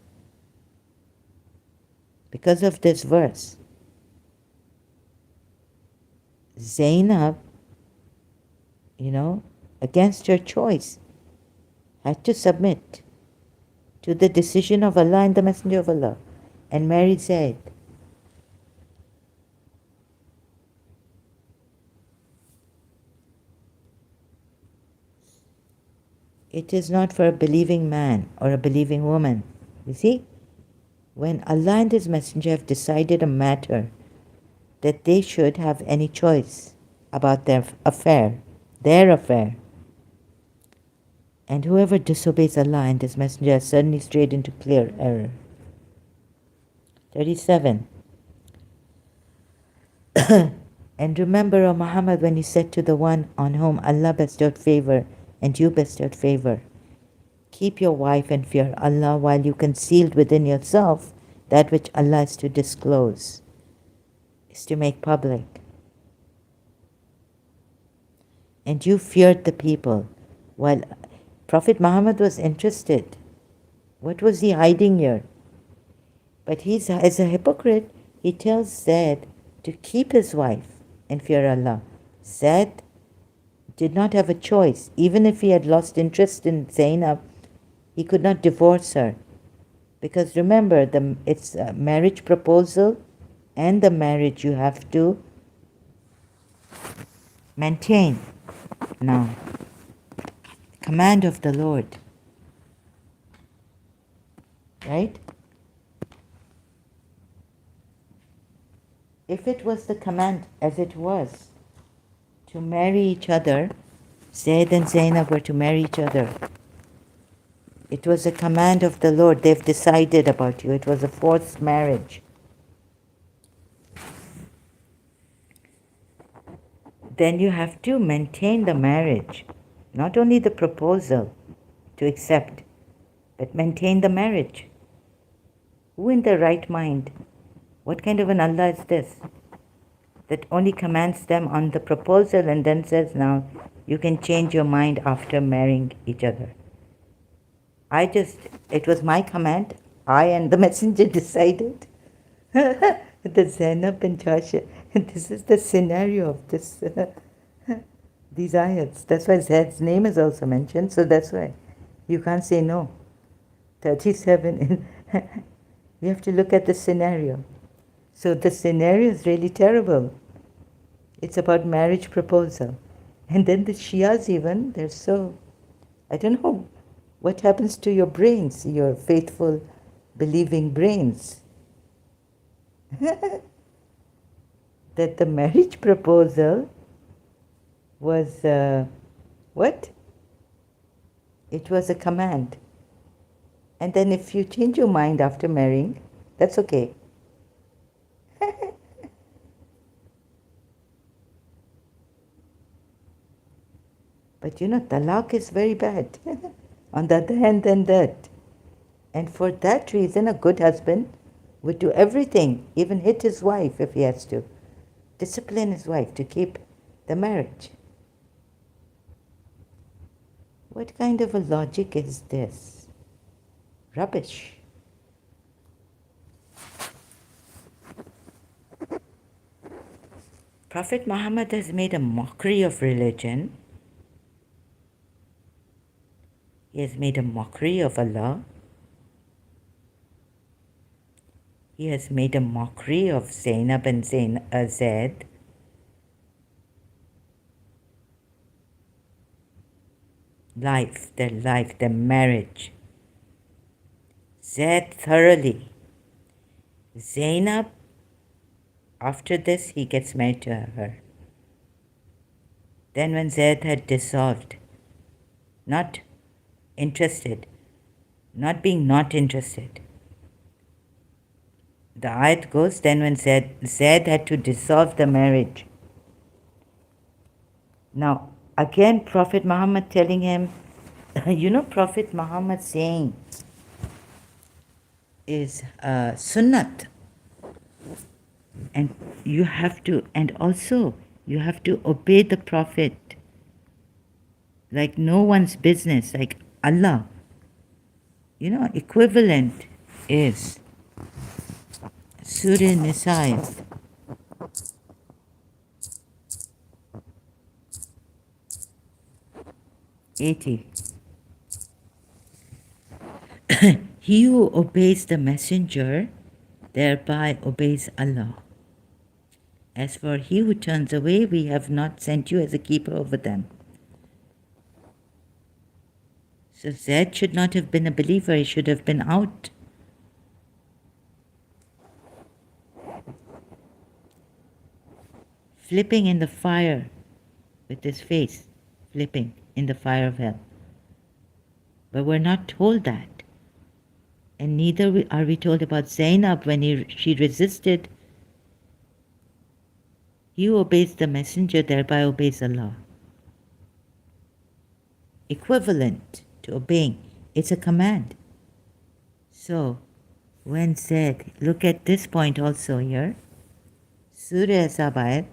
Speaker 1: because of this verse, Zainab, against her choice, had to submit to the decision of Allah and the Messenger of Allah and marry Zaid. It is not for a believing man or a believing woman. You see, when Allah and His Messenger have decided a matter, that they should have any choice about their affair. And whoever disobeys Allah and His Messenger has suddenly strayed into clear error. 37. And remember, O Muhammad, when He said to the one on whom Allah bestowed favor and you bestowed favor, keep your wife and fear Allah while you concealed within yourself that which Allah is to disclose, is to make public. And you feared the people, while Prophet Muhammad was interested. What was he hiding here? But as a hypocrite, he tells Zaid to keep his wife and fear Allah. Zaid did not have a choice. Even if he had lost interest in Zainab, he could not divorce her. Because remember, it's a marriage proposal, and the marriage you have to maintain. Now, command of the Lord. Right? If it was the command as it was to marry each other, Zaid and Zainab were to marry each other. It was a command of the Lord. They've decided about you. It was a forced marriage. Then you have to maintain the marriage. Not only the proposal to accept, but maintain the marriage. Who in their right mind? What kind of an Allah is this? That only commands them on the proposal and then says, now you can change your mind after marrying each other. It was my command. I and the messenger decided that Zainab and Joshua, this is the scenario of this, these ayats. That's why Zaid's name is also mentioned, so that's why you can't say no. 37, you have to look at the scenario. So the scenario is really terrible. It's about marriage proposal. And then the Shias even, they're so, I don't know what happens to your brains, your faithful, believing brains. That the marriage proposal was, what? It was a command. And then if you change your mind after marrying, that's okay. But talaq is very bad. On the other hand, than that. And for that reason, a good husband would do everything, even hit his wife if he has to. Discipline his wife to keep the marriage. What kind of a logic is this? Rubbish. Prophet Muhammad has made a mockery of religion. He has made a mockery of Allah. He has made a mockery of Zainab and Zaid. Their life, their marriage. Zaid thoroughly. Zainab, after this, he gets married to her. Then when Zaid had dissolved, not interested, not being not interested. The ayat goes, then when Zaid had to dissolve the marriage. Now, again, Prophet Muhammad telling him, Prophet Muhammad saying is sunnat. And you have to obey the Prophet like no one's business, like Allah. Equivalent is Surah Nisa 80. He who obeys the messenger thereby obeys Allah. As for he who turns away, we have not sent you as a keeper over them. So Zaid should not have been a believer, he should have been out. Flipping in the fire with his face, flipping in the fire of hell. But we're not told that. And neither are we told about Zainab when she resisted. He who obeys the messenger thereby obeys Allah. Equivalent to obeying. It's a command. So, when said, look at this point also here. Surah Sabayat,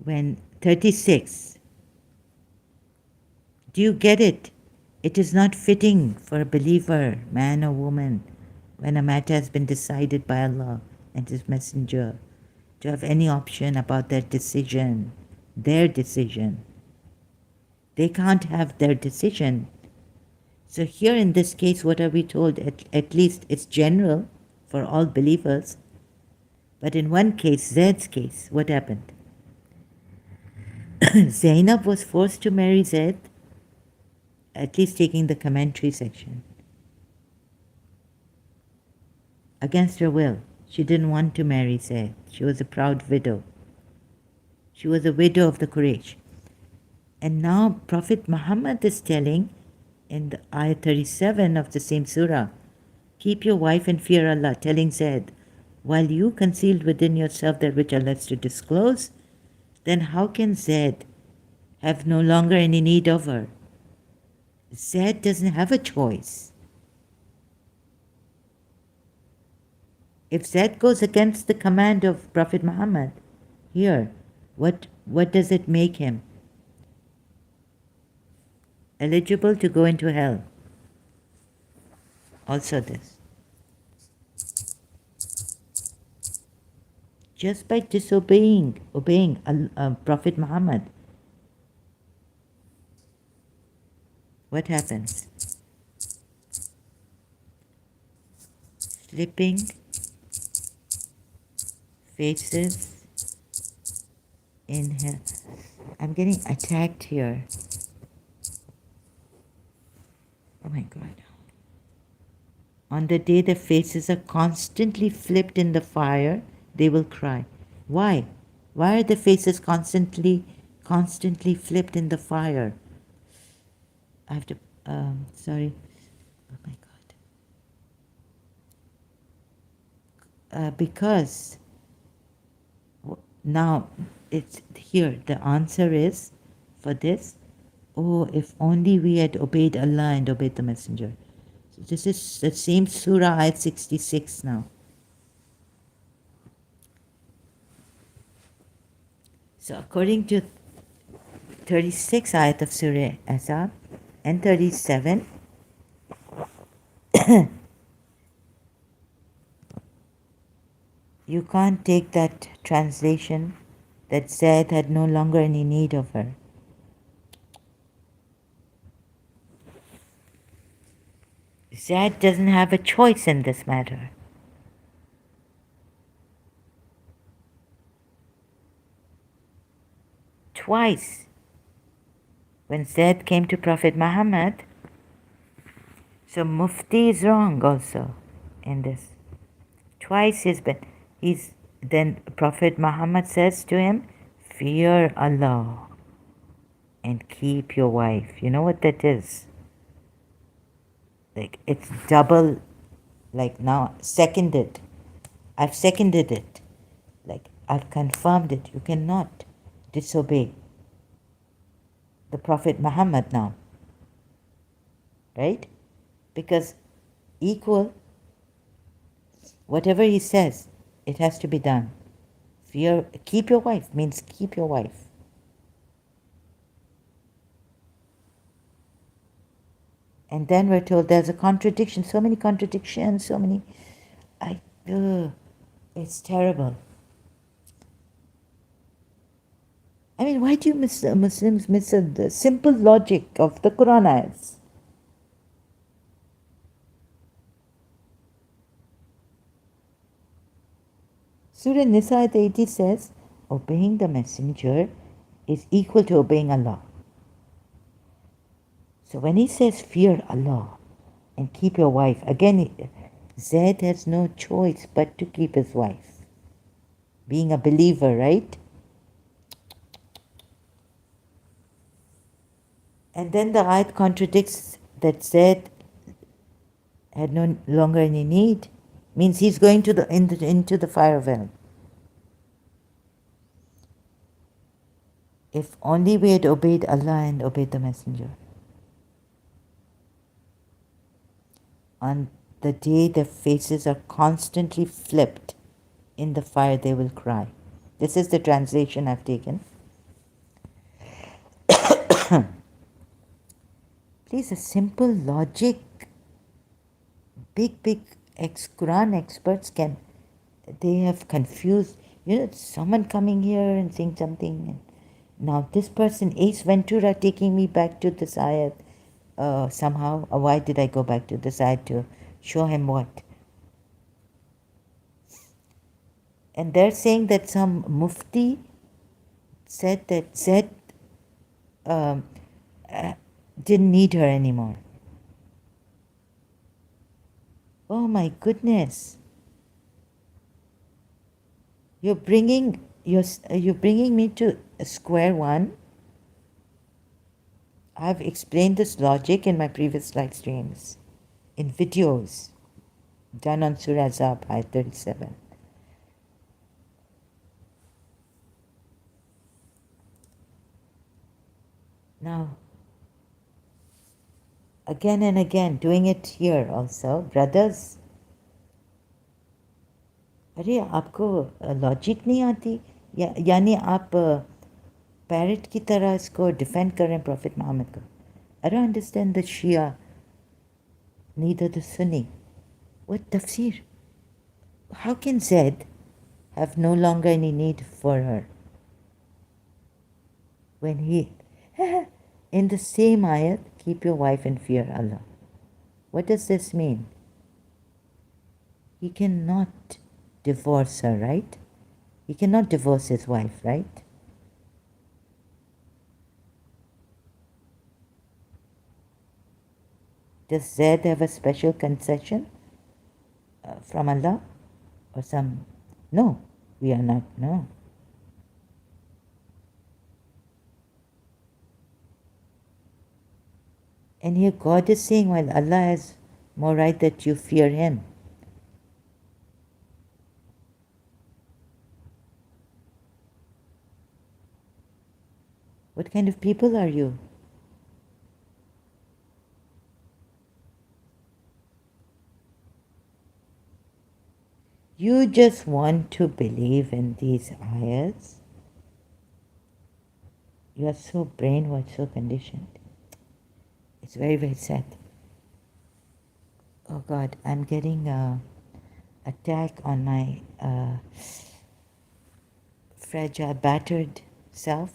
Speaker 1: when 36. Do you get it? It is not fitting for a believer, man or woman, when a matter has been decided by Allah and His Messenger, to have any option about their decision. Their decision. They can't have their decision. So here in this case, what are we told? At least it's general for all believers. But in one case, Zaid's case, what happened? Zainab was forced to marry Zaid, at least taking the commentary section. Against her will. She didn't want to marry Zaid. She was a proud widow. She was a widow of the Quraysh. And now Prophet Muhammad is telling in the ayah 37 of the same surah, keep your wife and fear Allah, telling Zaid, while you concealed within yourself that which Allah is to disclose, then how can Zaid have no longer any need of her? Zaid doesn't have a choice. If Zaid goes against the command of Prophet Muhammad, here, what does it make him? eligible to go into hell. Also this. Just by obeying Prophet Muhammad. What happens? Slipping faces in hell. I'm getting attacked here. Oh my God. On the day the faces are constantly flipped in the fire, they will cry. Why? Why are the faces constantly flipped in the fire? I have to, sorry. Oh my God. Because now it's here. The answer is for this. Oh, if only we had obeyed Allah and obeyed the Messenger. So this is the same Surah Ayat 66 now. So according to 36 ayat of Surah Ahzab and 37, you can't take that translation that Zaid had no longer any need of her. Zaid doesn't have a choice in this matter. Twice, when Zaid came to Prophet Muhammad, so Mufti is wrong also in this. Twice then Prophet Muhammad says to him, fear Allah and keep your wife. You know what that is? Like it's double, like now seconded. I've seconded it. Like I've confirmed it. You cannot disobey the Prophet Muhammad now. Right? Because equal, whatever he says, it has to be done. Keep your wife means keep your wife. And then we're told there's a contradiction, so many contradictions, so many. It's terrible. I mean, why do Muslims miss the simple logic of the Quran ayats? Surah Nisa ayat 80 says, obeying the messenger is equal to obeying Allah. So when he says fear Allah and keep your wife, again, Zaid has no choice but to keep his wife. Being a believer, right? And then the ayat contradicts that Zaid had no longer any need. Means he's going to into the fire of hell. If only we had obeyed Allah and obeyed the Messenger. On the day their faces are constantly flipped in the fire, they will cry. This is the translation I've taken. Please, a simple logic. Big Quran experts they have confused. Someone coming here and saying something. And now this person, Ace Ventura, taking me back to this ayat somehow. Why did I go back to this ayat? To show him what? And they're saying that some mufti said that Zaid didn't need her anymore. Oh my goodness. You're bringing me to square one. I've explained this logic in my previous live streams, in videos done on Surah Ahzab, Ayat 37. Now, again and again, doing it here also, brothers. अरे आपको logic नहीं आती यानी आप parrot की तरह इसको defend कर रहे हैं प्रॉफिट मोहम्मद को. I don't understand the Shia, neither the Sunni. What tafsir? How can Zaid have no longer any need for her? When he, in the same ayat, keep your wife and fear Allah. What does this mean? He cannot divorce her, right? He cannot divorce his wife, right? Does Zaid have a special concession from Allah? Or some? No, we are not, no. And here God is saying, well, Allah has more right that you fear Him. What kind of people are you? You just want to believe in these ayats. You are so brainwashed, so conditioned. It's very, very sad. Oh God, I'm getting a attack on my fragile, battered self.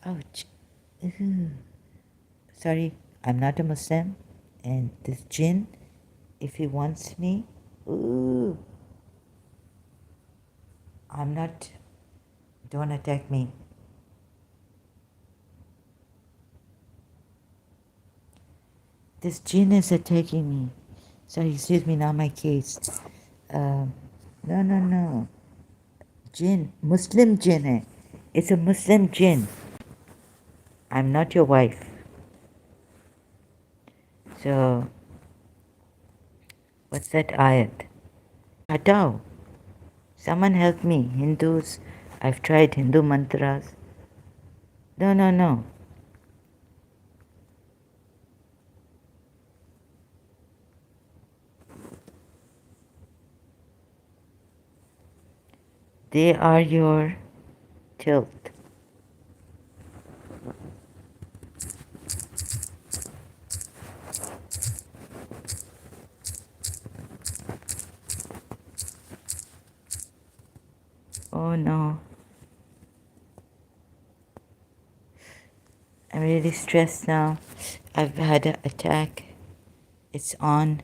Speaker 1: Ouch. Sorry, I'm not a Muslim. And this jinn, if he wants me, ooh, I'm not, don't attack me. This jinn is attacking me. Sorry, excuse me, not my case. No. Jinn, Muslim jinn hai. It's a Muslim jinn. I'm not your wife. So, what's that ayat? Hatao. Someone help me. Hindus, I've tried Hindu mantras. No. They are your tilt. Oh no. I'm really stressed now. I've had an attack. It's on,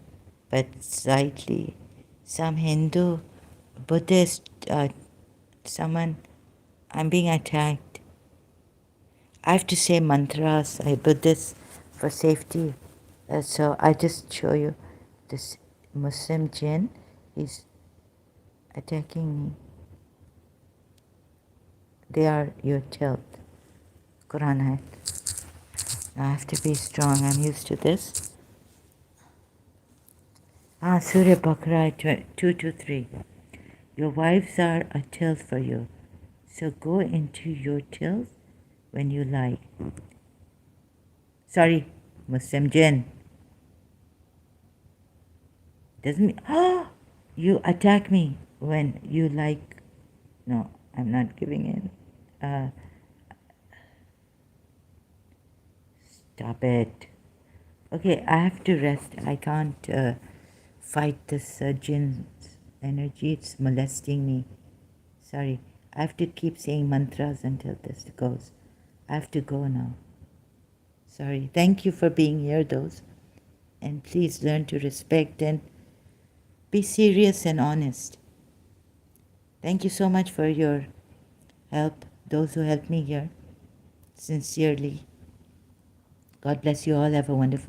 Speaker 1: but slightly. Some Hindu, Buddhist, someone, I'm being attacked. I have to say mantras, I Buddhist for safety. So I just show you this Muslim jinn. He's attacking me. They are your tilt. Quran ayat. I have to be strong. I'm used to this. Surah Baqarah 223. Your wives are a tilt for you. So go into your tilt when you like. Sorry, Muslim jinn. Doesn't mean, you attack me when you like. No, I'm not giving in. Stop it. Okay, I have to rest. I can't fight this jinn's energy. It's molesting me. Sorry. I have to keep saying mantras until this goes. I have to go now. Sorry. Thank you for being here, those. And please learn to respect and be serious and honest. Thank you so much for your help, those who helped me here. Sincerely. God bless you all. Have a wonderful